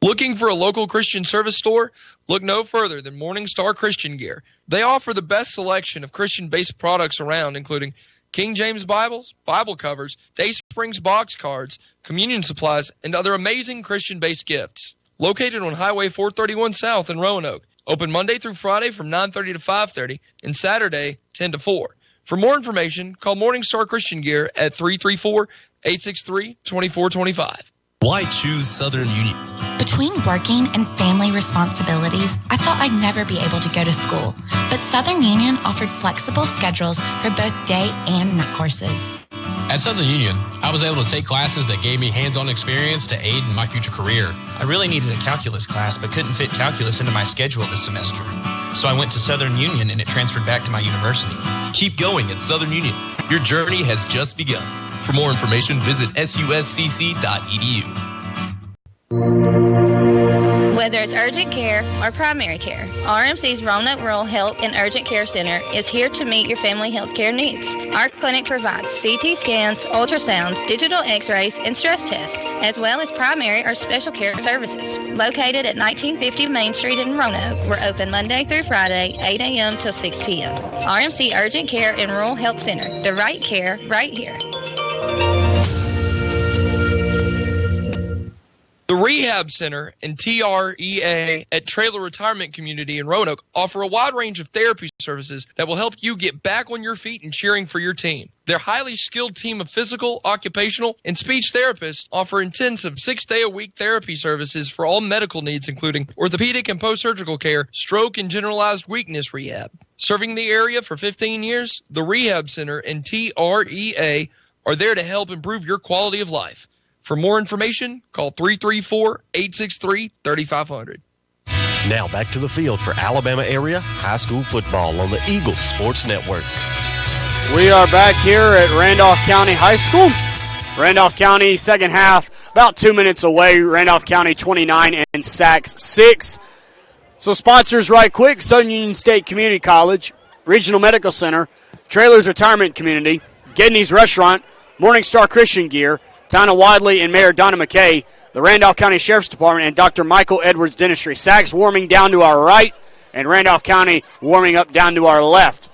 Looking for a local Christian service store? Look no further than Morning Star Christian Gear. They offer the best selection of Christian-based products around, including King James Bibles, Bible covers, Day Springs box cards, communion supplies, and other amazing Christian-based gifts. Located on Highway 431 South in Roanoke. Open Monday through Friday from 9:30 to 5:30 and Saturday 10 to 4. For more information, call Morning Star Christian Gear at 334-863-2425. Why choose Southern Union? Between working and family responsibilities, I thought I'd never be able to go to school. But Southern Union offered flexible schedules for both day and night courses. At Southern Union, I was able to take classes that gave me hands-on experience to aid in my future career. I really needed a calculus class, but couldn't fit calculus into my schedule this semester. So I went to Southern Union, and it transferred back to my university. Keep going at Southern Union. Your journey has just begun. For more information, visit suscc.edu. Whether it's urgent care or primary care, RMC's Roanoke Rural Health and Urgent Care Center is here to meet your family health care needs. Our clinic provides CT scans, ultrasounds, digital x-rays, and stress tests, as well as primary or special care services. Located at 1950 Main Street in Roanoke, we're open Monday through Friday, 8 a.m. till 6 p.m. RMC Urgent Care and Rural Health Center, the right care right here. The Rehab Center and TREA at Trailer Retirement Community in Roanoke offer a wide range of therapy services that will help you get back on your feet and cheering for your team. Their highly skilled team of physical, occupational, and speech therapists offer intensive 6-day-a-week therapy services for all medical needs, including orthopedic and post-surgical care, stroke, and generalized weakness rehab. Serving the area for 15 years, the Rehab Center and TREA are there to help improve your quality of life. For more information, call 334-863-3500. Now back to the field for Alabama area high school football on the Eagle Sports Network. We are back here at Randolph County High School. Randolph County, second half, about 2 minutes away. Randolph County 29 and Sachs 6. So sponsors right quick, Southern Union State Community College, Regional Medical Center, Trailers Retirement Community, Gedney's Restaurant, Morning Star Christian Gear, Tana Wadley and Mayor Donna McKay, the Randolph County Sheriff's Department, and Dr. Michael Edwards Dentistry. Sachs warming down to our right, and Randolph County warming up down to our left.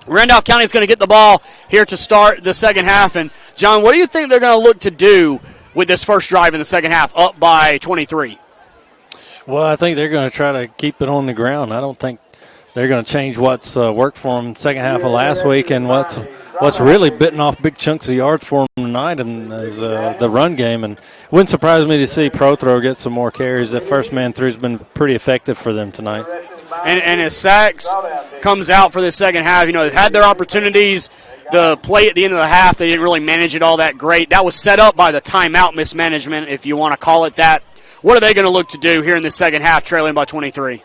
Randolph County is going to get the ball here to start the second half. And, John, what do you think they're going to look to do with this first drive in the second half, up by 23? Well, I think they're going to try to keep it on the ground. I don't think they're going to change what's worked for them second half of last week, and what's really bitten off big chunks of yards for them tonight is the run game. And it wouldn't surprise me to see Prothro get some more carries. That first man through has been pretty effective for them tonight. And as Sachs comes out for the second half, they've had their opportunities. The play at the end of the half, they didn't really manage it all that great. That was set up by the timeout mismanagement, if you want to call it that. What are they going to look to do here in the second half, trailing by 23?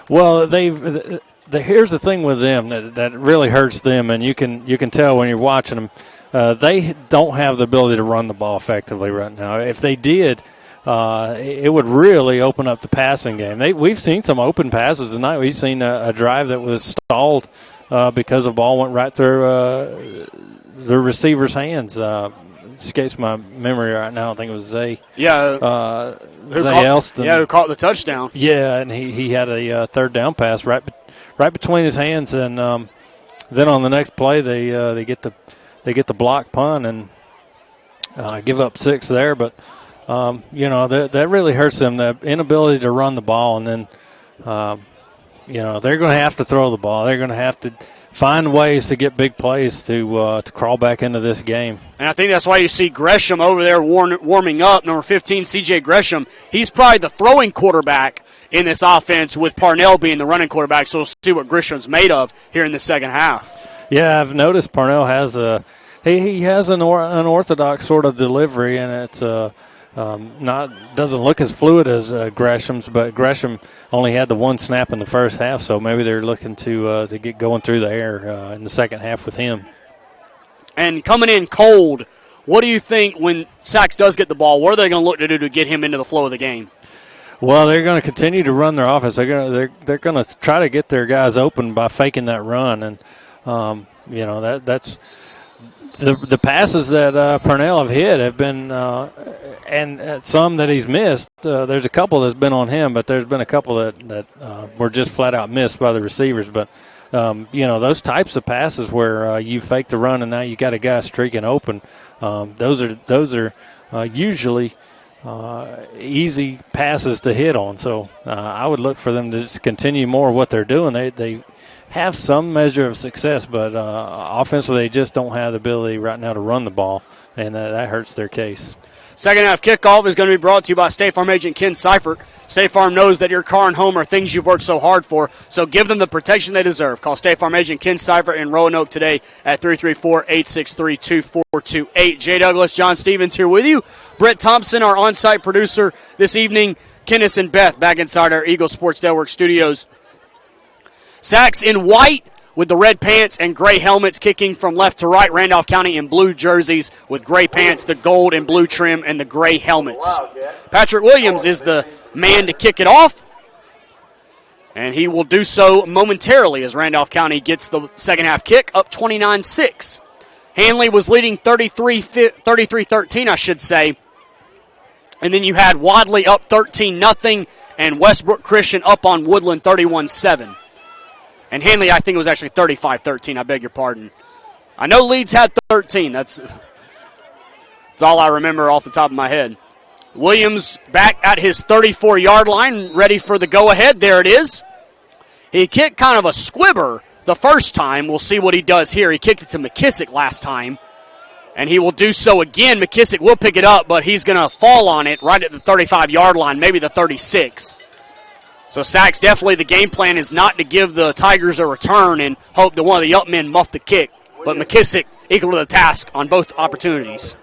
Well, here's the thing with them that really hurts them, and you can tell when you're watching them. They don't have the ability to run the ball effectively right now. If they did, it would really open up the passing game. We've seen some open passes tonight. We've seen a drive that was stalled because the ball went right through the receiver's hands. Escapes my memory right now. I think it was Zay. Yeah. Zay Elston. Yeah, who caught the touchdown. Yeah, and he had a third down pass right between his hands, and then on the next play they get the block punt and give up 6 there. But that really hurts them, the inability to run the ball, and then they're going to have to throw the ball. They're going to have to find ways to get big plays to crawl back into this game. And I think that's why you see Gresham over there warming up. Number 15, C.J. Gresham. He's probably the throwing quarterback in this offense with Parnell being the running quarterback. So we'll see what Gresham's made of here in the second half. Yeah, I've noticed Parnell has he has an unorthodox sort of delivery, and it's doesn't look as fluid as Gresham's, but Gresham only had the one snap in the first half, so maybe they're looking to get going through the air in the second half with him. And coming in cold, what do you think when Sachs does get the ball? What are they going to look to do to get him into the flow of the game? Well, they're going to continue to run their offense. They're going to try to get their guys open by faking that run, and that's the passes that Parnell have hit have been and some that he's missed. There's a couple that's been on him, but there's been a couple that were just flat out missed by the receivers. But those types of passes where you fake the run and now you got a guy streaking open, those are usually easy passes to hit on. So I would look for them to just continue more of what they're doing. They have some measure of success, but offensively they just don't have the ability right now to run the ball, and that hurts their case. Second half kickoff is going to be brought to you by State Farm agent Ken Seifert. State Farm knows that your car and home are things you've worked so hard for, so give them the protection they deserve. Call State Farm agent Ken Seifert in Roanoke today at 334-863-2428. Jay Douglas, John Stevens here with you. Brett Thompson, our on-site producer this evening. Kenneth and Beth back inside our Eagle Sports Network studios. Sachs in white with the red pants and gray helmets, kicking from left to right. Randolph County in blue jerseys with gray pants, the gold and blue trim, and the gray helmets. Patrick Williams is the man to kick it off, and he will do so momentarily as Randolph County gets the second half kick up 29-6. Hanley was leading 33-13, I should say. And then you had Wadley up 13-0 and Westbrook Christian up on Woodland 31-7. And Hanley, I think it was actually 35-13. I beg your pardon. I know Leeds had 13. That's all I remember off the top of my head. Williams back at his 34-yard line, ready for the go-ahead. There it is. He kicked kind of a squibber the first time. We'll see what he does here. He kicked it to McKissick last time, and he will do so again. McKissick will pick it up, but he's going to fall on it right at the 35-yard line, maybe the 36. So Sachs, definitely the game plan is not to give the Tigers a return and hope that one of the up men muff the kick. But McKissick equal to the task on both opportunities.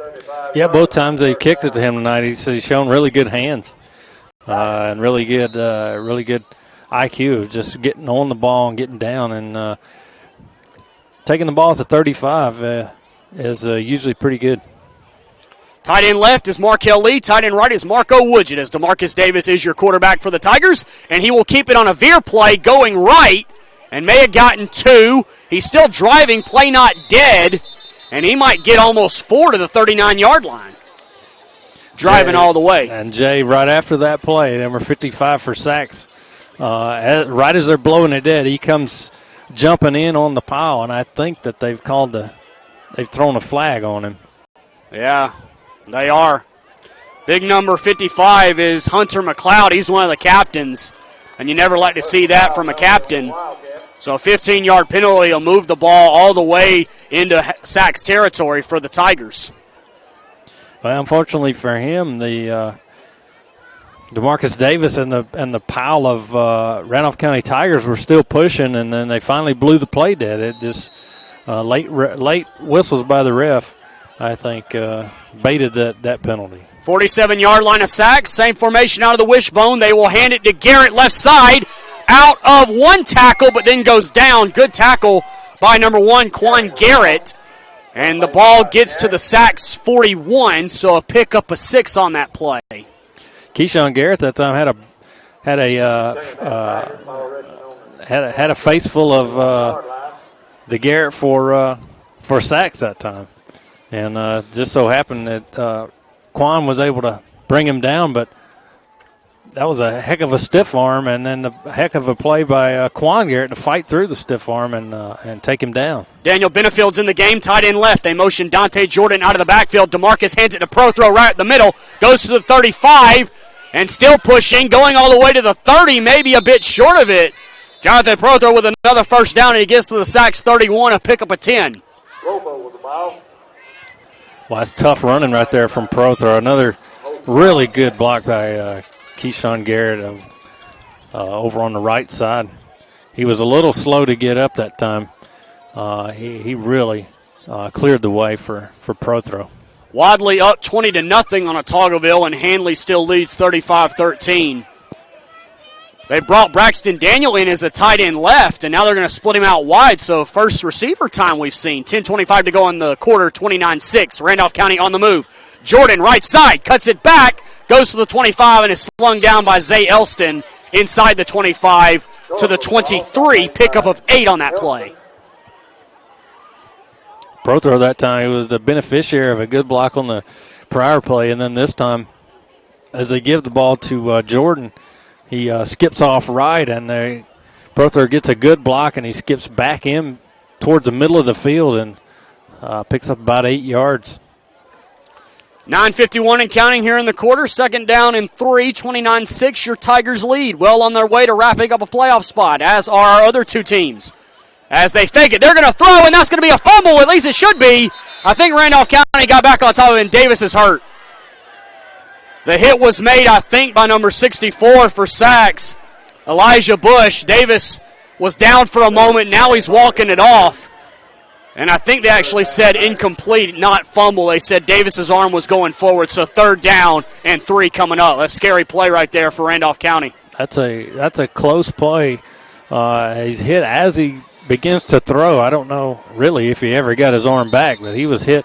Yeah, both times they've kicked it to him tonight. He's shown really good hands and really good IQ of just getting on the ball and getting down. And taking the ball at the 35 is usually pretty good. Tight end left is Markel Lee. Tight end right is Marco Woodgett, as DeMarcus Davis is your quarterback for the Tigers. And he will keep it on a veer play going right and may have gotten two. He's still driving, play not dead, and he might get almost 4 to the 39-yard line. Driving all the way. And Jay, right after that play, number 55 for Sachs, right as they're blowing it dead, he comes jumping in on the pile, and I think that they've thrown a flag on him. Yeah. They are. Big number 55 is Hunter McLeod. He's one of the captains, and you never like to see that from a captain. So a 15-yard penalty will move the ball all the way into Sachs territory for the Tigers. Well, unfortunately for him, the DeMarcus Davis and the pile of Randolph County Tigers were still pushing, and then they finally blew the play dead. It just late whistles by the ref, I think, baited that penalty. 47-yard line of Sachs. Same formation out of the wishbone. They will hand it to Garrett left side. Out of one tackle, but then goes down. Good tackle by number 1, Quan Garrett. And the ball gets to the Sachs 41, so a pickup of 6 on that play. Keyshawn Garrett that time had a face full of the Garrett for Sachs that time. And just so happened that Quan was able to bring him down, but that was a heck of a stiff arm, and then a heck of a play by Quan Garrett to fight through the stiff arm and take him down. Daniel Benefield's in the game, tight end left. They motion Dante Jordan out of the backfield. DeMarcus hands it to Pro, throw right at the middle, goes to the 35, and still pushing, going all the way to the 30, maybe a bit short of it. Jonathan Prothro with another first down, and he gets to the Sachs 31, a pickup of 10. Robo with the ball. Well, that's tough running right there from Prothro. Another really good block by Keyshawn Garrett over on the right side. He was a little slow to get up that time. He really cleared the way for Prothro. Wadley up 20-0 on a Toggleville, and Handley still leads 35-13. They brought Braxton Daniel in as a tight end left, and now they're going to split him out wide. So first receiver time we've seen. 10:25 to go in the quarter, 29-6. Randolph County on the move. Jordan, right side, cuts it back, goes to the 25, and is slung down by Zay Elston inside the 25 to the 23. Pickup of 8 on that play. Prothro that time, he was the beneficiary of a good block on the prior play, and then this time, as they give the ball to Jordan, he skips off right, and Prothro gets a good block, and he skips back in towards the middle of the field and picks up about 8 yards. 9:51 and counting here in the quarter. Second down and 3, 29-6. Your Tigers lead. Well on their way to wrapping up a playoff spot, as are our other two teams. As they fake it, they're going to throw, and that's going to be a fumble. At least it should be. I think Randolph County got back on top of it, and Davis is hurt. The hit was made, I think, by number 64 for Sachs, Elijah Bush. Davis was down for a moment. Now he's walking it off. And I think they actually said incomplete, not fumble. They said Davis's arm was going forward, so third down and 3 coming up. A scary play right there for Randolph County. That's a close play. He's hit as he begins to throw. I don't know really if he ever got his arm back, but he was hit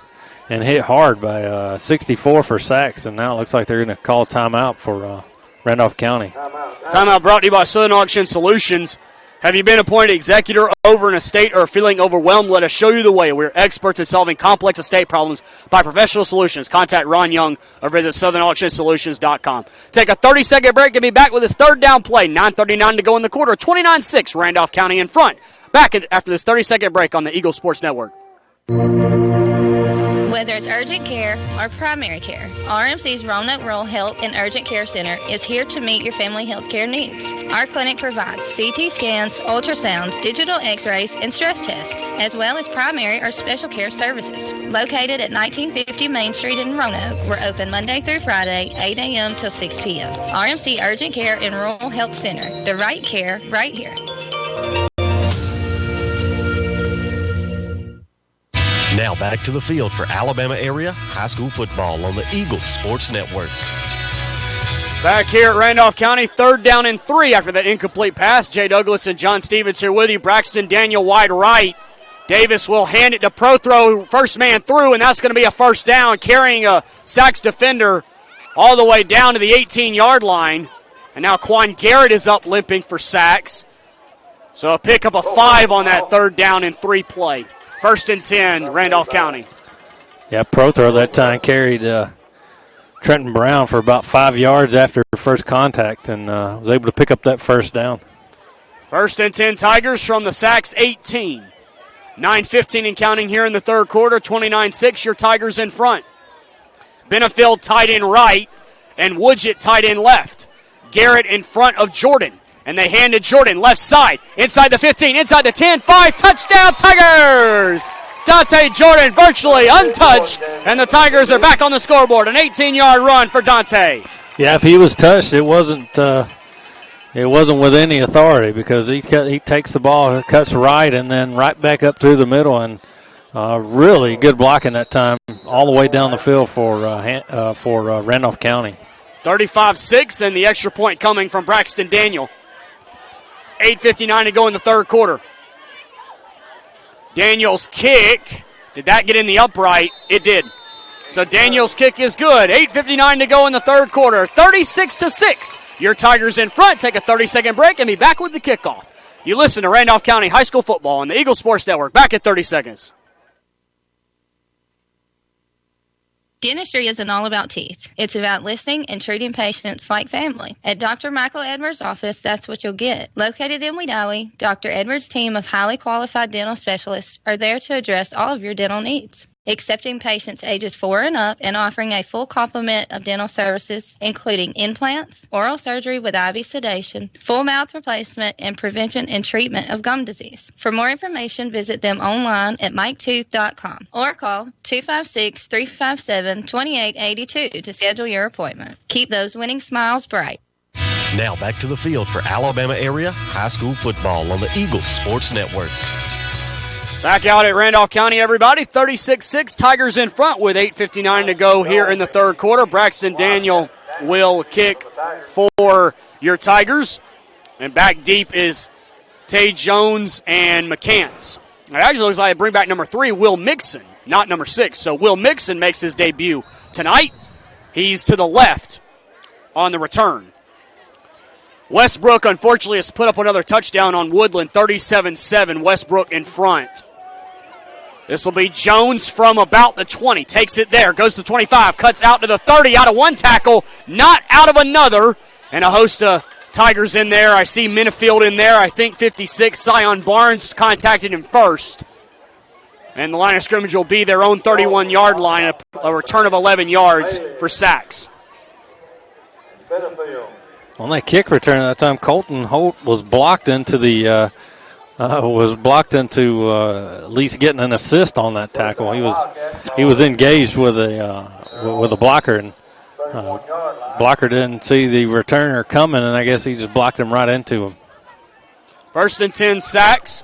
and hit hard by 64 for Sachs, and now it looks like they're going to call timeout for Randolph County. Timeout brought to you by Southern Auction Solutions. Have you been appointed executor over an estate or feeling overwhelmed? Let us show you the way. We're experts at solving complex estate problems by professional solutions. Contact Ron Young or visit southernauctionsolutions.com. Take a 30-second break and be back with his third down play. 9:39 to go in the quarter. 29-6, Randolph County in front. Back after this 30-second break on the Eagle Sports Network. Whether it's urgent care or primary care, RMC's Roanoke Rural Health and Urgent Care Center is here to meet your family health care needs. Our clinic provides CT scans, ultrasounds, digital x-rays, and stress tests, as well as primary or special care services. Located at 1950 Main Street in Roanoke, we're open Monday through Friday, 8 a.m. till 6 p.m. RMC Urgent Care and Rural Health Center. The right care right here. Now back to the field for Alabama area high school football on the Eagle Sports Network. Back here at Randolph County, third down and 3 after that incomplete pass. Jay Douglas and John Stevens here with you. Braxton Daniel wide right. Davis will hand it to Prothro, first man through, and that's going to be a first down, carrying a Sachs defender all the way down to the 18-yard line. And now Quan Garrett is up limping for Sachs. So a pickup of 5 on that third down and 3 play. First and 10, Randolph County. Yeah, Prothro that time carried Trenton Brown for about 5 yards after first contact and was able to pick up that first down. First and 10 Tigers from the Sachs 18. 9:15 and counting here in the third quarter. 29-6, your Tigers in front. Benefield tight end right and Woodgett tight end left. Garrett in front of Jordan. And they hand to Jordan, left side, inside the 15, inside the 10, 5, touchdown Tigers! Dante Jordan virtually untouched, and the Tigers are back on the scoreboard. An 18-yard run for Dante. Yeah, if he was touched, it wasn't with any authority because he takes the ball, cuts right, and then right back up through the middle, and really good blocking that time all the way down the field for Randolph County. 35-6, and the extra point coming from Braxton Daniel. 8:59 to go in the third quarter. Daniel's kick, did that get in the upright? It did. So Daniel's kick is good. 8:59 to go in the third quarter. 36-6. Your Tigers in front. Take a 30-second break and be back with the kickoff. You listen to Randolph County High School Football on the Eagle Sports Network. Back at 30 seconds. Dentistry isn't all about teeth. It's about listening and treating patients like family. At Dr. Michael Edwards' office, that's what you'll get. Located in Wedowee, Dr. Edwards' team of highly qualified dental specialists are there to address all of your dental needs. accepting patients ages 4 and up and offering a full complement of dental services, including implants, oral surgery with IV sedation, full mouth replacement, and prevention and treatment of gum disease. For more information, visit them online at miketooth.com or call 256-357-2882 to schedule your appointment. Keep those winning smiles bright. Now back to the field for Alabama area high school football on the Eagle Sports Network. Back out at Randolph County, everybody. 36-6, Tigers in front with 8:59 to go here in the third quarter. Braxton Daniel will kick for your Tigers. And back deep is Tay Jones and McCants. It actually looks like they bring back number 3, Will Mixon, not number 6. So Will Mixon makes his debut tonight. He's to the left on the return. Westbrook, unfortunately, has put up another touchdown on Woodland, 37-7, Westbrook in front. This will be Jones from about the 20. Takes it there, goes to 25, cuts out to the 30, out of one tackle, not out of another. And a host of Tigers in there. I see Minifield in there. I think 56, Sion Barnes contacted him first. And the line of scrimmage will be their own 31-yard line, a return of 11 yards for sacks. On that kick return at that time, Colton Holt was blocked into at least getting an assist on that tackle. He was engaged with a blocker, and blocker didn't see the returner coming, and I guess he just blocked him right into him. 1st and 10 sacks.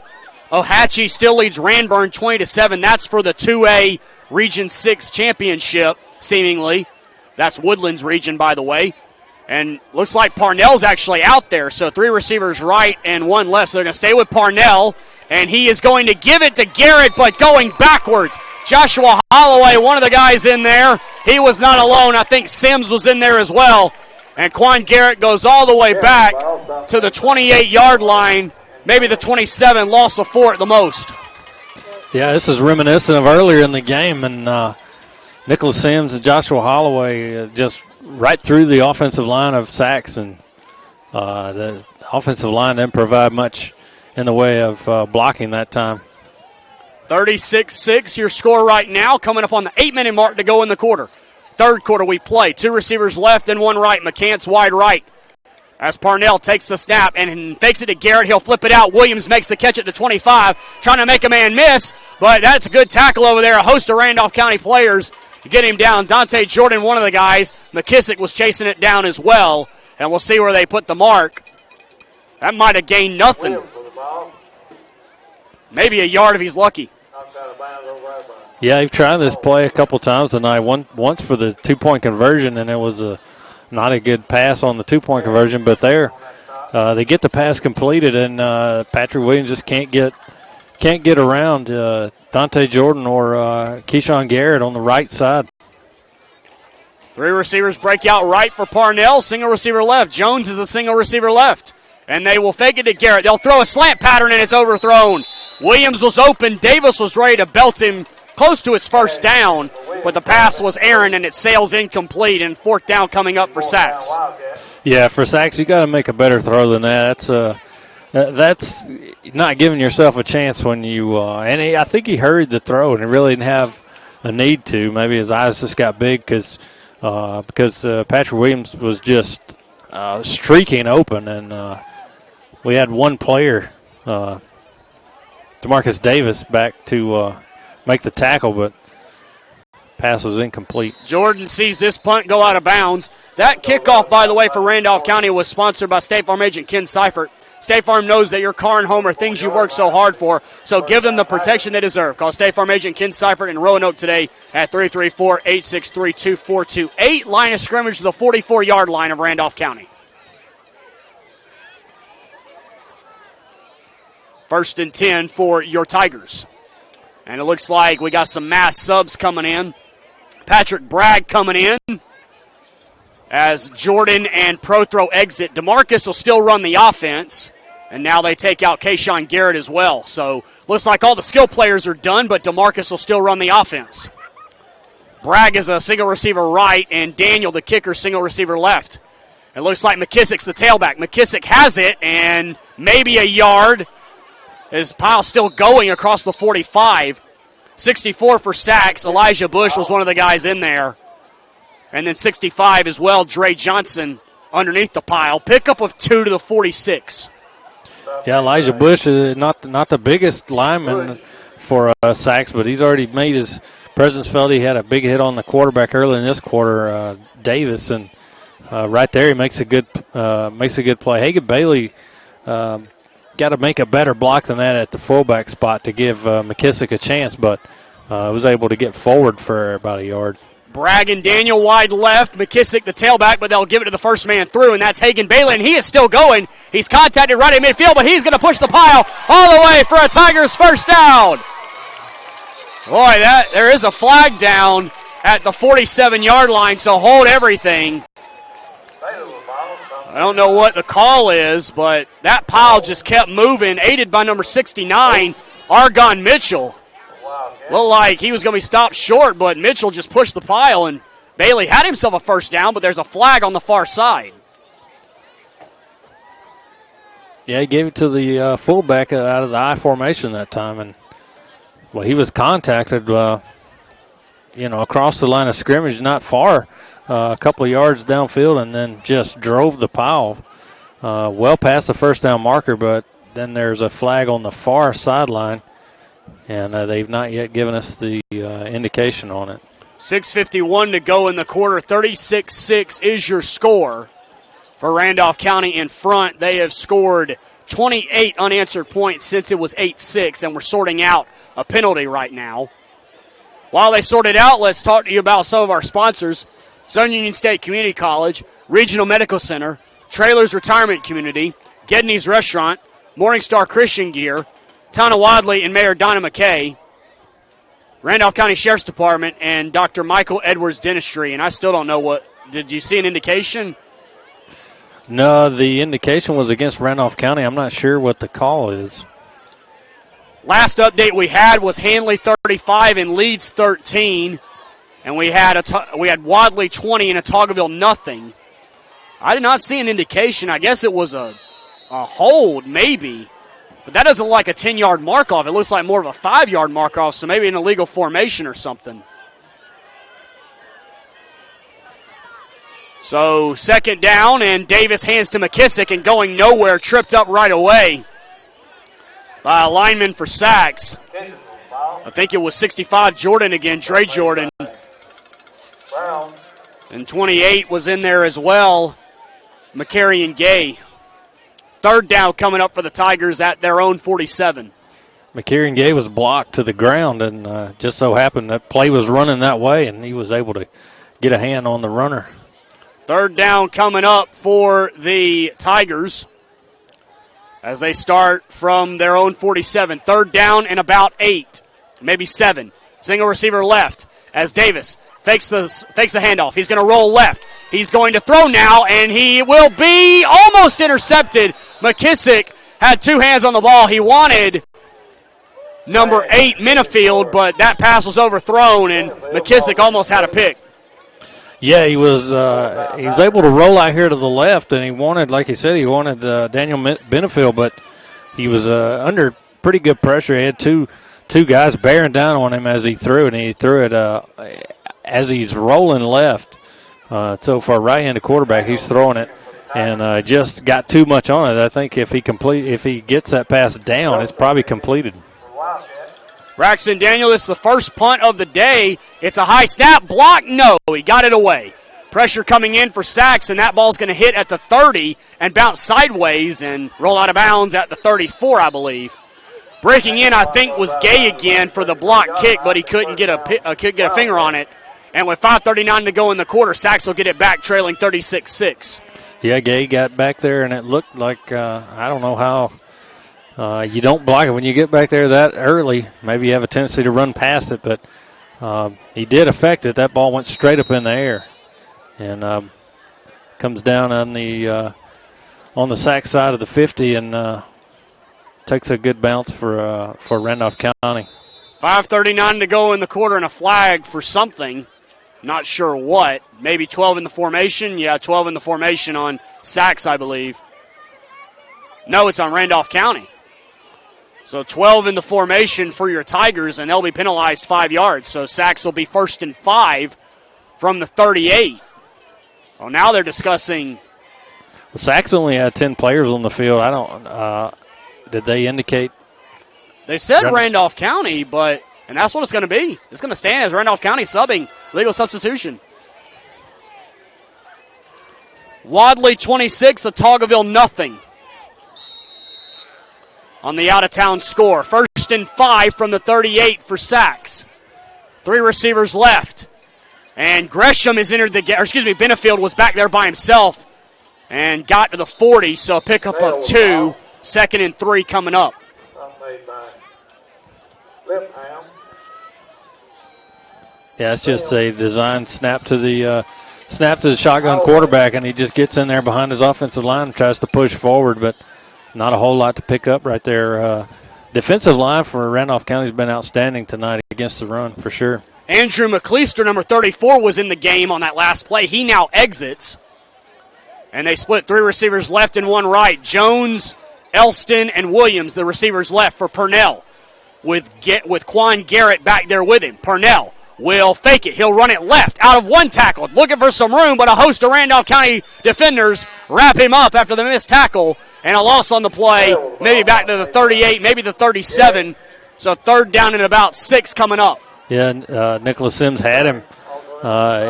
Ohatchee still leads Ranburn 20-7. That's for the 2A Region 6 championship, seemingly. That's Woodland's region, by the way. And looks like Parnell's actually out there. So 3 receivers right and 1 left. So they're going to stay with Parnell. And he is going to give it to Garrett, but going backwards. Joshua Holloway, one of the guys in there. He was not alone. I think Sims was in there as well. And Quan Garrett goes all the way back to the 28-yard line. Maybe the 27, loss of 4 at the most. Yeah, this is reminiscent of earlier in the game. And Nicholas Sims and Joshua Holloway just right through the offensive line of sacks, and the offensive line didn't provide much in the way of blocking that time. 36-6, your score right now, coming up on the 8-minute mark to go in the quarter. Third quarter we play. 2 receivers left and 1 right. McCants wide right. As Parnell takes the snap and fakes it to Garrett, he'll flip it out. Williams makes the catch at the 25, trying to make a man miss, but that's a good tackle over there. A host of Randolph County players get him down. Dante Jordan, one of the guys. McKissick was chasing it down as well, and we'll see where they put the mark. That might have gained nothing. Maybe a yard if he's lucky. Yeah, they've tried this play a couple times tonight. Once for the 2-point conversion, and it was not a good pass on the 2-point conversion, but they get the pass completed, and Patrick Williams just can't get around Dante Jordan or Keyshawn Garrett on the right side. 3 receivers break out right for Parnell. Single receiver left. Jones is the single receiver left. And they will fake it to Garrett. They'll throw a slant pattern, and it's overthrown. Williams was open. Davis was ready to belt him close to his first down, but the pass was errant, and it sails incomplete, and 4th down coming up for sacks. Yeah, for sacks, you got to make a better throw than that. That's not giving yourself a chance when you I think he hurried the throw, and he really didn't have a need to. Maybe his eyes just got big because Patrick Williams was just streaking open, and we had one player, DeMarcus Davis, back to make the tackle, but pass was incomplete. Jordan sees this punt go out of bounds. That kickoff, by the way, for Randolph County was sponsored by State Farm agent Ken Seifert. State Farm knows that your car and home are things you work so hard for, so give them the protection they deserve. Call State Farm agent Ken Seifert in Roanoke today at 334-863-2428. Line of scrimmage to the 44-yard line of Randolph County. 1st and 10 for your Tigers. And it looks like we got some mass subs coming in. Patrick Bragg coming in as Jordan and Prothro exit. DeMarcus will still run the offense. And now they take out Keyshawn Garrett as well. So looks like all the skill players are done, but DeMarcus will still run the offense. Bragg is a single receiver right, and Daniel, the kicker, single receiver left. It looks like McKissick's the tailback. McKissick has it, and maybe a yard. His pile still going across the 45. 64 for sacks. Elijah Bush was one of the guys in there. And then 65 as well, Dre Johnson underneath the pile. Pickup of 2 to the 46. Yeah, Elijah Bush is not the biggest lineman for sacks, but he's already made his presence felt. He had a big hit on the quarterback early in this quarter, Davis, and right there he makes a good play. Hagan Bailey got to make a better block than that at the fullback spot to give McKissick a chance, but was able to get forward for about a yard. Bragg and Daniel wide left. McKissick the tailback, but they'll give it to the first man through, and that's Hagan Bailey, and he is still going. He's contacted right at midfield, but he's going to push the pile all the way for a Tigers first down. Boy, there is a flag down at the 47-yard line, so hold everything. I don't know what the call is, but that pile just kept moving, aided by number 69, Argon Mitchell. Looked like he was going to be stopped short, but Mitchell just pushed the pile, and Bailey had himself a first down, but there's a flag on the far side. Yeah, he gave it to the fullback out of the I formation that time, and well, he was contacted, across the line of scrimmage, not far, a couple of yards downfield, and then just drove the pile well past the first down marker, but then there's a flag on the far sideline. And they've not yet given us the indication on it. 6:51 to go in the quarter. 36-6 is your score for Randolph County in front. They have scored 28 unanswered points since it was 8-6, and we're sorting out a penalty right now. While they sort it out, let's talk to you about some of our sponsors. Southern Union State Community College, Regional Medical Center, Trailers Retirement Community, Gedney's Restaurant, Morningstar Christian Gear, Town of Wadley and Mayor Donna McKay, Randolph County Sheriff's Department, and Dr. Michael Edwards Dentistry. And I still don't know did you see an indication? No, the indication was against Randolph County. I'm not sure what the call is. Last update we had was Hanley 35 and Leeds 13. And we had Wadley 20 and Otagoville nothing. I did not see an indication. I guess it was a hold, maybe. But that doesn't look like a 10-yard mark-off. It looks like more of a 5-yard mark-off, so maybe an illegal formation or something. So second down, and Davis hands to McKissick, and going nowhere, tripped up right away by a lineman for sacks. I think it was 65 Jordan again, Dre Jordan. And 28 was in there as well, McCarry Gay. Third down coming up for the Tigers at their own 47. McCarry Gay was blocked to the ground, and just so happened that play was running that way, and he was able to get a hand on the runner. Third down coming up for the Tigers as they start from their own 47. Third down and about 8, maybe 7. Single receiver left as Davis fakes the handoff. He's going to roll left. He's going to throw now, and he will be almost intercepted. McKissick had two hands on the ball. He wanted number 8, Minifield, but that pass was overthrown, and McKissick almost had a pick. Yeah, he was able to roll out here to the left, and he wanted, like he said, Daniel Benefield, but he was under pretty good pressure. He had two guys bearing down on him as he threw it, and he threw it as he's rolling left. So for a right-handed quarterback, he's throwing it and just got too much on it. I think if he gets that pass down, it's probably completed. Braxton Daniel, this is the first punt of the day. It's a high snap, block, no, he got it away. Pressure coming in for sacks, and that ball's going to hit at the 30 and bounce sideways and roll out of bounds at the 34, I believe. Breaking in, I think, was Gay again for the block kick, but he couldn't get a finger on it. And with 5:39 to go in the quarter, Sacks will get it back, trailing 36-6. Yeah, Gay got back there, and it looked like, I don't know how you don't block it when you get back there that early. Maybe you have a tendency to run past it, but he did affect it. That ball went straight up in the air and comes down on the Sac side of the 50 and takes a good bounce for Randolph County. 5:39 to go in the quarter and a flag for something. Not sure what. Maybe 12 in the formation. Yeah, 12 in the formation on Sacks, I believe. No, it's on Randolph County. So 12 in the formation for your Tigers, and they'll be penalized 5 yards. So Sachs will be 1st and 5 from the 38. Well, now they're discussing. Sachs only had 10 players on the field. I don't. Did they indicate? They said Randolph County, and that's what it's going to be. It's going to stand as Randolph County subbing, legal substitution. Wadley 26, Otagoville nothing. On the out-of-town score. 1st and 5 from the 38 for Sachs. 3 receivers left. And Gresham has entered the game. Benefield was back there by himself and got to the 40, so a pickup of 2. 2nd and 3 coming up. Yeah, it's just a design snap to the shotgun quarterback, and he just gets in there behind his offensive line and tries to push forward, but not a whole lot to pick up right there. Defensive line for Randolph County has been outstanding tonight against the run for sure. Andrew McLeister, number 34, was in the game on that last play. He now exits. And they split 3 receivers left and 1 right. Jones, Elston, and Williams, the receivers left for Purnell. With Quan Garrett back there with him. Purnell will fake it. He'll run it left out of 1 tackle. Looking for some room, but a host of Randolph County defenders wrap him up after the missed tackle. And a loss on the play, maybe back to the 38, maybe the 37. So 3rd down and about 6 coming up. Yeah, Nicholas Sims had him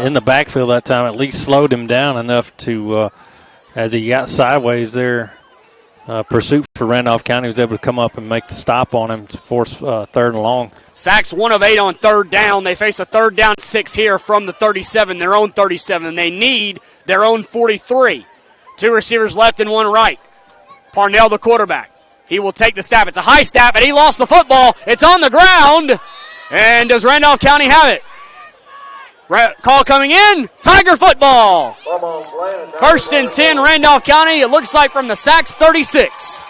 in the backfield that time, at least slowed him down enough to, as he got sideways there, pursuit for Randolph County was able to come up and make the stop on him to force 3rd and long. Sachs 1 of 8 on 3rd down. They face a 3rd down 6 here from the 37, their own 37. They need their own 43. 2 receivers left and 1 right. Parnell, the quarterback. He will take the snap. It's a high snap, and he lost the football. It's on the ground. And does Randolph County have it? Call coming in. Tiger football. 1st and 10, Randolph County. It looks like from the Sachs 36.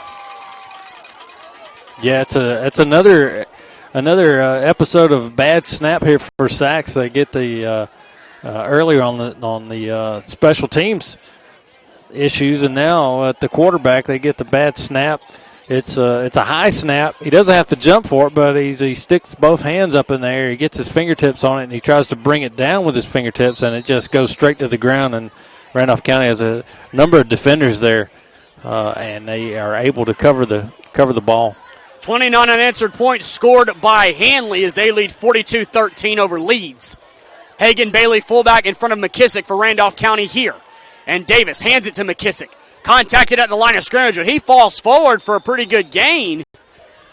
Yeah, it's another episode of bad snap here for Sachs. They get the earlier on the special teams issues, and now at the quarterback they get the bad snap. It's a high snap. He doesn't have to jump for it, but he sticks both hands up in the air. He gets his fingertips on it, and he tries to bring it down with his fingertips, and it just goes straight to the ground. And Randolph County has a number of defenders there, and they are able to cover the ball. 29 unanswered points scored by Hanley as they lead 42-13 over Leeds. Hagan Bailey fullback in front of McKissick for Randolph County here. And Davis hands it to McKissick. Contacted at the line of scrimmage, but he falls forward for a pretty good gain.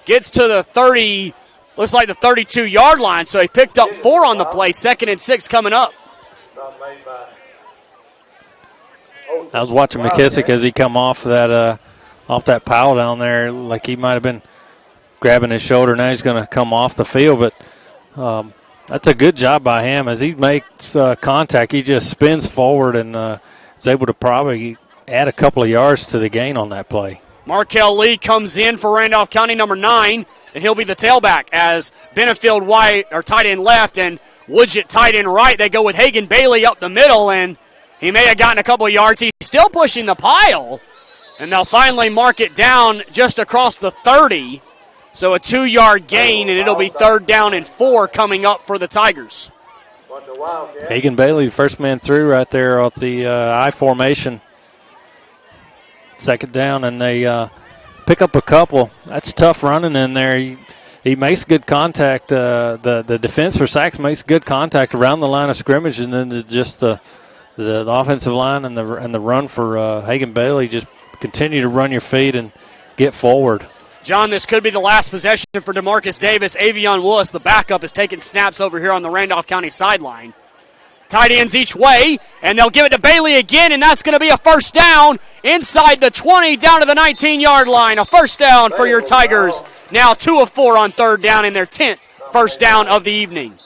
Gets to the 30, looks like the 32-yard line, so he picked up 4 on the play. 2nd and 6 coming up. I was watching McKissick as he come off that pile down there, like he might have been grabbing his shoulder. Now he's going to come off the field, but that's a good job by him. As he makes contact, he just spins forward and is able to probably add a couple of yards to the gain on that play. Markel Lee comes in for Randolph County, number 9, and he'll be the tailback as Benefield White or tight end left and Woodgett tight end right. They go with Hagan Bailey up the middle, and he may have gotten a couple of yards. He's still pushing the pile, and they'll finally mark it down just across the 30. So a 2-yard gain, and it'll be 3rd down and 4 coming up for the Tigers. Hagan Bailey, the first man through right there off the I formation. 2nd down, and they pick up a couple. That's tough running in there. He makes good contact. The defense for Sachs makes good contact around the line of scrimmage, and then just the offensive line and the run for Hagan Bailey just continue to run your feet and get forward. John, this could be the last possession for DeMarcus Davis. Avion Willis, the backup, is taking snaps over here on the Randolph County sideline. Tight ends each way, and they'll give it to Bailey again, and that's going to be a 1st down inside the 20 down to the 19-yard line. A 1st down for your Tigers. Now 2 of 4 on 3rd down in their 10th 1st down of the evening.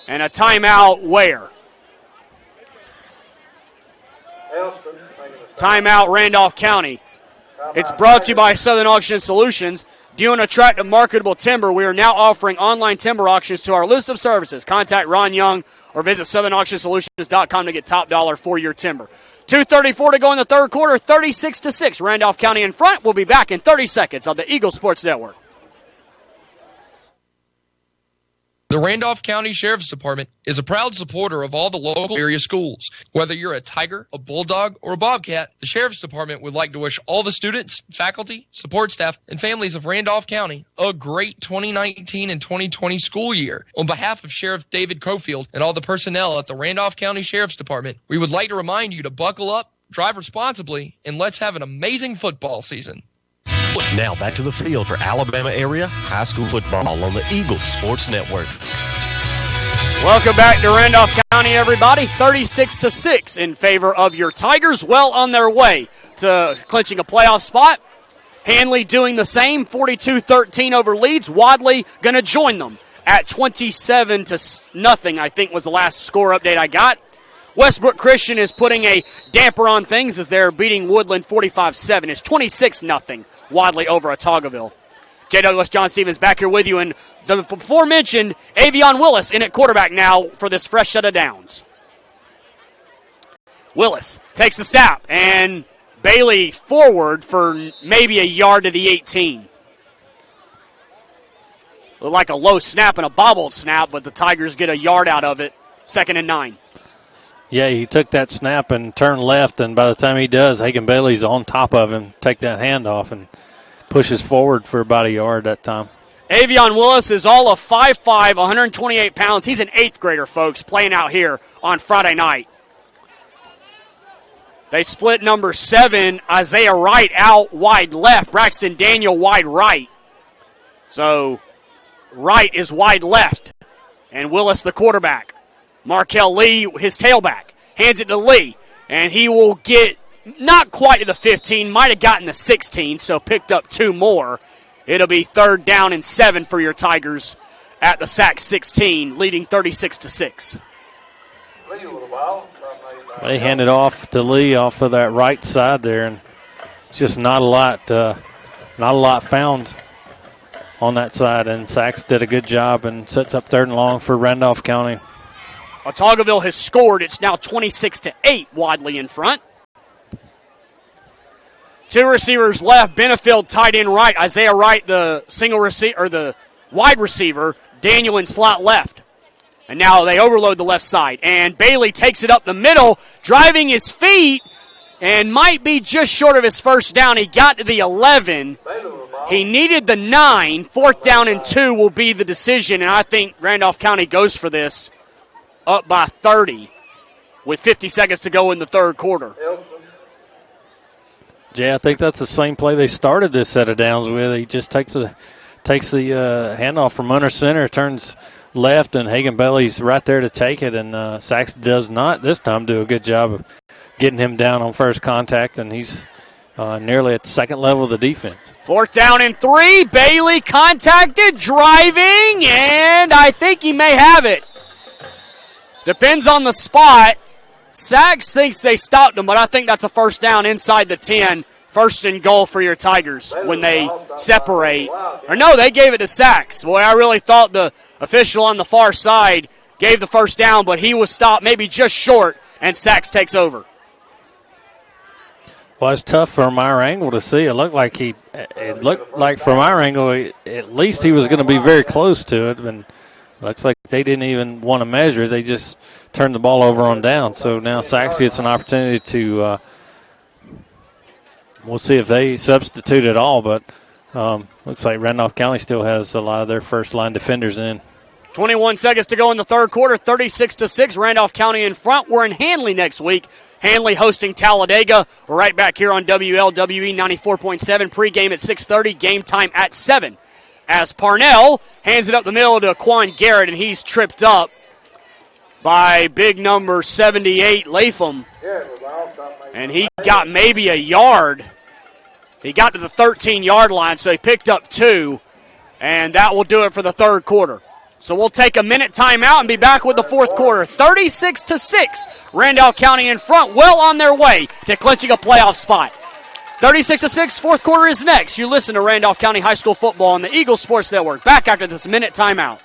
And a timeout where? Timeout Randolph County. It's brought to you by Southern Auction Solutions. Do you want to attract a marketable timber? We are now offering online timber auctions to our list of services. Contact Ron Young or visit southernauctionsolutions.com to get top dollar for your timber. 2:34 to go in the 3rd quarter, 36-6. Randolph County in front. We'll be back in 30 seconds on the Eagle Sports Network. The Randolph County Sheriff's Department is a proud supporter of all the local area schools. Whether you're a Tiger, a Bulldog, or a Bobcat, the Sheriff's Department would like to wish all the students, faculty, support staff, and families of Randolph County a great 2019 and 2020 school year. On behalf of Sheriff David Cofield and all the personnel at the Randolph County Sheriff's Department, we would like to remind you to buckle up, drive responsibly, and let's have an amazing football season. Now back to the field for Alabama area high school football on the Eagles Sports Network. Welcome back to Randolph County, everybody. 36-6 in favor of your Tigers, well on their way to clinching a playoff spot. Hanley doing the same, 42-13 over Leeds. Wadley going to join them at 27-0, I think was the last score update I got. Westbrook Christian is putting a damper on things as they're beating Woodland 45-7. It's 26-0, Wadley over Otagoville. J. Douglas, John Stevens back here with you, and the before-mentioned Avion Willis in at quarterback now for this fresh set of downs. Willis takes the snap, and Bailey forward for maybe a yard to the 18. Looked like a low snap and a bobbled snap, but the Tigers get a yard out of it. 2nd and 9. Yeah, he took that snap and turned left, and by the time he does, Hagan Bailey's on top of him, take that handoff, and pushes forward for about a yard that time. Avion Willis is all of 5'5", 128 pounds. He's an 8th grader, folks, playing out here on Friday night. They split number 7, Isaiah Wright, out wide left. Braxton Daniel wide right. So Wright is wide left, and Willis the quarterback. Markel Lee, his tailback, hands it to Lee, and he will get not quite to the 15, might have gotten the 16, so picked up 2 more. It'll be 3rd down and 7 for your Tigers at the sack 16, leading 36-6. They hand it off to Lee off of that right side there, and it's just not a lot found on that side, and Sachs did a good job and sets up 3rd and long for Randolph County. Otagoville has scored. It's now 26-8, Wadley in front. 2 receivers left. Benefield tight end right. Isaiah Wright, the single receiver or the wide receiver. Daniel in slot left. And now they overload the left side. And Bailey takes it up the middle, driving his feet, and might be just short of his first down. He got to the 11. He needed the 9. 4th down and 2 will be the decision, and I think Randolph County goes for this up by 30 with 50 seconds to go in the 3rd quarter. Yeah, I think that's the same play they started this set of downs with. He just takes the handoff from under center, turns left, and Hagan Bailey's right there to take it, and Sachs does not this time do a good job of getting him down on first contact, and he's nearly at the 2nd level of the defense. 4th down and 3. Bailey contacted, driving, and I think he may have it. Depends on the spot. Sachs thinks they stopped him, but I think that's a 1st down inside the 10. 1st and goal for your Tigers when they separate. Or no, they gave it to Sachs. Boy, I really thought the official on the far side gave the 1st down, but he was stopped maybe just short, and Sachs takes over. Well, it's tough from our angle to see. It looked like from our angle, at least he was going to be very close to it, and looks like they didn't even want to measure. They just turned the ball over on down. So now Sachs gets an opportunity to we'll see if they substitute at all, but looks like Randolph County still has a lot of their first-line defenders in. 21 seconds to go in the 3rd quarter, 36-6. Randolph County in front. We're in Hanley next week. Hanley hosting Talladega. We're right back here on WLWE 94.7. Pre-game at 6:30. Game time at 7. As Parnell hands it up the middle to Quan Garrett, and he's tripped up by big number 78, Latham. And he got maybe a yard. He got to the 13-yard line, so he picked up 2, and that will do it for the 3rd quarter. So we'll take a minute timeout and be back with the 4th quarter. 36-6, Randolph County in front, well on their way to clinching a playoff spot. 36-6, 4th quarter is next. You listen to Randolph County High School football on the Eagles Sports Network. Back after this minute timeout.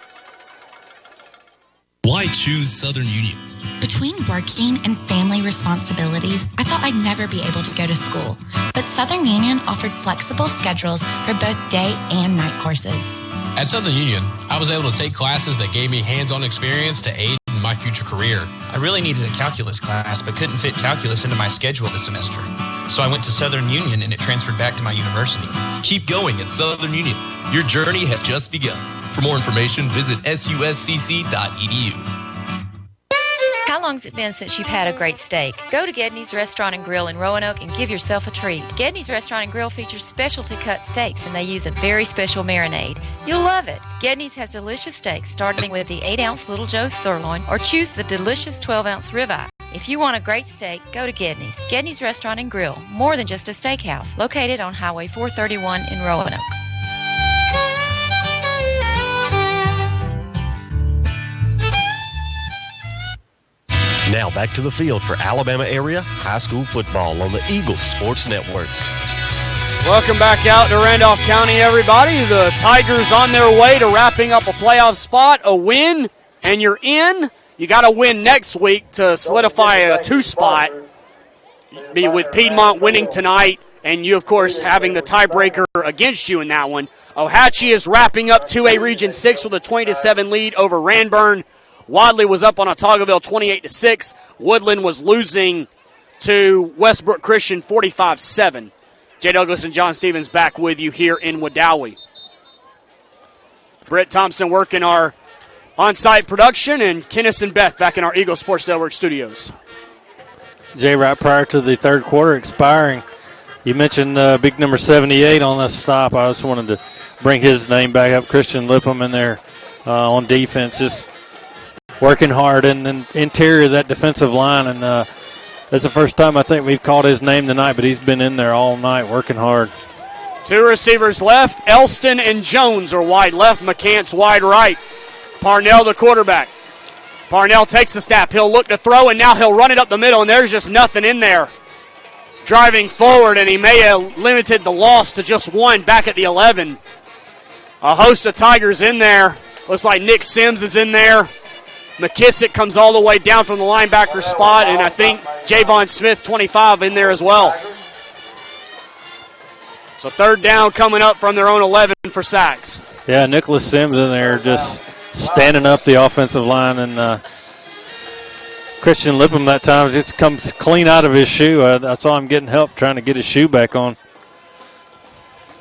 Why choose Southern Union? Between working and family responsibilities, I thought I'd never be able to go to school. But Southern Union offered flexible schedules for both day and night courses. At Southern Union, I was able to take classes that gave me hands-on experience to aid in my future career. I really needed a calculus class, but couldn't fit calculus into my schedule this semester. So I went to Southern Union, and it transferred back to my university. Keep going at Southern Union. Your journey has just begun. For more information, visit suscc.edu. How long's it been since you've had a great steak? Go to Gedney's Restaurant and Grill in Roanoke and give yourself a treat. Gedney's Restaurant and Grill features specialty cut steaks, and they use a very special marinade. You'll love it. Gedney's has delicious steaks, starting with the 8-ounce Little Joe's sirloin, or choose the delicious 12-ounce ribeye. If you want a great steak, go to Gedney's. Gedney's Restaurant and Grill, more than just a steakhouse, located on Highway 431 in Roanoke. Now back to the field for Alabama area high school football on the Eagles Sports Network. Welcome back out to Randolph County, everybody. The Tigers on their way to wrapping up a playoff spot, a win, and you're in. You got to win next week to solidify a 2 spot. Be with Piedmont winning tonight, and you, of course, having the tiebreaker against you in that one. Ohatchee is wrapping up 2A Region 6 with a 20-7 lead over Ranburne. Wadley was up on Otagoville 28-6. Woodland was losing to Westbrook Christian 45-7. Jay Douglas and John Stevens back with you here in Wadowee. Britt Thompson working our on-site production, and Kenneth and Beth back in our Eagle Sports Network studios. Jay, right prior to the third quarter expiring, you mentioned big number 78 on this stop. I just wanted to bring his name back up. Christian Lipham in there on defense, just working hard in the interior of that defensive line, and that's the first time I think we've called his name tonight, but he's been in there all night working hard. 2 receivers left. Elston and Jones are wide left. McCants wide right. Parnell, the quarterback. Parnell takes the snap. He'll look to throw, and now he'll run it up the middle, and there's just nothing in there. Driving forward, and he may have limited the loss to just 1 back at the 11. A host of Tigers in there. Looks like Nick Sims is in there. McKissick comes all the way down from the linebacker spot, and I think Javon Smith, 25, in there as well. So third down coming up from their own 11 for sacks. Yeah, Nicholas Sims in there just standing up the offensive line, and Christian Lipham that time just comes clean out of his shoe. I saw him getting help trying to get his shoe back on.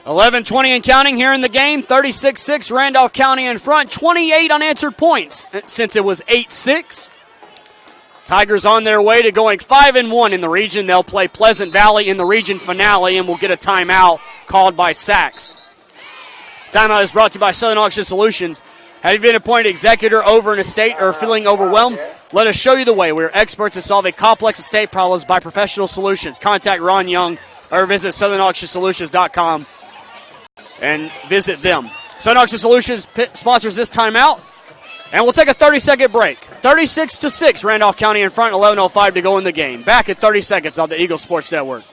11-20 and counting here in the game. 36-6, Randolph County in front. 28 unanswered points since it was 8-6. Tigers on their way to going 5-1 in the region. They'll play Pleasant Valley in the region finale, and will get a timeout called by Sachs. Timeout is brought to you by Southern Auction Solutions. Have you been appointed executor over an estate or feeling overwhelmed? Let us show you the way. We are experts at solving complex estate problems by professional solutions. Contact Ron Young or visit SouthernAuctionSolutions.com. and visit them. Southern Auction Solutions sponsors this timeout, and we'll take a 30-second break. 36-6, Randolph County in front, 11:05 to go in the game. Back at 30 seconds on the Eagle Sports Network.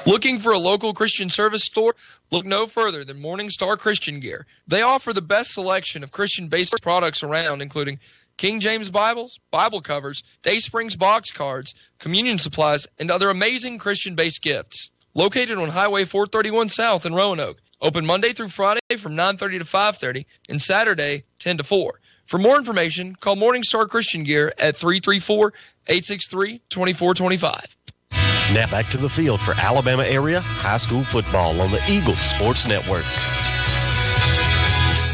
Looking for a local Christian service store? Look no further than Morning Star Christian Gear. They offer the best selection of Christian-based products around, including King James Bibles, Bible covers, Day Springs box cards, communion supplies, and other amazing Christian-based gifts. Located on Highway 431 South in Roanoke. Open Monday through Friday from 9:30 to 5:30 and Saturday 10 to 4. For more information, call Morningstar Christian Gear at 334-863-2425. Now back to the field for Alabama area high school football on the Eagles Sports Network.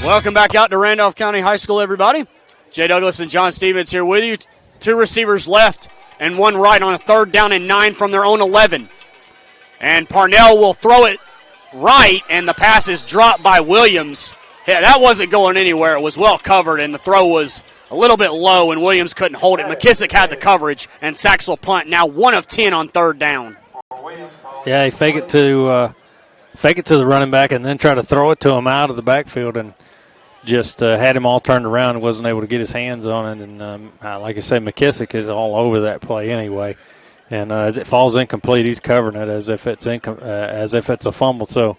Welcome back out to Randolph County High School, everybody. Jay Douglas and John Stevens here with you. 2 receivers left and 1 right on a 3rd down and 9 from their own 11. And Parnell will throw it right, and the pass is dropped by Williams. Yeah, that wasn't going anywhere. It was well covered, and the throw was a little bit low, and Williams couldn't hold it. McKissick had the coverage, and Sachs will punt. Now 1 of 10 on 3rd down. Yeah, he fake it to the running back and then try to throw it to him out of the backfield, and just had him all turned around and wasn't able to get his hands on it. And like I said, McKissick is all over that play anyway. And as it falls incomplete, he's covering it as if it's a fumble. So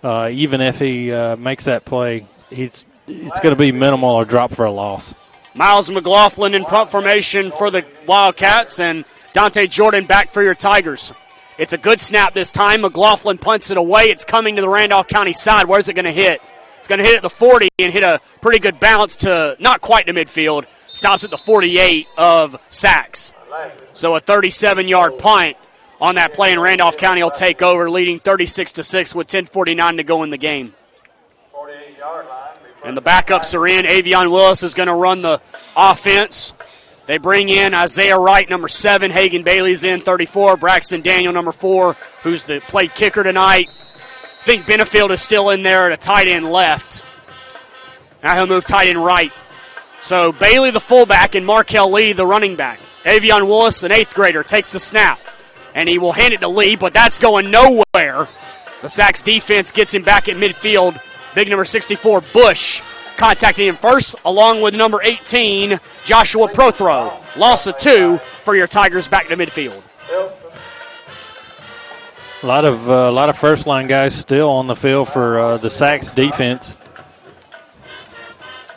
even if he makes that play, it's going to be minimal or drop for a loss. Miles McLaughlin in punt formation for the Wildcats, and Dante Jordan back for your Tigers. It's a good snap this time. McLaughlin punts it away. It's coming to the Randolph County side. Where's it going to hit? It's going to hit at the 40 and hit a pretty good bounce to not quite to midfield. Stops at the 48 of Sachs. So a 37-yard punt on that play, and Randolph County will take over, leading 36-6 with 10:49 to go in the game. And the backups are in. Avion Willis is going to run the offense. They bring in Isaiah Wright, number 7. Hagan Bailey's in, 34. Braxton Daniel, number 4, who's the played kicker tonight. I think Benefield is still in there at a tight end left. Now he'll move tight end right. So Bailey, the fullback, and Markel Lee, the running back. Avion Willis, an 8th grader, takes the snap. And he will hand it to Lee, but that's going nowhere. The Sachs defense gets him back at midfield. Big number 64, Bush, contacting him first, along with number 18, Joshua Prothrow. Loss of 2 for your Tigers back to midfield. A lot of first line guys still on the field for the Sachs defense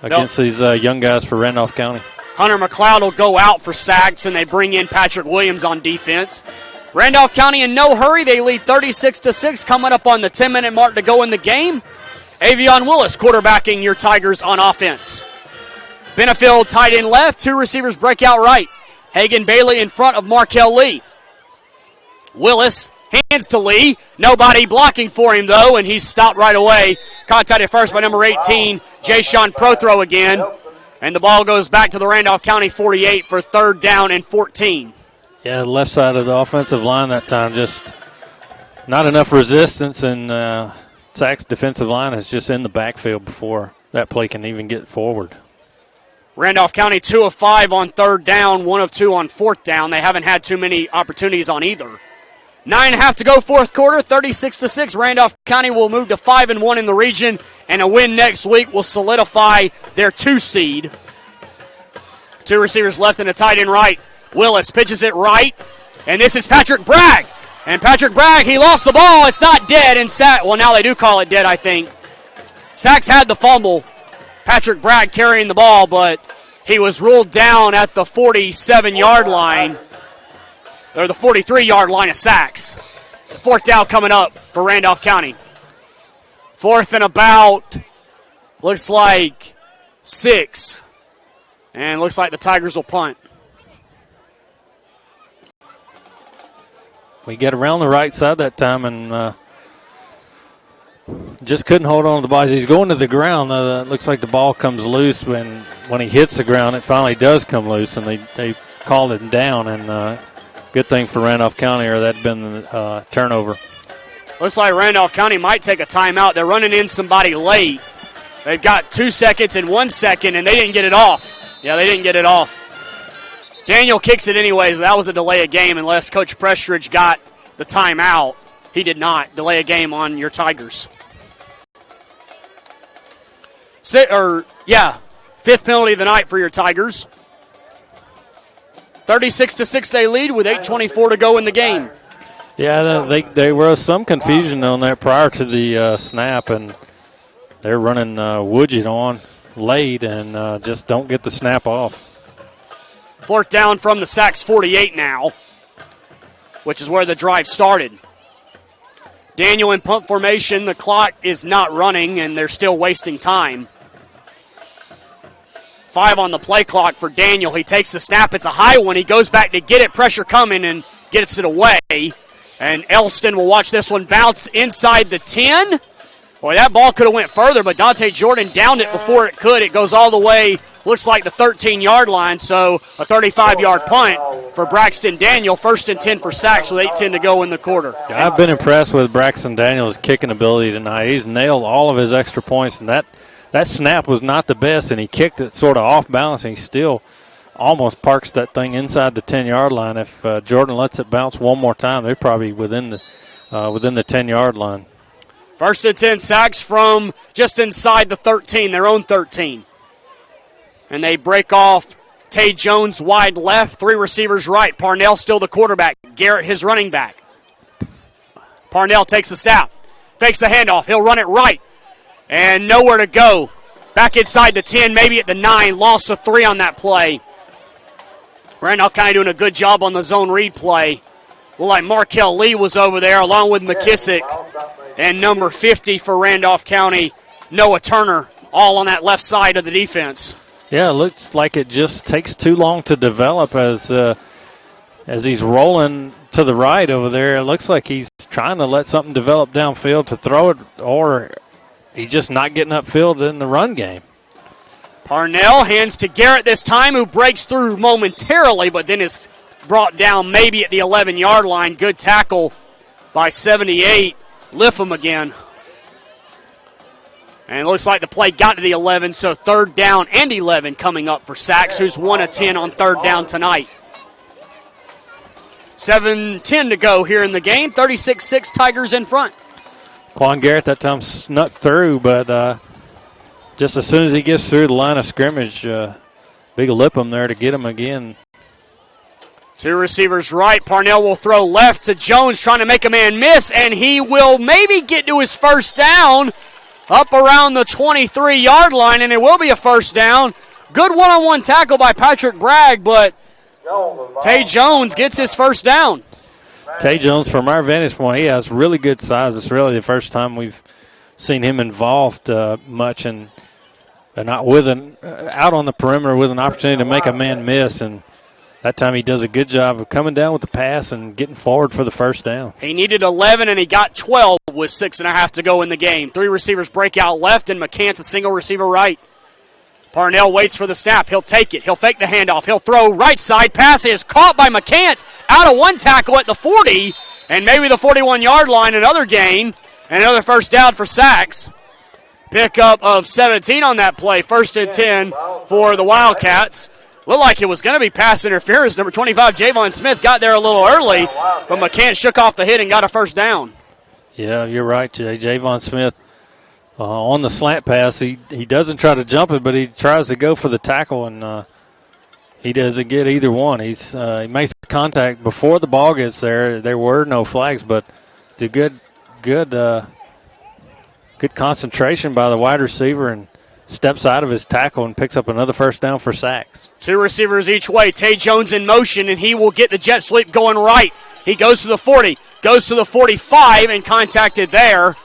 against these young guys for Randolph County. Hunter McLeod will go out for Sachs, and they bring in Patrick Williams on defense. Randolph County in no hurry. They lead 36-6, coming up on the 10-minute mark to go in the game. Avion Willis quarterbacking your Tigers on offense. Benefield tight end left, 2 receivers break out right. Hagan Bailey in front of Markel Lee. Willis hands to Lee. Nobody blocking for him, though, and he's stopped right away. Contacted first by number 18, Jay-Sean Prothrow again. And the ball goes back to the Randolph County 48 for 3rd down and 14. Yeah, the left side of the offensive line that time, just not enough resistance, and Sachs defensive line is just in the backfield before that play can even get forward. Randolph County 2 of 5 on 3rd down, 1 of 2 on 4th down. They haven't had too many opportunities on either. 9.5 to go, 4th quarter, 36-6. Randolph County will move to 5-1 in the region, and a win next week will solidify their 2 seed. 2 receivers left and a tight end right. Willis pitches it right, and this is Patrick Bragg. And Patrick Bragg, he lost the ball. It's not dead. And well, now they do call it dead, I think. Sachs had the fumble. Patrick Bragg carrying the ball, but he was ruled down at the 47-yard line, or the 43-yard line of Sachs. 4th down coming up for Randolph County. 4th and about, looks like 6. And looks like the Tigers will punt. We get around the right side that time and just couldn't hold on to the ball. As he's going to the ground, it looks like the ball comes loose. When he hits the ground, it finally does come loose, and they called him down. And good thing for Randolph County, or that had been a turnover. Looks like Randolph County might take a timeout. They're running in somebody late. They've got 2 seconds and 1 second, and they didn't get it off. Yeah, they didn't get it off. Daniel kicks it anyways, but that was a delay of game unless Coach Prestridge got the timeout. He did not. Delay a game on your Tigers. 5th penalty of the night for your Tigers. 36-6 they lead with 8:24 to go in the game. Yeah, there was some confusion on that prior to the snap, and they're running Woodgett on late and just don't get the snap off. 4th down from the Sachs 48 now, which is where the drive started. Daniel in punt formation. The clock is not running, and they're still wasting time. 5 on the play clock for Daniel. He takes the snap. It's a high one. He goes back to get it. Pressure coming and gets it away. And Elston will watch this one bounce inside the 10. Boy, that ball could have went further, but Dante Jordan downed it before it could. It goes all the way, looks like the 13-yard line, so a 35-yard punt for Braxton Daniel. 1st and 10 for Sachs with 8:10 to go in the quarter. Yeah, I've been impressed with Braxton Daniel's kicking ability tonight. He's nailed all of his extra points, and that snap was not the best, and he kicked it sort of off balance, and he still almost parks that thing inside the 10-yard line. If Jordan lets it bounce one more time, they're probably within the 10-yard line. 1st and 10, Sachs from just inside the 13, their own 13. And they break off Tay Jones wide left, 3 receivers right. Parnell still the quarterback. Garrett his running back. Parnell takes the snap, fakes the handoff. He'll run it right. And nowhere to go. Back inside the 10, maybe at the 9. Loss of 3 on that play. Randolph County doing a good job on the zone read play. Looked like Markel Lee was over there along with McKissick. And number 50 for Randolph County, Noah Turner, all on that left side of the defense. Yeah, it looks like it just takes too long to develop as he's rolling to the right over there. It looks like he's trying to let something develop downfield to throw it, or he's just not getting upfield in the run game. Parnell hands to Garrett this time, who breaks through momentarily, but then is brought down maybe at the 11-yard line. Good tackle by 78. Lift him again. And it looks like the play got to the 11, so 3rd down and 11 coming up for Sachs, who's 1 of 10 on 3rd down tonight. 7:10 to go here in the game. 36-6 Tigers in front. Quan Garrett that time snuck through, but just as soon as he gets through the line of scrimmage, big lip him there to get him again. 2 receivers right. Parnell will throw left to Jones, trying to make a man miss, and he will maybe get to his 1st down up around the 23-yard line, and it will be a 1st down. Good one-on-one tackle by Patrick Bragg, but Tay Jones gets his 1st down. Tay Jones, from our vantage point, he has really good size. It's really the first time we've seen him involved much, and not with out on the perimeter with an opportunity to make a man miss. And that time he does a good job of coming down with the pass and getting forward for the 1st down. He needed 11, and he got 12 with 6.5 to go in the game. 3 receivers break out left, and McCants a single receiver right. Parnell waits for the snap. He'll take it. He'll fake the handoff. He'll throw right side. Pass is caught by McCants. Out of 1 tackle at the 40, and maybe the 41-yard line. Another gain, and another 1st down for Sachs. Pickup of 17 on that play. 1st and 10 for the Wildcats. Looked like it was going to be pass interference. Number 25, Javon Smith, got there a little early, but McCants shook off the hit and got a 1st down. Yeah, you're right, Jay. Javon Smith on the slant pass, he doesn't try to jump it, but he tries to go for the tackle, and he doesn't get either one. He makes contact before the ball gets there. There were no flags, but it's a good concentration by the wide receiver, and steps out of his tackle and picks up another 1st down for Sachs. 2 receivers each way. Tay Jones in motion, and he will get the jet sweep going right. He goes to the 40, goes to the 45, and contacted there.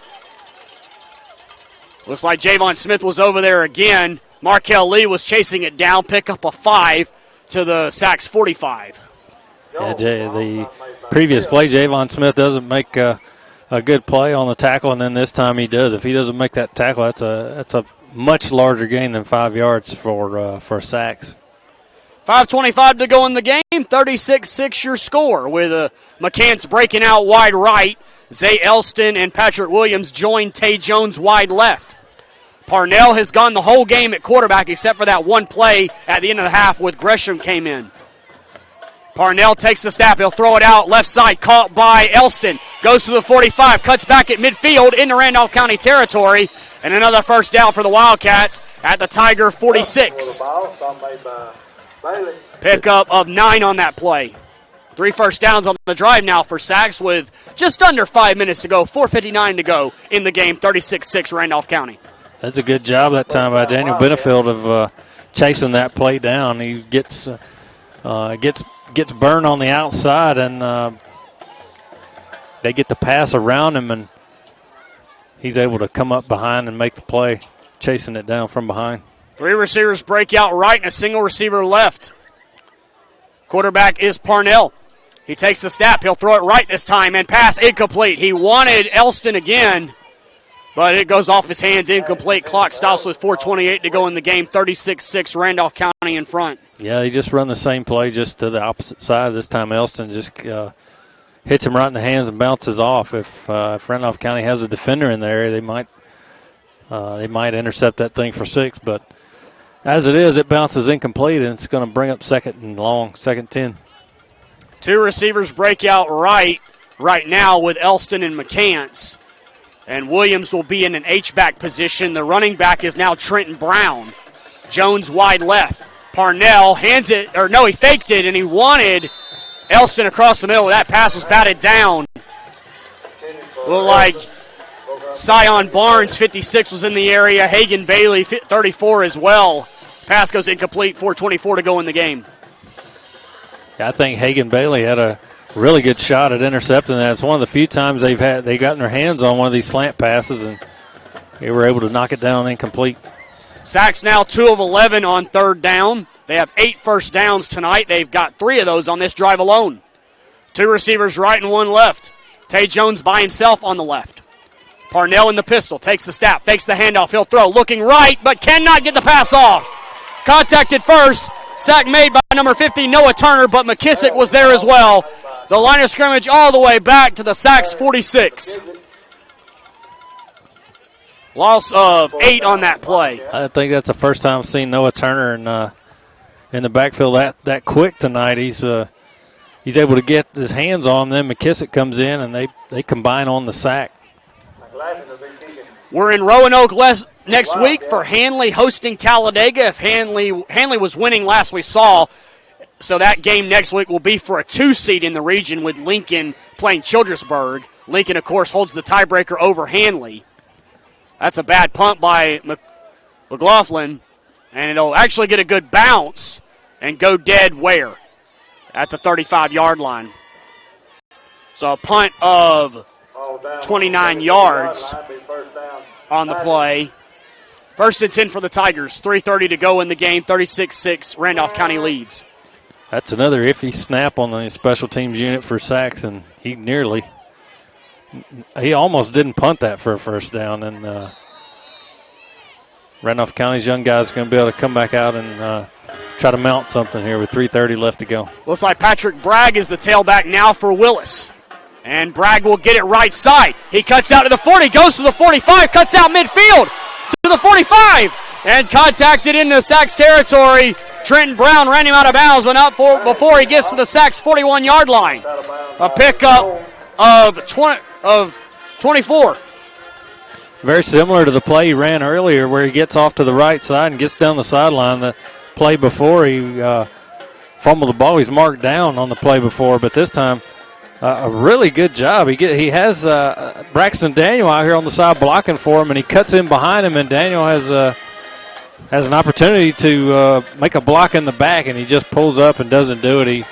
Looks like Javon Smith was over there again. Markel Lee was chasing it down, pick up a 5 to the Sachs 45. Yeah, the previous play, Javon Smith doesn't make a good play on the tackle, and then this time he does. If he doesn't make that tackle, that's a much larger gain than 5 yards for Sachs. 5:25 to go in the game. 36-6 your score, with McCants breaking out wide right. Zay Elston and Patrick Williams join Tay Jones wide left. Parnell has gone the whole game at quarterback except for that one play at the end of the half with Gresham came in. Parnell takes the snap. He'll throw it out left side, caught by Elston. Goes to the 45, cuts back at midfield into Randolph County territory, and another 1st down for the Wildcats at the Tiger 46. Pickup of 9 on that play. 3 1st downs on the drive now for Sachs with just under 5 minutes to go. 4:59 to go in the game. 36-6 Randolph County. That's a good job that time by Daniel Benefield of chasing that play down. He gets burned on the outside, and they get the pass around him, and he's able to come up behind and make the play, chasing it down from behind. 3 receivers break out right and a single receiver left. Quarterback is Parnell. He takes the snap. He'll throw it right this time, and pass incomplete. He wanted Elston again, but it goes off his hands, incomplete. Clock stops with 4:28 to go in the game. 36-6 Randolph County in front. Yeah, he just run the same play just to the opposite side. This time Elston just hits him right in the hands and bounces off. If Randolph County has a defender in the area, they might intercept that thing for 6. But as it is, it bounces incomplete, and it's going to bring up 2nd and long, 2nd 10. 2 receivers break out right now with Elston and McCants. And Williams will be in an H-back position. The running back is now Trenton Brown. Jones wide left. Parnell hands it, or no, he faked it, and he wanted Elston across the middle. That pass was batted down. Looked like Sion Barnes, 56, was in the area. Hagan Bailey, 34 as well. Pass goes incomplete, 4:24 to go in the game. I think Hagan Bailey had a really good shot at intercepting that. It's one of the few times they've gotten their hands on one of these slant passes, and They were able to knock it down incomplete. Sacks now 2 of 11 on third down. They have 8 first downs tonight. They've got 3 of those on this drive alone. 2 receivers right and 1 left. Tay Jones by himself on the left. Parnell in the pistol, takes the snap, fakes the handoff. He'll throw, looking right, but cannot get the pass off. Contacted first. Sack made by number 50, Noah Turner, but McKissick was there as well. The line of scrimmage all the way back to the Sacks 46. Loss of 8 on that play. I think that's the first time I've seen Noah Turner in the backfield that quick tonight. He's able to get his hands on them. McKissick comes in, and they combine on the sack. We're in Roanoke next week for Hanley hosting Talladega. If Hanley was winning last we saw, so that game next week will be for a 2 seed in the region with Lincoln playing Childersburg. Lincoln, of course, holds the tiebreaker over Hanley. That's a bad punt by McLaughlin, and it'll actually get a good bounce and go dead where? At the 35-yard line. So a punt of 29 yards on the play. First and 10 for the Tigers. 3:30 to go in the game. 36-6, Randolph County leads. That's another iffy snap on the special teams unit for Sacks, and he almost didn't punt that for a first down, and Randolph County's young guys are going to be able to come back out and try to mount something here with 3:30 left to go. Looks like Patrick Bragg is the tailback now for Willis. And Bragg will get it right side. He cuts out to the 40, goes to the 45, cuts out midfield to the 45, and contacted into Sacks territory. Trenton Brown ran him out of bounds, but not before he gets to the Sacks 41-yard line. A pickup of 24. Very similar to the play he ran earlier where he gets off to the right side and gets down the sideline. The play before he fumbled the ball, he's marked down on the play before, but this time a really good job. He has Braxton Daniel out here on the side blocking for him, and he cuts in behind him, and Daniel has an opportunity to make a block in the back, and he just pulls up and doesn't do it. He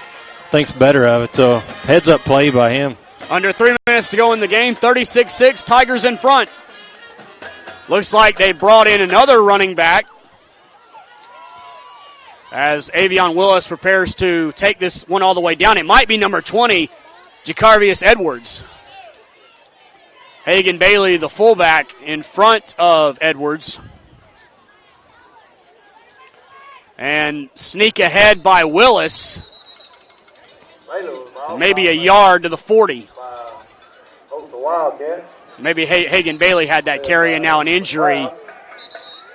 thinks better of it, so heads-up play by him. Under 3 minutes to go in the game, 36-6, Tigers in front. Looks like they brought in another running back as Avion Willis prepares to take this one all the way down. It might be number 20, Jacarvius Edwards. Hagan Bailey, the fullback, in front of Edwards. And sneak ahead by Willis. Maybe a yard to the 40. Maybe Hagan Bailey had that carry and now an injury.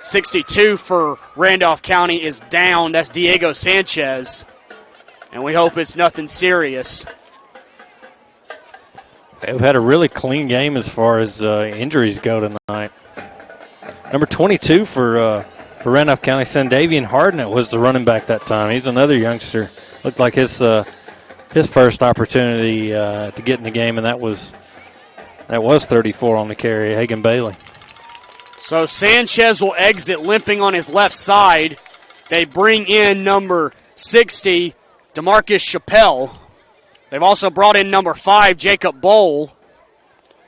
62 for Randolph County is down. That's Diego Sanchez. And we hope it's nothing serious. They've had a really clean game as far as injuries go tonight. Number 22 for Randolph County, Sandavian Hardnett was the running back that time. He's another youngster. Looked like his first opportunity to get in the game, and that was 34 on the carry, Hagan Bailey. So Sanchez will exit limping on his left side. They bring in number 60, DeMarcus Chappelle. They've also brought in number 5, Jacob Bowl.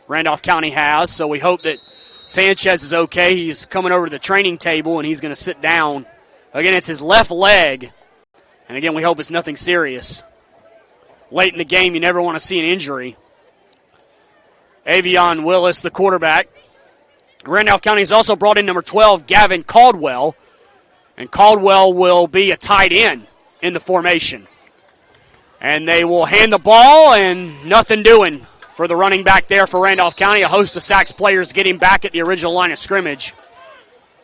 Randolph County has, so we hope that Sanchez is okay. He's coming over to the training table, and he's going to sit down. Again, it's his left leg. And again, we hope it's nothing serious. Late in the game, you never want to see an injury. Avion Willis, the quarterback. Randolph County has also brought in number 12, Gavin Caldwell. And Caldwell will be a tight end in the formation. And they will hand the ball, and nothing doing for the running back there for Randolph County. A host of Sacks players getting back at the original line of scrimmage.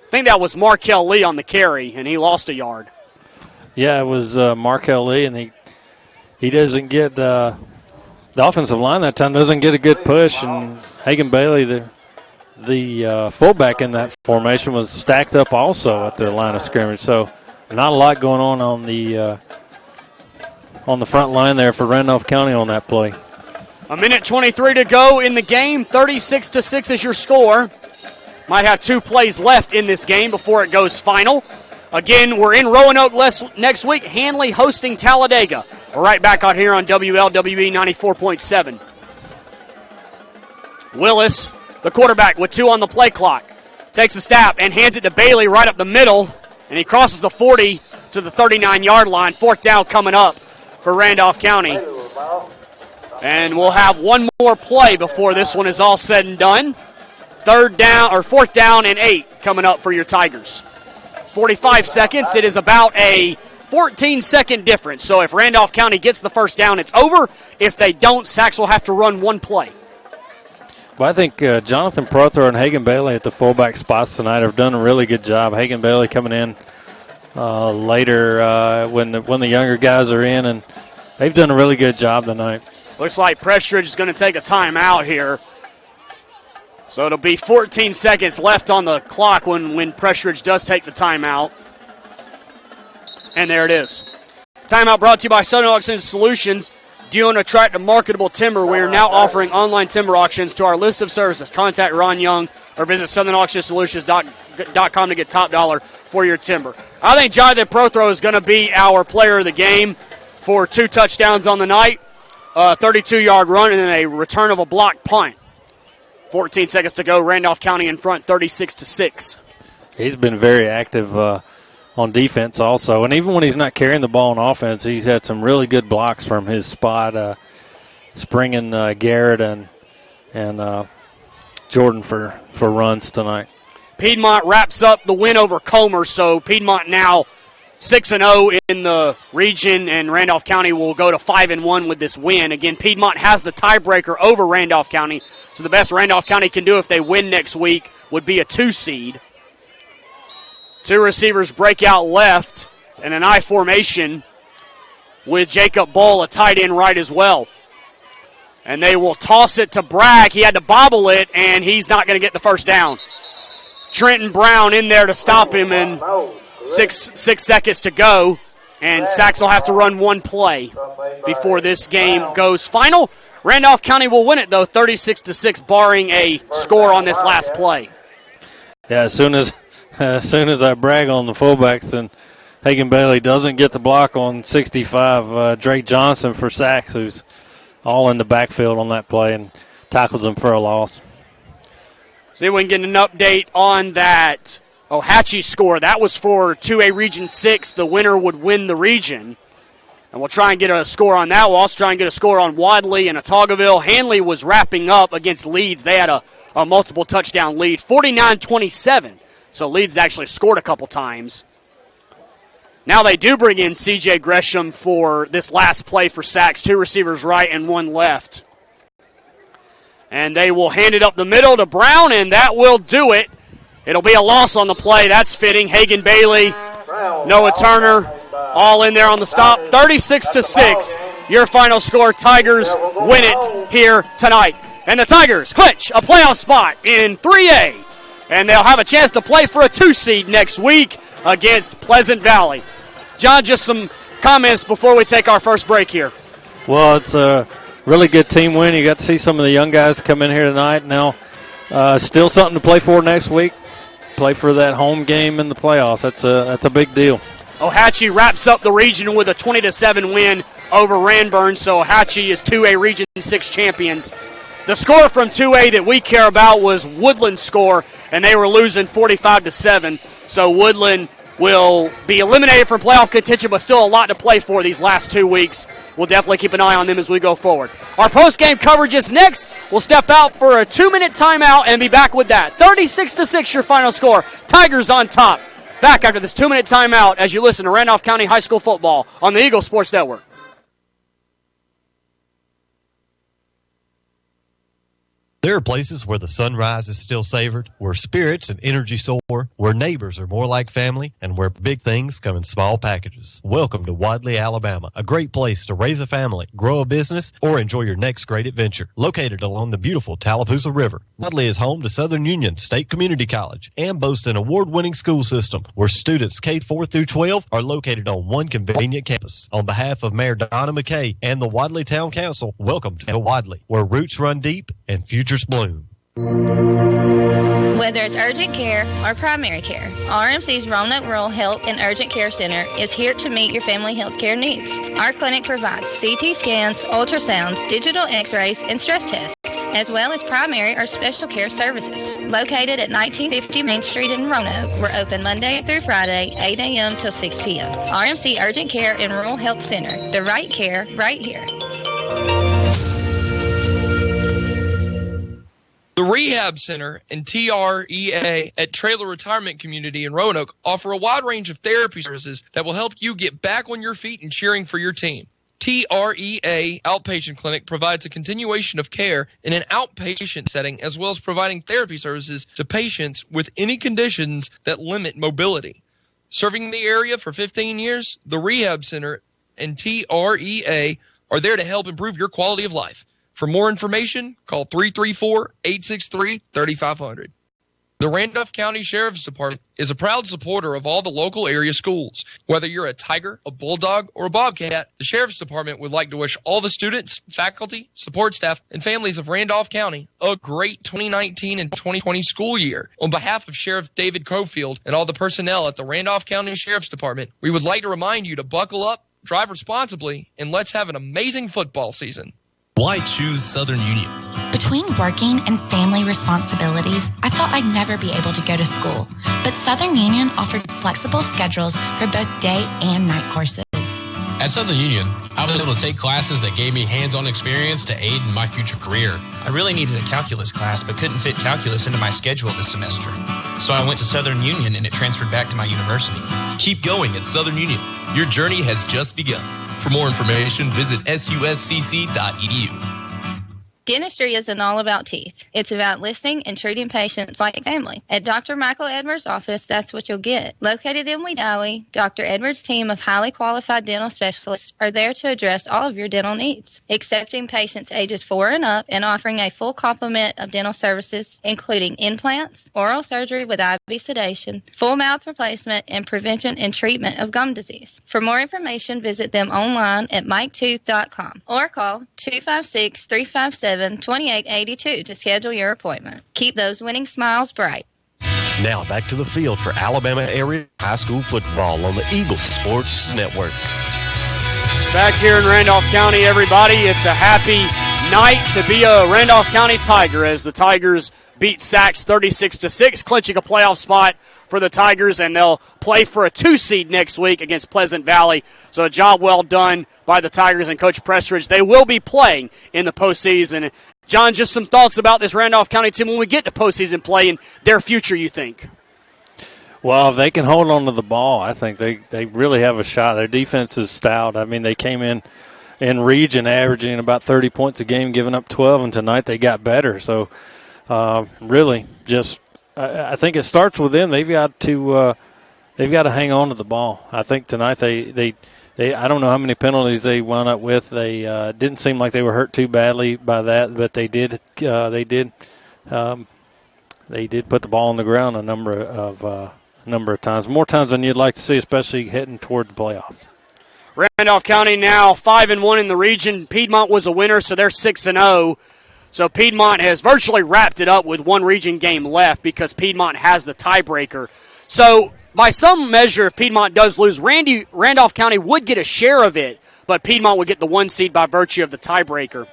I think that was Markel Lee on the carry, and he lost a yard. Yeah, it was Markel Lee, and he doesn't get the offensive line that time doesn't get a good push, and Hagan Bailey, the fullback in that formation, was stacked up also at the line of scrimmage. So not a lot going on the front line there for Randolph County on that play. A minute 23 to go in the game. 36-6 is your score. Might have 2 plays left in this game before it goes final. Again, we're in Roanoke next week. Hanley hosting Talladega. We're right back out here on WLWE 94.7. Willis, the quarterback, with 2 on the play clock. takes a snap and hands it to Bailey right up the middle, and he crosses the 40 to the 39-yard line. Fourth down coming up for Randolph County. And we'll have one more play before this one is all said and done. Fourth down and 8 coming up for your Tigers. 45 seconds. It is about a 14-second difference. So if Randolph County gets the first down, it's over. If they don't, Sachs will have to run one play. Well, I think Jonathan Prothro and Hagan Bailey at the fullback spots tonight have done a really good job. Hagan Bailey coming in later when the younger guys are in, and they've done a really good job tonight. Looks like Prestridge is going to take a timeout here. So it'll be 14 seconds left on the clock when Prestridge does take the timeout. And there it is. Timeout brought to you by Southern Auction Solutions. Do you want to attract a marketable timber? We are now offering online timber auctions. To our list of services, contact Ron Young or visit southernauctionsolutions.com to get top dollar for your timber. I think Jonathan Prothro is going to be our player of the game for 2 touchdowns on the night. 32-yard run, and then a return of a blocked punt. 14 seconds to go. Randolph County in front, 36-6. He's been very active on defense also. And even when he's not carrying the ball on offense, he's had some really good blocks from his spot, springing Garrett and Jordan for runs tonight. Piedmont wraps up the win over Comer, so Piedmont now 6-0 in the region, and Randolph County will go to 5-1 with this win. Again, Piedmont has the tiebreaker over Randolph County, so the best Randolph County can do if they win next week would be a 2 seed. 2 receivers break out left, and an I formation with Jacob Bull, a tight end right as well. And they will toss it to Bragg. He had to bobble it, and he's not going to get the first down. Trenton Brown in there to stop him, and 6 seconds to go, and Sachs will have to run one play before this game goes final. Randolph County will win it, though, 36-6, barring a score on this last play. Yeah, as soon as I brag on the fullbacks and Hagan Bailey doesn't get the block on 65, Drake Johnson for Sachs, who's all in the backfield on that play and tackles him for a loss. See if we can get an update on that Ohatchee score. That was for 2A Region 6. The winner would win the region. And we'll try and get a score on that. We'll also try and get a score on Wadley and Otagoville. Hanley was wrapping up against Leeds. They had a multiple touchdown lead, 49-27. So Leeds actually scored a couple times. Now they do bring in C.J. Gresham for this last play for Sachs. 2 receivers right and 1 left. And they will hand it up the middle to Brown, and that will do it. It'll be a loss on the play. That's fitting. Hagan Bailey, Noah Turner, all in there on the stop. 36-6. Your final score. Tigers win it here tonight. And the Tigers clinch a playoff spot in 3A. And they'll have a chance to play for a 2 seed next week against Pleasant Valley. John, just some comments before we take our first break here. Well, it's a really good team win. You got to see some of the young guys come in here tonight. Now, still something to play for next week. Play for that home game in the playoffs. That's a big deal. Ohatchee wraps up the region with a 20-7 win over Ranburn, so Ohatchee is 2A Region 6 champions. The score from 2A that we care about was Woodland's score, and they were losing 45-7. So Woodland will be eliminated from playoff contention, but still a lot to play for these last 2 weeks. We'll definitely keep an eye on them as we go forward. Our post-game coverage is next. We'll step out for a 2-minute timeout and be back with that. 36-6 your final score. Tigers on top. Back after this 2-minute timeout as you listen to Randolph County High School football on the Eagle Sports Network. There are places where the sunrise is still savored, where spirits and energy soar, where neighbors are more like family, and where big things come in small packages. Welcome to Wadley, Alabama, a great place to raise a family, grow a business, or enjoy your next great adventure. Located along the beautiful Tallapoosa River, Wadley is home to Southern Union State Community College and boasts an award-winning school system where students K-4 through 12 are located on one convenient campus. On behalf of Mayor Donna McKay and the Wadley Town Council, welcome to Wadley, where roots run deep and futures bloom. Whether it's urgent care or primary care, RMC's Roanoke Rural Health and Urgent Care Center is here to meet your family health care needs. Our clinic provides CT scans, ultrasounds, digital x-rays, and stress tests. as well as primary or special care services. Located at 1950 Main Street in Roanoke, we're open Monday through Friday, 8 a.m. till 6 p.m. RMC Urgent Care and Rural Health Center. The right care right here. The Rehab Center and TREA at Trailer Retirement Community in Roanoke offer a wide range of therapy services that will help you get back on your feet and cheering for your team. TREA Outpatient Clinic provides a continuation of care in an outpatient setting, as well as providing therapy services to patients with any conditions that limit mobility. Serving the area for 15 years, the Rehab Center and TREA are there to help improve your quality of life. For more information, call 334-863-3500. The Randolph County Sheriff's Department is a proud supporter of all the local area schools. Whether you're a Tiger, a Bulldog, or a Bobcat, the Sheriff's Department would like to wish all the students, faculty, support staff, and families of Randolph County a great 2019 and 2020 school year. On behalf of Sheriff David Cofield and all the personnel at the Randolph County Sheriff's Department, we would like to remind you to buckle up, drive responsibly, and let's have an amazing football season. Why choose Southern Union? Between working and family responsibilities, I thought I'd never be able to go to school. But Southern Union offered flexible schedules for both day and night courses. At Southern Union, I was able to take classes that gave me hands-on experience to aid in my future career. I really needed a calculus class, but couldn't fit calculus into my schedule this semester. So I went to Southern Union, and it transferred back to my university. Keep going at Southern Union. Your journey has just begun. For more information, visit suscc.edu. Dentistry isn't all about teeth. It's about listening and treating patients like family. At Dr. Michael Edwards' office, that's what you'll get. Located in Wedowee, Dr. Edwards' team of highly qualified dental specialists are there to address all of your dental needs, accepting patients ages 4 and up and offering a full complement of dental services, including implants, oral surgery with IV sedation, full mouth replacement, and prevention and treatment of gum disease. For more information, visit them online at miketooth.com or call 256-357-2882 to schedule your appointment. Keep those winning smiles bright. Now back to the field for Alabama area high school football on the Eagles Sports Network. Back here in Randolph County, everybody, it's a happy night to be a Randolph County Tiger as the Tigers beat Sachs 36-6, clinching a playoff spot for the Tigers, and they'll play for a 2 seed next week against Pleasant Valley. So a job well done by the Tigers and Coach Prestridge. They will be playing in the postseason. John, just some thoughts about this Randolph County team when we get to postseason play and their future, you think? Well, if they can hold on to the ball, I think they really have a shot. Their defense is stout. I mean, they came in region averaging about 30 points a game, giving up 12, and tonight they got better. So really just I think it starts with them. They've got to hang on to the ball. I think tonight they I don't know how many penalties they wound up with. They didn't seem like they were hurt too badly by that, but they did put the ball on the ground a number of times, more times than you'd like to see, especially heading toward the playoffs. Randolph County now 5-1 in the region. Piedmont was a winner, so they're 6-0. So Piedmont has virtually wrapped it up with one region game left because Piedmont has the tiebreaker. So by some measure, if Piedmont does lose, Randolph County would get a share of it, but Piedmont would get the 1 seed by virtue of the tiebreaker.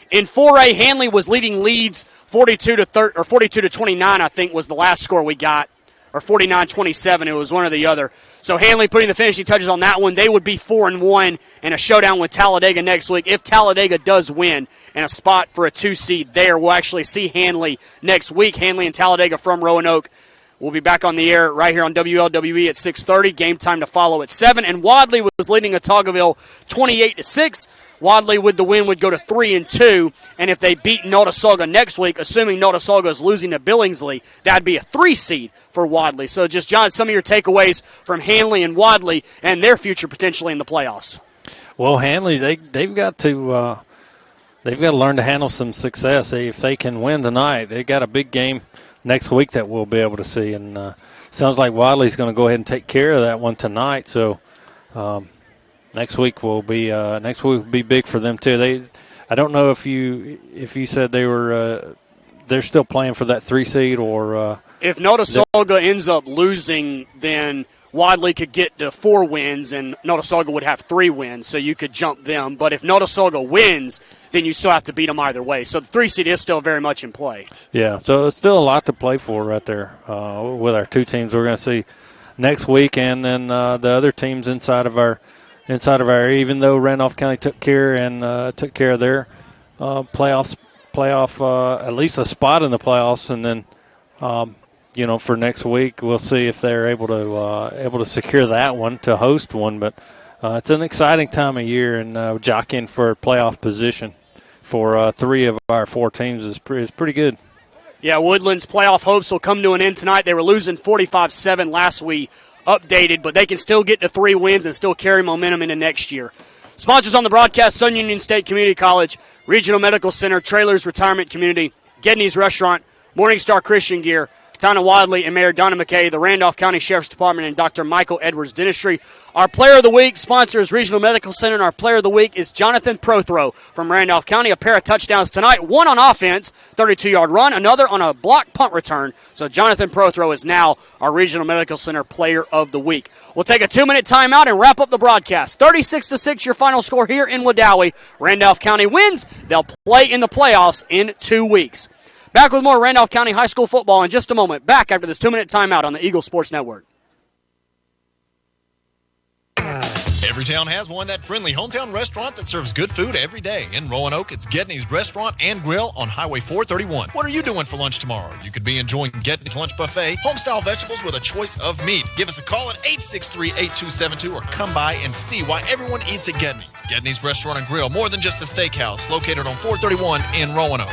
In 4A, Hanley was leading leads 42-29, I think was the last score we got, or 49-27. It was one or the other. So Hanley putting the finishing touches on that one. They would be 4-1 in a showdown with Talladega next week. If Talladega does win and a spot for a 2 seed there, we'll actually see Hanley next week. Hanley and Talladega from Roanoke. We'll be back on the air right here on WLWE at 6:30. Game time to follow at 7. And Wadley was leading Otagoville 28-6. Wadley with the win would go to 3-2. And if they beat Notasulga next week, assuming Notasulga is losing to Billingsley, that'd be a 3 seed for Wadley. So just, John, some of your takeaways from Hanley and Wadley and their future potentially in the playoffs. Well, Hanley, they've got to learn to handle some success. If they can win tonight, they got a big game next week that we'll be able to see, and sounds like Wadley's going to go ahead and take care of that one tonight. So next week will be big for them too. I don't know if you said they were they're still playing for that 3 seed or. If Notasulga ends up losing, then Wadley could get to 4 wins, and Notasulga would have 3 wins, so you could jump them. But if Notasulga wins, then you still have to beat them either way. So the 3 seed is still very much in play. Yeah, so it's still a lot to play for right there with our 2 teams we're going to see next week, and then the other teams inside of our area. Even though Randolph County took care of their playoff at least a spot in the playoffs, and then for next week we'll see if they're able to secure that one to host one. But it's an exciting time of year, and jockeying for playoff position for 3 of our 4 teams is pretty good. Yeah, Woodland's playoff hopes will come to an end tonight. They were losing 45-7 last week, updated, but they can still get to 3 wins and still carry momentum into next year. Sponsors on the broadcast: Sun Union State Community College, Regional Medical Center, Trailers Retirement Community, Gedney's Restaurant, Morningstar Christian Gear, Town of Wadley, and Mayor Donna McKay, the Randolph County Sheriff's Department, and Dr. Michael Edwards Dentistry. Our Player of the Week sponsor is Regional Medical Center, and our Player of the Week is Jonathan Prothrow from Randolph County. A pair of touchdowns tonight, one on offense, 32-yard run, another on a block punt return. So Jonathan Prothrow is now our Regional Medical Center Player of the Week. We'll take a 2-minute timeout and wrap up the broadcast. 36-6 your final score here in Wadowee. Randolph County wins. They'll play in the playoffs in 2 weeks. Back with more Randolph County High School football in just a moment. Back after this 2-minute timeout on the Eagle Sports Network. Every town has one, that friendly hometown restaurant that serves good food every day. In Roanoke, it's Gedney's Restaurant and Grill on Highway 431. What are you doing for lunch tomorrow? You could be enjoying Gedney's Lunch Buffet, home-style vegetables with a choice of meat. Give us a call at 863-8272 or come by and see why everyone eats at Gedney's. Gedney's Restaurant and Grill, more than just a steakhouse, located on 431 in Roanoke.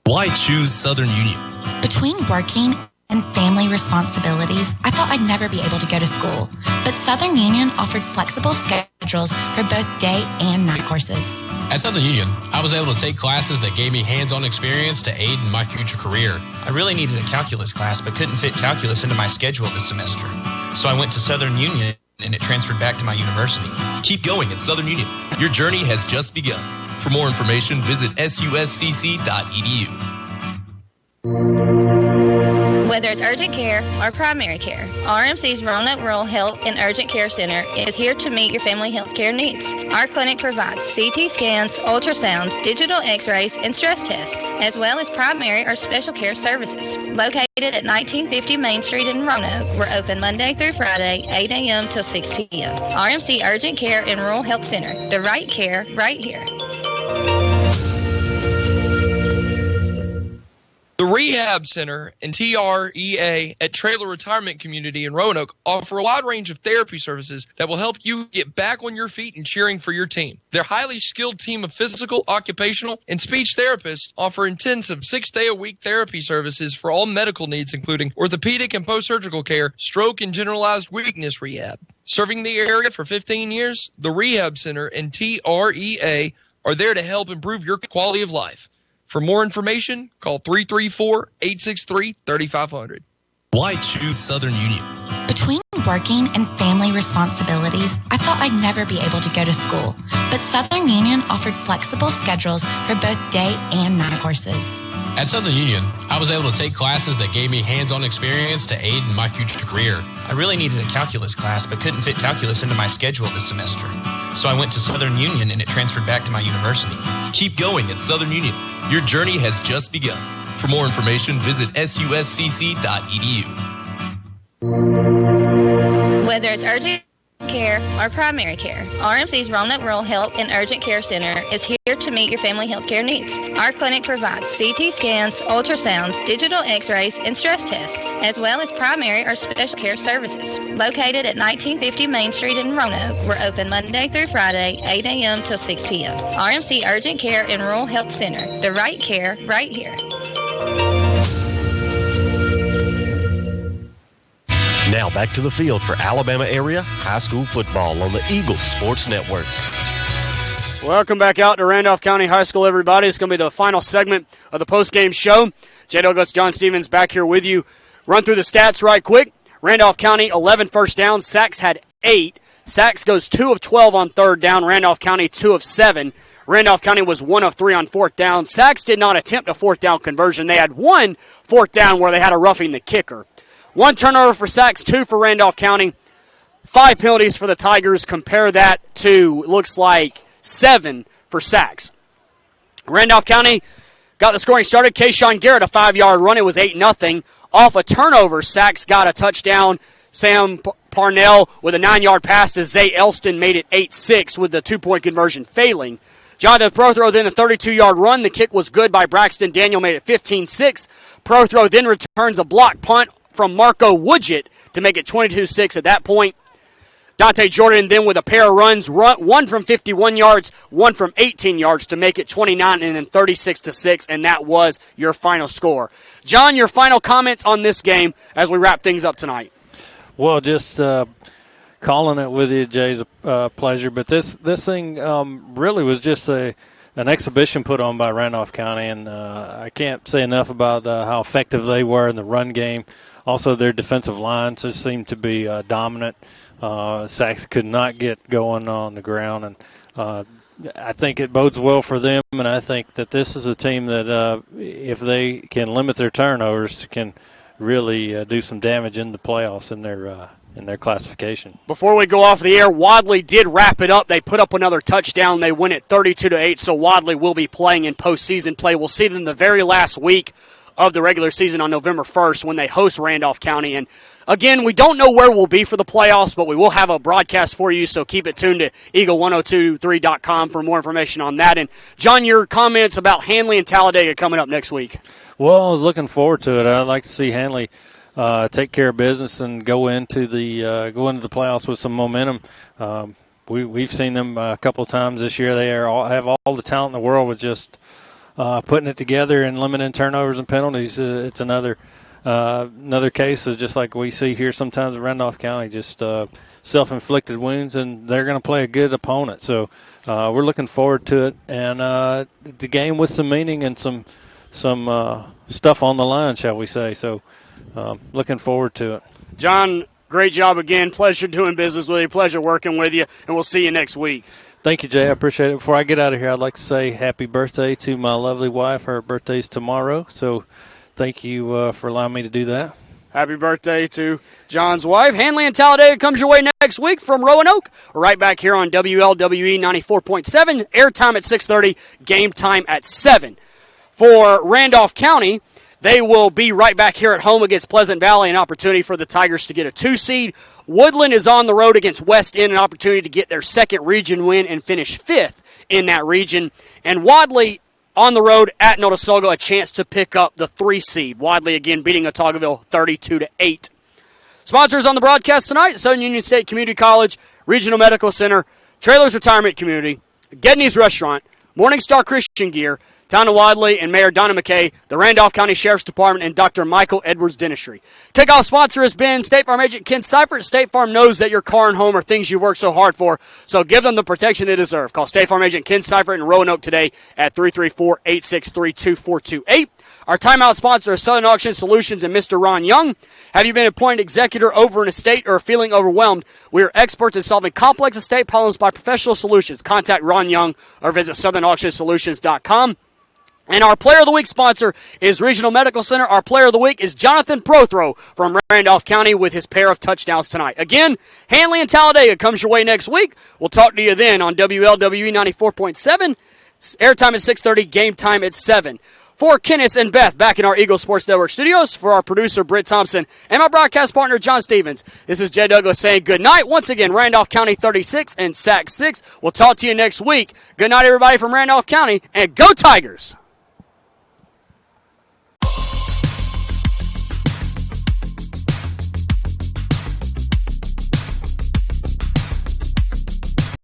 Why choose Southern Union? Between working and family responsibilities, I thought I'd never be able to go to school. But Southern Union offered flexible schedules for both day and night courses. At Southern Union, I was able to take classes that gave me hands-on experience to aid in my future career. I really needed a calculus class, but couldn't fit calculus into my schedule this semester. So I went to Southern Union, and it transferred back to my university. Keep going at Southern Union. Your journey has just begun. For more information, visit suscc.edu. Whether it's urgent care or primary care, RMC's Roanoke Rural Health and Urgent Care Center is here to meet your family health care needs. Our clinic provides CT scans, ultrasounds, digital x-rays, and stress tests, as well as primary or special care services. Located at 1950 Main Street in Roanoke, we're open Monday through Friday, 8 a.m. till 6 p.m. RMC Urgent Care and Rural Health Center, the right care right here. The Rehab Center and TREA at Trailer Retirement Community in Roanoke offer a wide range of therapy services that will help you get back on your feet and cheering for your team. Their highly skilled team of physical, occupational, and speech therapists offer intensive 6-day-a-week therapy services for all medical needs, including orthopedic and post-surgical care, stroke, and generalized weakness rehab. Serving the area for 15 years, the Rehab Center and TREA are there to help improve your quality of life. For more information, call 334-863-3500. Why choose Southern Union? Between working and family responsibilities, I thought I'd never be able to go to school. But Southern Union offered flexible schedules for both day and night courses. At Southern Union, I was able to take classes that gave me hands-on experience to aid in my future career. I really needed a calculus class, but couldn't fit calculus into my schedule this semester. So I went to Southern Union, and it transferred back to my university. Keep going at Southern Union. Your journey has just begun. For more information, visit suscc.edu. Whether it's urgent care or primary care, RMC's Roanoke Rural Health and Urgent Care Center is here to meet your family health care needs. Our clinic provides CT scans, ultrasounds, digital x-rays, and stress tests, as well as primary or special care services. Located at 1950 Main Street in Roanoke, we're open Monday through Friday, 8 a.m. till 6 p.m. RMC Urgent Care and Rural Health Center, the right care right here. Now back to the field for Alabama area high school football on the Eagle Sports Network. Welcome back out to Randolph County High School, everybody. It's going to be the final segment of the post-game show. Jay Douglas, John Stevens back here with you. Run through the stats right quick. Randolph County, 11 first downs. Sacks had 8. Sachs goes 2 of 12 on third down. Randolph County 2 of 7. Randolph County was 1 of 3 on fourth down. Sachs did not attempt a fourth down conversion. They had one fourth down where they had a roughing the kicker. 1 turnover for Sachs, 2 for Randolph County. 5 penalties for the Tigers. Compare that to, looks like, 7 for Sachs. Randolph County got the scoring started. Kayshawn Garrett, a 5-yard run. It was 8-0. Off a turnover, Sachs got a touchdown. Sam Parnell with a 9-yard pass to Zay Elston made it 8-6 with the 2-point conversion failing. Jonathan Prothrow then a 32-yard run. The kick was good by Braxton Daniel, made it 15-6. Prothrow then returns a block punt from Marco Woodgett to make it 22-6 at that point. Dante Jordan then with a pair of runs, one from 51 yards, one from 18 yards to make it 29 and then 36-6, and that was your final score. John, your final comments on this game as we wrap things up tonight. Well, just calling it with you, Jay, is a pleasure. But this thing really was just an exhibition put on by Randolph County, and I can't say enough about how effective they were in the run game. Also, their defensive line just seemed to be dominant. Sachs could not get going on the ground, and I think it bodes well for them, and I think that this is a team that if they can limit their turnovers, can really do some damage in the playoffs in their classification. Before we go off the air, Wadley did wrap it up. They put up another touchdown. They win it 32-8, so Wadley will be playing in postseason play. We'll see them the very last week of the regular season on November 1st when they host Randolph County. And again, we don't know where we'll be for the playoffs, but we will have a broadcast for you, so keep it tuned to Eagle1023.com for more information on that. And, John, your comments about Hanley and Talladega coming up next week. Well, I was looking forward to it. I'd like to see Hanley take care of business and go into the playoffs with some momentum. We've seen them a couple of times this year. They have all the talent in the world with just putting it together and limiting turnovers and penalties. It's another case of just like we see here sometimes in Randolph County, just self-inflicted wounds, and they're going to play a good opponent. So we're looking forward to it, and the game with some meaning and some stuff on the line, shall we say. So looking forward to it. John, great job again. Pleasure doing business with you. Pleasure working with you, and we'll see you next week. Thank you, Jay. I appreciate it. Before I get out of here, I'd like to say happy birthday to my lovely wife. Her birthday's tomorrow, so thank you for allowing me to do that. Happy birthday to John's wife. Hanley and Talladega comes your way next week from Roanoke. We're right back here on WLWE 94.7. Airtime at 6:30, game time at 7. For Randolph County, they will be right back here at home against Pleasant Valley, an opportunity for the Tigers to get a 2 seed. Woodland is on the road against West End, an opportunity to get their second region win and finish 5th in that region. And Wadley on the road at Notasulga, a chance to pick up the 3 seed. Wadley again beating Otagoville 32-8. Sponsors on the broadcast tonight: Southern Union State Community College, Regional Medical Center, Trailers Retirement Community, Gedney's Restaurant, Morning Star Christian Gear, Town of Wadley, and Mayor Donna McKay, the Randolph County Sheriff's Department, and Dr. Michael Edwards Dentistry. Kickoff sponsor has been State Farm agent Ken Seifert. State Farm knows that your car and home are things you've worked so hard for, so give them the protection they deserve. Call State Farm agent Ken Seifert in Roanoke today at 334-863-2428. Our timeout sponsor is Southern Auction Solutions and Mr. Ron Young. Have you been appointed executor over an estate or feeling overwhelmed? We are experts in solving complex estate problems by professional solutions. Contact Ron Young or visit southernauctionsolutions.com. And our Player of the Week sponsor is Regional Medical Center. Our Player of the Week is Jonathan Prothrow from Randolph County with his pair of touchdowns tonight. Again, Hanley and Talladega comes your way next week. We'll talk to you then on WLWE 94.7. Airtime at 6:30, game time at 7. For Kenneth and Beth back in our Eagle Sports Network studios, for our producer Britt Thompson and my broadcast partner John Stevens, this is Jay Douglas saying good night. Once again, Randolph County 36 and Sac 6. We'll talk to you next week. Good night, everybody from Randolph County, and go Tigers!